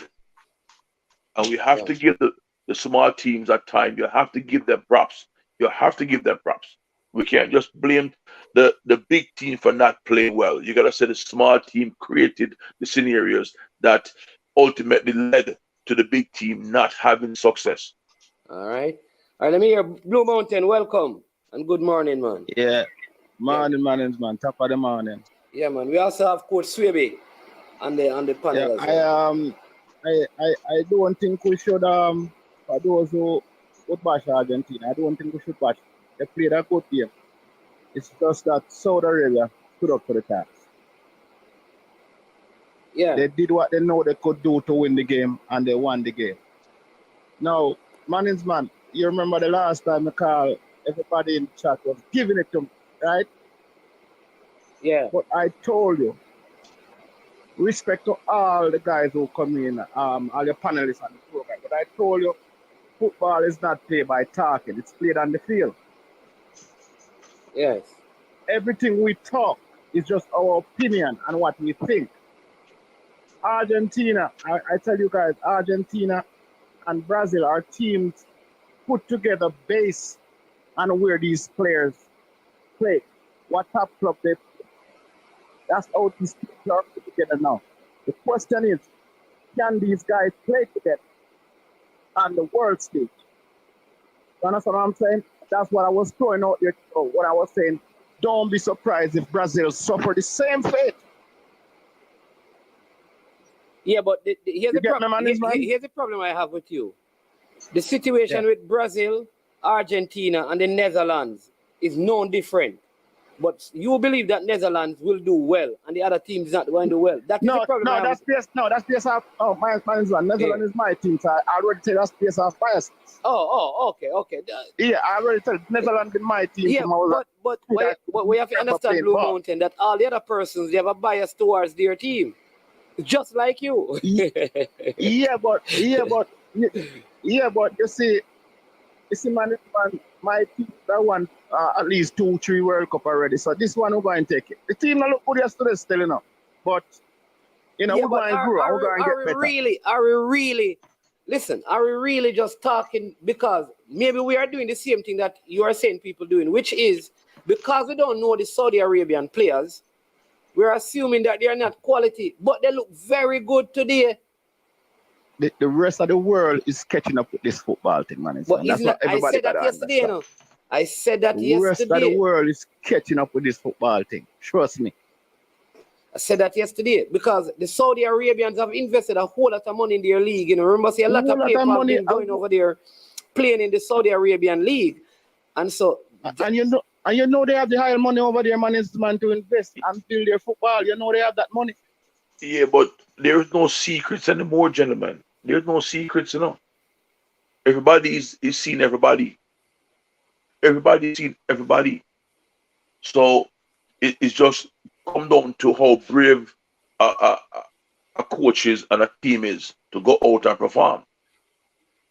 And we have to give the small teams that time. You have to give them props. You have to give them props. We can't just blame the big team for not playing well. You gotta say the small team created the scenarios that ultimately led to the big team not having success. All right. All right, let me hear Blue Mountain. Welcome and good morning, man. Yeah, morning, man. Top of the morning. Yeah, man. We also have Coach Swaby on the panel as well. I don't think we should for those who would bash Argentina, I don't think we should bash. They played a good game. It's just that Saudi Arabia stood up for the task. Yeah. They did what they know they could do to win the game, and they won the game. Now, man, you remember the last time I called, everybody in chat was giving it to me, right? Yeah. But I told you, respect to all the guys who come in, all the panelists on the program, but I told you, football is not played by talking, it's played on the field. Yes. Everything we talk is just our opinion and what we think. Argentina, I tell you guys, Argentina and Brazil are teams put together based on where these players play, what top club they play. That's how these people are put together now. The question is, can these guys play together on the world stage? You understand what I'm saying? That's what I was throwing out there. What I was saying, don't be surprised if Brazil suffer the same fate. Yeah, but here's the problem I have with you. The situation with Brazil, Argentina, and the Netherlands is no different. But you believe that Netherlands will do well, and the other teams not going to do well. That is the problem. That's based off. Oh, my Netherlands is my team. So I already said that's based off bias. Okay. Yeah, I already said Netherlands is my team. Yeah, but we have to understand, Blue Mountain, that all the other persons, they have a bias towards their team, just like you. but you see, man, my team that won at least 2-3 World Cup already. So this one we're going to take it. The team not look good yesterday still, you know. But we're going to grow. We're going to get better. Are we really just talking because maybe we are doing the same thing that you are saying people doing, which is because we don't know the Saudi Arabian players, we're assuming that they are not quality, but they look very good today. The rest of the world is catching up with this football thing, man. But that's what everybody I said that yesterday, you know. I said that yesterday. The rest of the world is catching up with this football thing. Trust me. I said that yesterday because the Saudi Arabians have invested a whole lot of money in their league. You know, remember, see a lot of people have been going over there playing in the Saudi Arabian league, and so. And you know they have the higher money over there, management, to invest and build their football. You know they have that money. Yeah, but there is no secrets anymore, gentlemen. There's no secrets, you know. Everybody is seeing everybody. Everybody's seeing everybody. So it's just come down to how brave a coach is and a team is to go out and perform.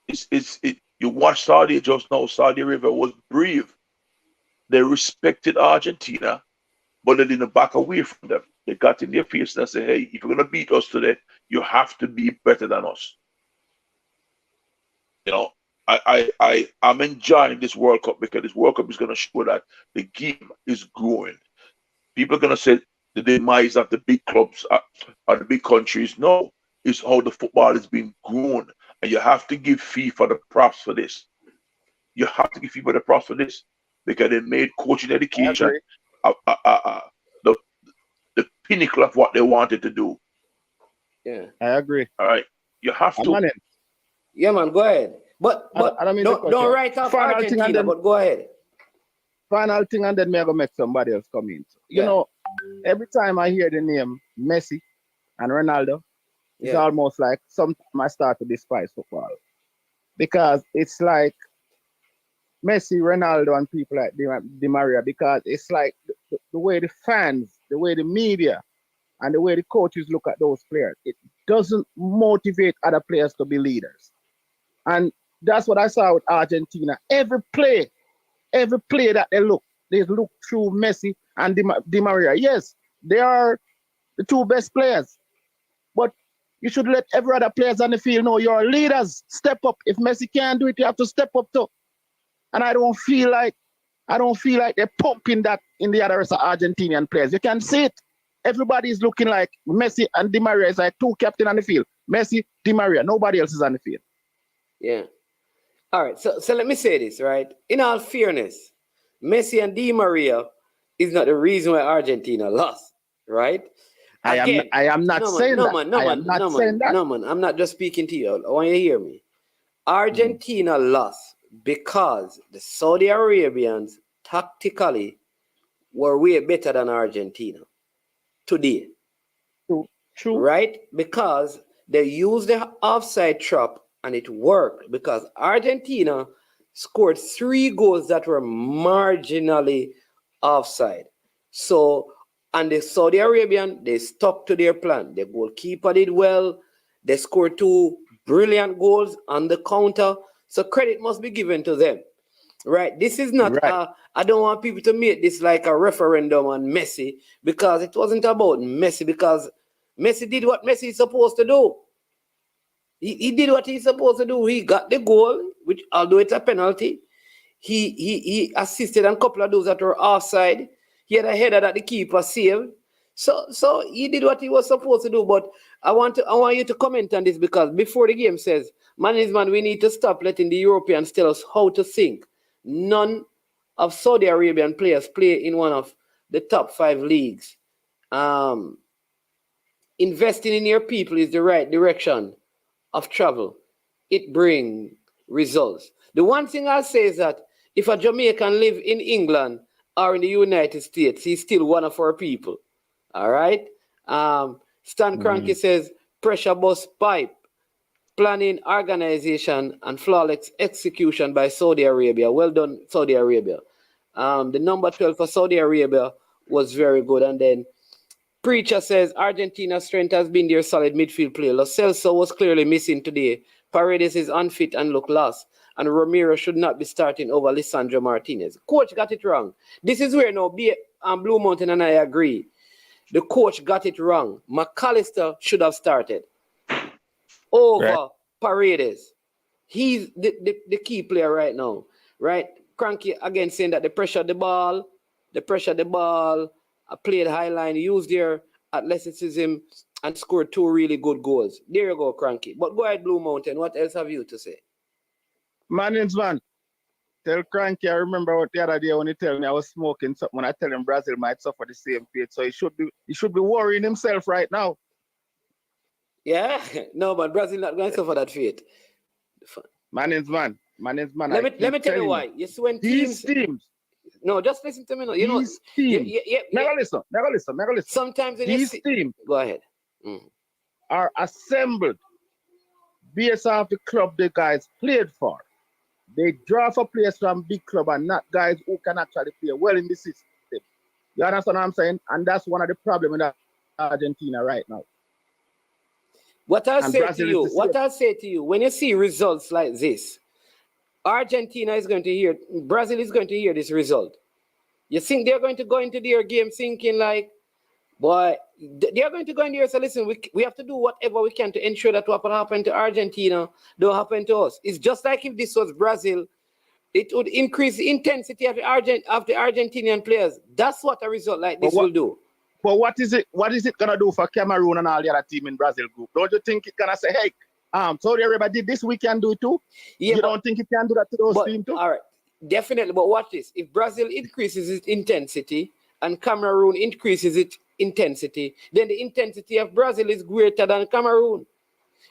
You watch Saudi just now. Saudi Arabia was brave. They respected Argentina, but they didn't back away from them. They got in their face and said, hey, if you're going to beat us today, you have to be better than us. You know, I'm enjoying this World Cup because this World Cup is going to show that the game is growing. People are going to say the demise of the big clubs or the big countries. No, it's how the football is being grown. And you have to give FIFA the props for this. You have to give FIFA the props for this because they made coaching education the pinnacle of what they wanted to do. Yeah, I agree. All right, you have to. Yeah, man, go ahead. But don't write off Argentina, but go ahead. Final thing, and then maybe make somebody else come in. You know, every time I hear the name Messi and Ronaldo, it's almost like sometimes I start to despise football. Because it's like Messi, Ronaldo, and people like Di Maria, because it's like the way the fans, the way the media, and the way the coaches look at those players, it doesn't motivate other players to be leaders. And that's what I saw with Argentina. Every play that they look through Messi and Di Maria. Yes, they are the two best players. But You should let every other players on the field know you're leaders. Step up. If Messi can't do it, you have to step up too. And I don't feel like they're pumping that in the other rest of Argentinian players. You can see it. Everybody is looking like Messi and Di Maria is like two captains on the field. Messi, Di Maria. Nobody else is on the field. Yeah. All right. So let me say this, right? In all fairness, Messi and Di Maria is not the reason why Argentina lost, right? Again, I am not saying that. No, man. I'm not just speaking to you. I want you to hear me. Argentina lost because the Saudi Arabians tactically were way better than Argentina today. True. Right? Because they used the offside trap and it worked because Argentina scored 3 goals that were marginally offside. So, and the Saudi Arabian, they stuck to their plan. The goalkeeper did well. They scored 2 brilliant goals on the counter. So credit must be given to them. Right? This is not, right. I don't want people to make this like a referendum on Messi because it wasn't about Messi because Messi did what Messi is supposed to do. He did what he's supposed to do. He got the goal, which although it's a penalty, he assisted on a couple of those that were offside. He had a header that the keeper saved. So he did what he was supposed to do. But I want you to comment on this because before the game says, management, we need to stop letting the Europeans tell us how to think. None of Saudi Arabian players play in one of the top 5 leagues. Investing in your people is the right direction of travel. It brings results. The one thing I'll say is that if a Jamaican live in England or in the United States, he's still one of our people. All right? Stan Cranky says, pressure bus pipe, planning, organization, and flawless execution by Saudi Arabia. Well done, Saudi Arabia. The number 12 for Saudi Arabia was very good. And then Preacher says Argentina's strength has been their solid midfield player. Lo Celso was clearly missing today. Paredes is unfit and look lost. And Romero should not be starting over Lisandro Martinez. Coach got it wrong. This is where now Blue Mountain and I agree. The coach got it wrong. McAllister should have started over Paredes. He's the key player right now. Right? Cranky again saying that the pressure of the ball, played high line, used their athleticism and scored 2 really good goals. There you go, Cranky. But go ahead, Blue Mountain. What else have you to say? Man, tell Cranky, I remember what the other day when he told me I was smoking something when I tell him Brazil might suffer the same fate. So he should be worrying himself right now. Yeah, no, but Brazil not going to suffer that fate. Man. Let me tell you why. You see when these teams. No, just listen to me now. These teams. Never listen. Sometimes these teams. Go ahead. Are assembled based off the club the guys played for. They draw for players from big club and not guys who can actually play well in the system. You understand what I'm saying? And that's one of the problems in Argentina right now. What I'll say to you, when you see results like this, Argentina is going to hear, Brazil is going to hear this result. You think they're going to go into their game thinking like, boy, they're going to go in there and say, listen, we have to do whatever we can to ensure that what happened to Argentina don't happen to us. It's just like if this was Brazil, it would increase the intensity of the Argentinian players. That's what a result like this will do. But what is it gonna do for Cameroon and all the other team in Brazil group? Don't you think it's gonna say, hey, Saudi Arabia did this, we can do it too? Yeah, you don't think it can do that to those teams too? All right, definitely. But watch this. If Brazil increases its intensity and Cameroon increases its intensity, then the intensity of Brazil is greater than Cameroon.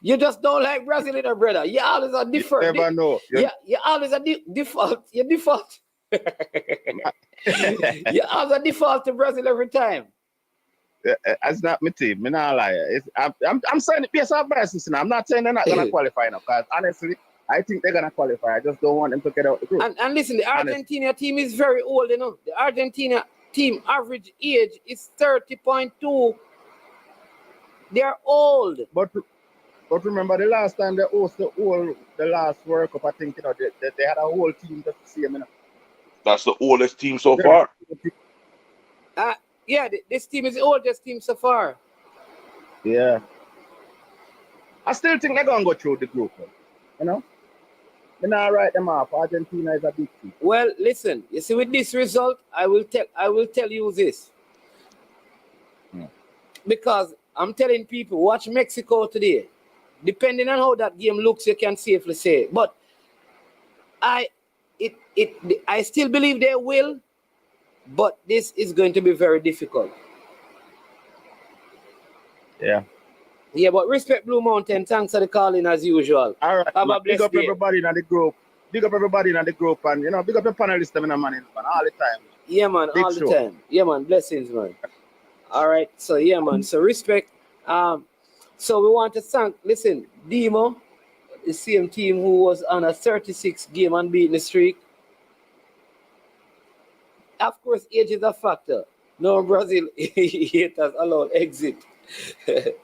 You just don't like Brazil, brother. You always are different. You never know. You always are default. You default. You always default to Brazil every time. That's not my team. I'm not lying. I'm saying it based on bias. I'm not saying they're not going to qualify now. Because honestly, I think they're going to qualify. I just don't want them to get out the group. And listen, the Argentina team is very old, you know. The Argentina team average age is 30.2. They're old. But remember, the last time they hosted the last World Cup, I think, you know, they had a whole team just the same, you know. That's the oldest team so far. Yeah, this team is the oldest team so far. Yeah. I still think they're gonna go through the group. You know? Then I write them off. Argentina is a big team. Well, listen, you see, with this result, I will tell you this. Because I'm telling people, watch Mexico today. Depending on how that game looks, you can safely say it. But I still believe they will, but this is going to be very difficult. Yeah. Yeah, but respect Blue Mountain. Thanks for the calling as usual. All right. Have a Big blessed up day. everybody in the group. Big up everybody in the group, and big up the panelists man, all the time. Yeah, man, Big all the show. time. Yeah, man, blessings, man. All right, so yeah, man. So respect. So we want to thank. Listen, Demo, the same team who was on a 36-game unbeaten streak. Of course, age is a factor. No Brazil haters allowed exit. And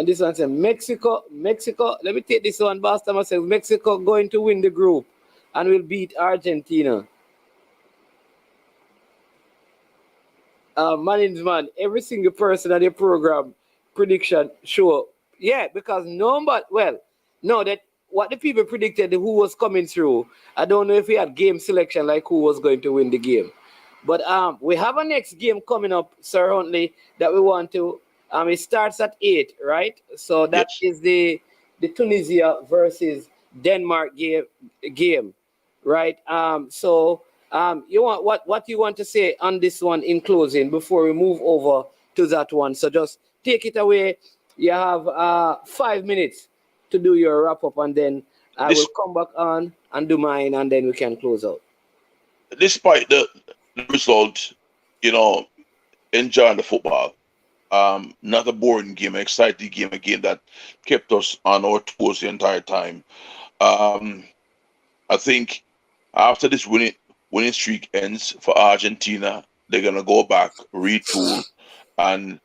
this one says Mexico. Let me take this one. Boston says Mexico going to win the group and will beat Argentina. Man, every single person on the program prediction show. Yeah, because that what the people predicted who was coming through. I don't know if we had game selection like who was going to win the game. But we have a next game coming up, Sir Huntley, that we want to. It starts at 8, right? So that is the Tunisia versus Denmark game, right? You want what you want to say on this one in closing before we move over to that one? So just take it away. You have 5 minutes to do your wrap up, and then I will come back on and do mine, and then we can close out. Despite the result, enjoying the football. Not a boring game, an exciting game, a game that kept us on our toes the entire time. I think after this winning streak ends for Argentina, they're gonna go back, retool, and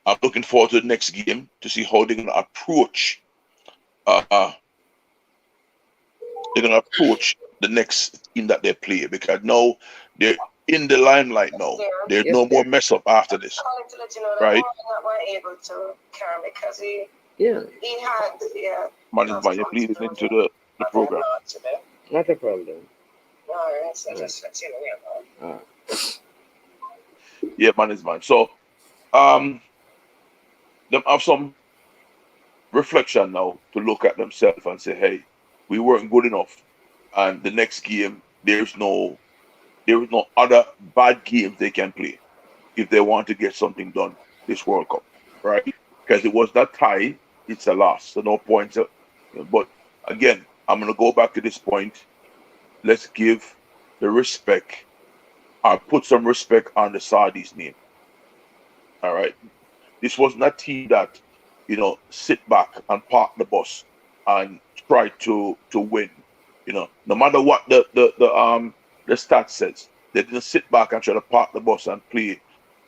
I'm looking forward to the next game to see how they're gonna approach. They're gonna approach the next team that they play, because now they're in the limelight now. There's no more mess up after this, right? Able to carry because he had Man, you're bleeding into the program. Not a problem. Alright, so just let you know. Yeah, man. So, them have some reflection now to look at themselves and say, hey, we weren't good enough. And the next game, there is no other bad games they can play if they want to get something done this World Cup, right? Because it was that tie, it's a loss, so no points. But again, I'm going to go back to this point. Let's give the respect, or put some respect on the Saudis' name. All right? This was not a team that, sit back and park the bus and try to win. No matter what the stat says, they didn't sit back and try to park the bus and play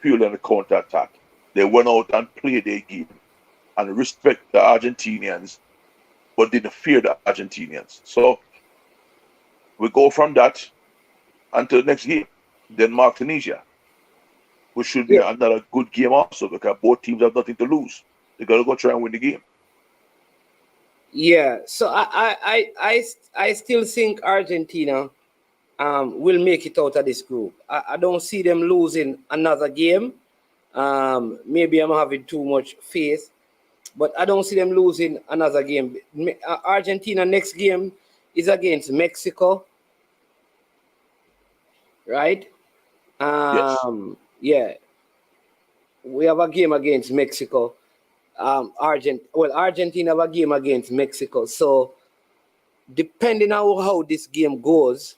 purely on the counter attack. They went out and played their game and respect the Argentinians, but didn't fear the Argentinians. So we go from that until the next game, Denmark, Tunisia, which should be another good game also, because both teams have nothing to lose. They got to go try and win the game. Yeah, so I still think Argentina will make it out of this group. I don't see them losing another game. Maybe I'm having too much faith, but I don't see them losing another game. Argentina next game is against Mexico, right? Yeah, we have a game against Mexico. Argentina have a game against Mexico. So depending on how this game goes,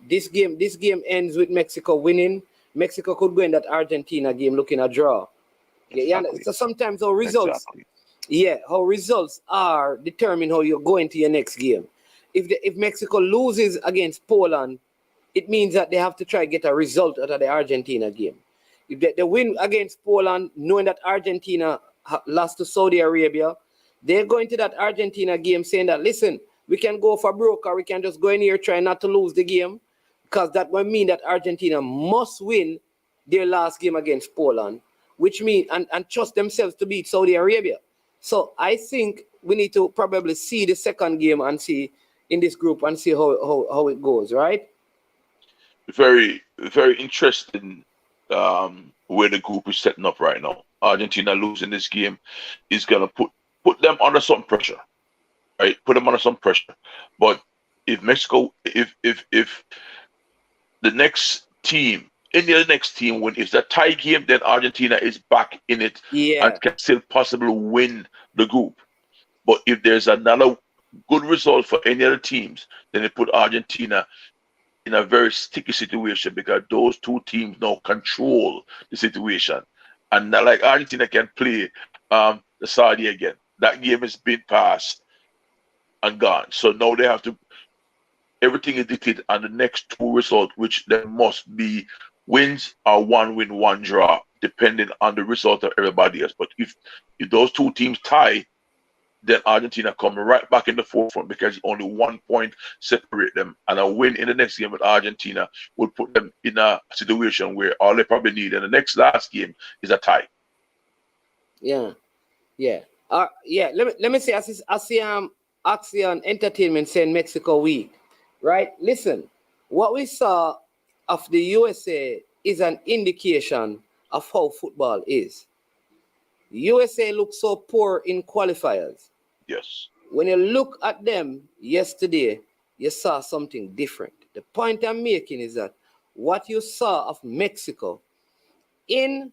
this game ends with Mexico winning. Mexico could go in that Argentina game looking a draw. Exactly. So sometimes our results, how results are determine how you're going to your next game. If Mexico loses against Poland, it means that they have to try to get a result out of the Argentina game. If they win against Poland, knowing that Argentina lost to Saudi Arabia, they're going to that Argentina game saying that, listen, we can go for broke, or we can just go in here try not to lose the game, because that will mean that Argentina must win their last game against Poland, which means and trust themselves to beat Saudi Arabia. So I think we need to probably see the second game and see in this group and see how it goes, right? Very, very interesting where the group is setting up right now. Argentina losing this game is gonna put them under some pressure, right? Put them under some pressure. But if Mexico, if the next team, any other next team win, if it's a tie game, then Argentina is back in it and can still possibly win the group. But if there's another good result for any other teams, then it put Argentina in a very sticky situation because those two teams now control the situation. And not like Argentina can play the Saudi again. That game has been passed and gone. So now they have to, everything is dictated on the next two results, which there must be wins or one win, one draw, depending on the result of everybody else. But if those two teams tie, then Argentina come right back in the forefront because only 1 point separate them. And a win in the next game with Argentina would put them in a situation where all they probably need in the next last game is a tie. Yeah. Let me say, I see Axion Entertainment saying Mexico weak, right? Listen, what we saw of the USA is an indication of how football is. USA looked so poor in qualifiers. Yes. When you look at them yesterday, you saw something different. The point I'm making is that what you saw of Mexico in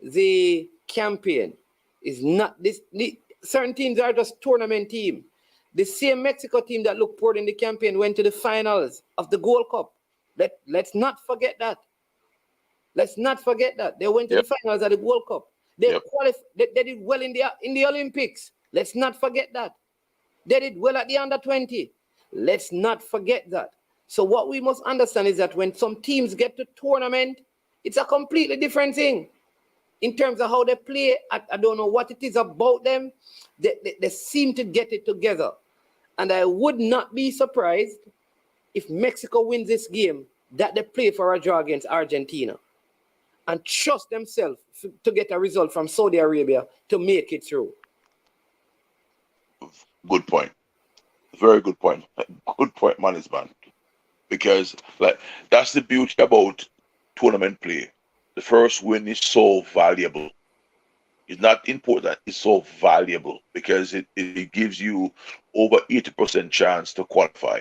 the campaign is not this. Certain teams are just tournament team. The same Mexico team that looked poor in the campaign went to the finals of the Gold Cup. Let's not forget that. Let's not forget that. They went to the finals of the World Cup. They did well in the Olympics. Let's not forget that. They did well at the under 20. Let's not forget that. So what we must understand is that when some teams get to tournament, it's a completely different thing. In terms of how they play, I don't know what it is about them. They seem to get it together. And I would not be surprised if Mexico wins this game that they play for a draw against Argentina and trust themselves to get a result from Saudi Arabia to make it through. Good point. Very good point. Good point, management. Because that's the beauty about tournament play. The first win is so valuable. It's not important, it's so valuable because it gives you over 80% chance to qualify.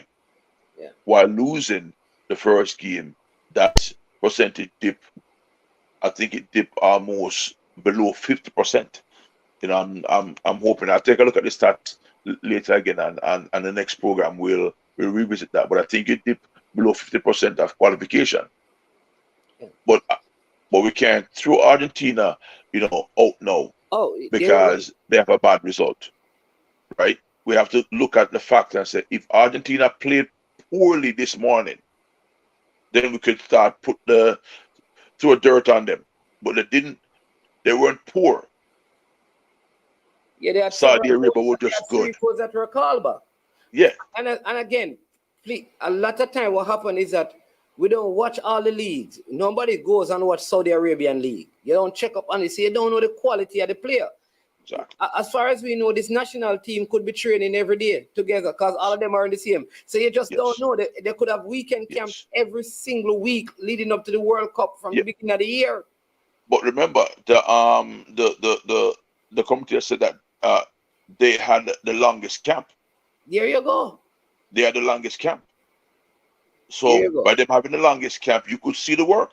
Yeah. While losing the first game, that percentage dip, I think it dipped almost below 50%. You know, I'm hoping I'll take a look at the stats later again, and the next program we'll revisit that. But I think it dipped below 50% of qualification. Yeah. But we can't throw Argentina, out now because they have a bad result, right? We have to look at the fact and say, if Argentina played poorly this morning, then we could start throw dirt on them. But they didn't. They weren't poor. Yeah, they had Saudi Arabia were just good. That were called back. Yeah. And again, please, a lot of time what happened is that we don't watch all the leagues. Nobody goes and watch Saudi Arabian league. You don't check up on it. So you don't know the quality of the player. Exactly. As far as we know, this national team could be training every day together because all of them are in the same. So you just don't know. They could have weekend camps every single week leading up to the World Cup from the beginning of the year. But remember, the committee said that they had the longest camp. There you go. They had the longest camp. So by them having the longest camp, you could see the work.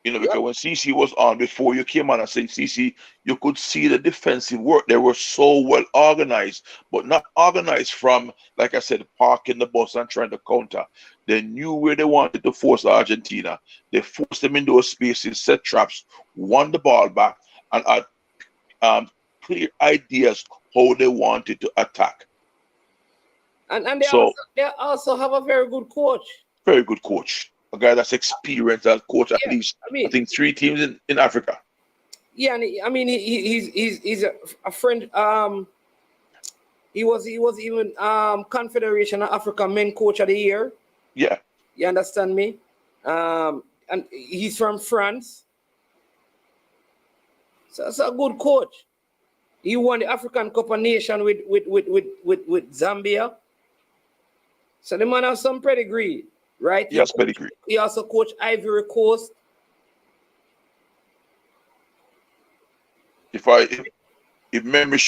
Because when CC was on before you came on and said CC, you could see the defensive work. They were so well organized, but not organized from, like I said, parking the bus and trying to counter. They knew where they wanted to force Argentina. They forced them in those spaces, set traps, won the ball back, and had clear ideas how they wanted to attack. And they also have a very good coach. Very good coach. A guy that's experienced as coach at least, I think 3 teams in Africa. Yeah, and he's a friend. He was even Confederation of Africa Men Coach of the Year. Yeah. You understand me? and he's from France. So that's a good coach. He won the African Cup of Nations with Zambia. So the man has some pedigree, right? Yes, pedigree. He also coached Ivory Coast. If memory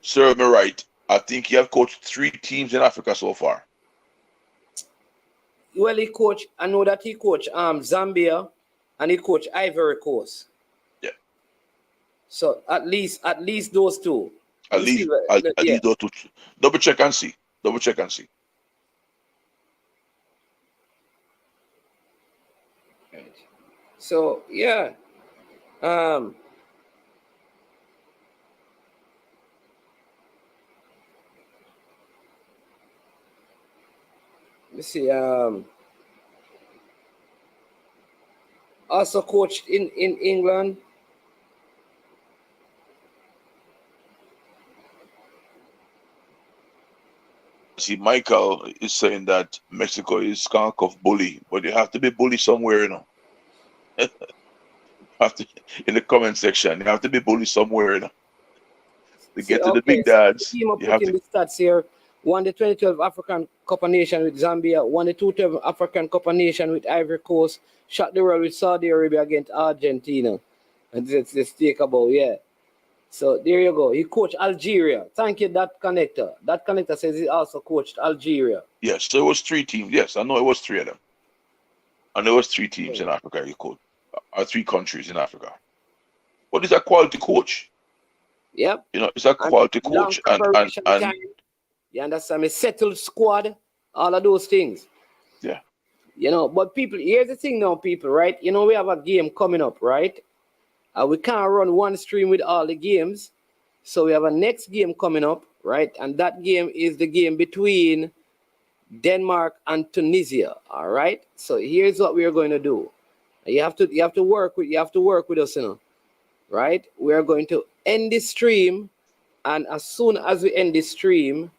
serve me right, I think he has coached 3 teams in Africa so far. Well, I know that he coached Zambia and he coached Ivory Coast. Yeah. So at least those two. At least those two. Double check and see. Right. So yeah. Let's see. Also coached in England. See, Michael is saying that Mexico is skunk of bully, but you have to be bully somewhere, you know. In the comment section, you have to be bully somewhere, you know. To get to the big dads, you have have to. The stats here. Won the 2012 African Cup of Nations with Zambia. Won the 2012 African Cup of Nations with Ivory Coast. Shot the world with Saudi Arabia against Argentina. And let's take about, yeah. So there you go. He coached Algeria. Thank you, that connector. That connector says he also coached Algeria. Yes, so it was 3 teams. Yes, I know it was 3 of them. I know it was 3 teams in Africa he coached. 3 countries in Africa. But he's a quality coach. Yep. You know, he's a quality coach. And you understand me? Settled squad, all of those things. Yeah. You know, but people, here's the thing now, people, right? You know, we have a game coming up, right? We can't run one stream with all the games. So we have a next game coming up, right? And that game is the game between Denmark and Tunisia. All right. So here's what we are going to do. You have to work with us, you know. Right? We are going to end this stream, and as soon as we end this stream,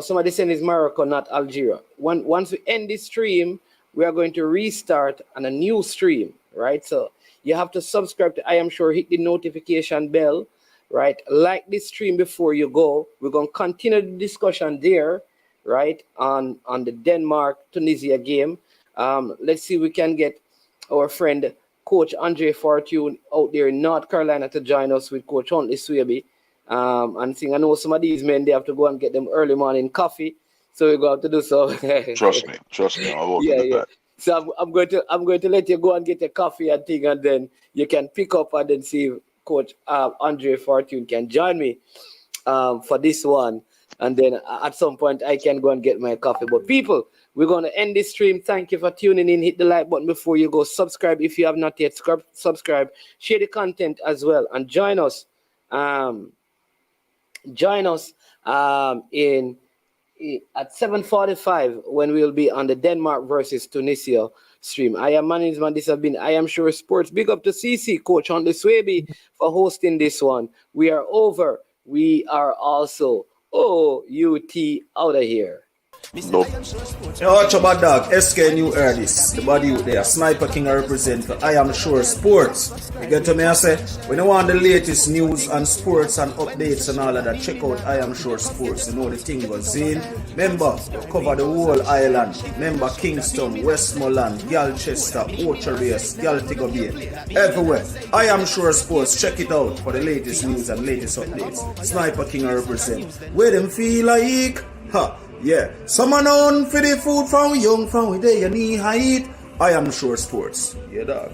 somebody said it's Morocco, not Algeria. Once we end this stream, we are going to restart on a new stream, right? So you have to subscribe to I Am Sure, hit the notification bell, right? Like this stream before you go. We're going to continue the discussion there, right? On the Denmark-Tunisia game. Let's see if we can get our friend Coach Andre Fortune out there in North Carolina to join us with Coach Huntley Swaby. And I know some of these men, they have to go and get them early morning coffee. So we're going to have to do so. Trust me. I won't do that. So I'm going to let you go and get a coffee and thing, and then you can pick up and then see if Coach Andre Fortune can join me for this one. And then at some point I can go and get my coffee. But people, we're going to end this stream. Thank you for tuning in. Hit the like button before you go. Subscribe if you have not yet. Subscribe. Share the content as well. And join us. At 7:45 when we will be on the Denmark versus Tunisia stream. I am management. This has been I Am Sure Sports. Big up to CC, Coach Huntley Swaby, for hosting this one. We are over. We are also OUT out of here. No. Watch about dog, SK New Erdis, the body out there, Sniper King I represent for I Am Sure Sports. You get to me, I say, when you want the latest news and sports and updates and all of that, check out I Am Sure Sports. You know the thing goes in. Remember, cover the whole island. Remember Kingston, Westmoreland, Galchester, Orchard-Race, Galtigo Bay, everywhere. I Am Sure Sports, check it out for the latest news and latest updates. Sniper King I represent. Where them feel like, yeah, someone on for the food from young, from where they knee height. I Am Sure Sports. Yeah, dog.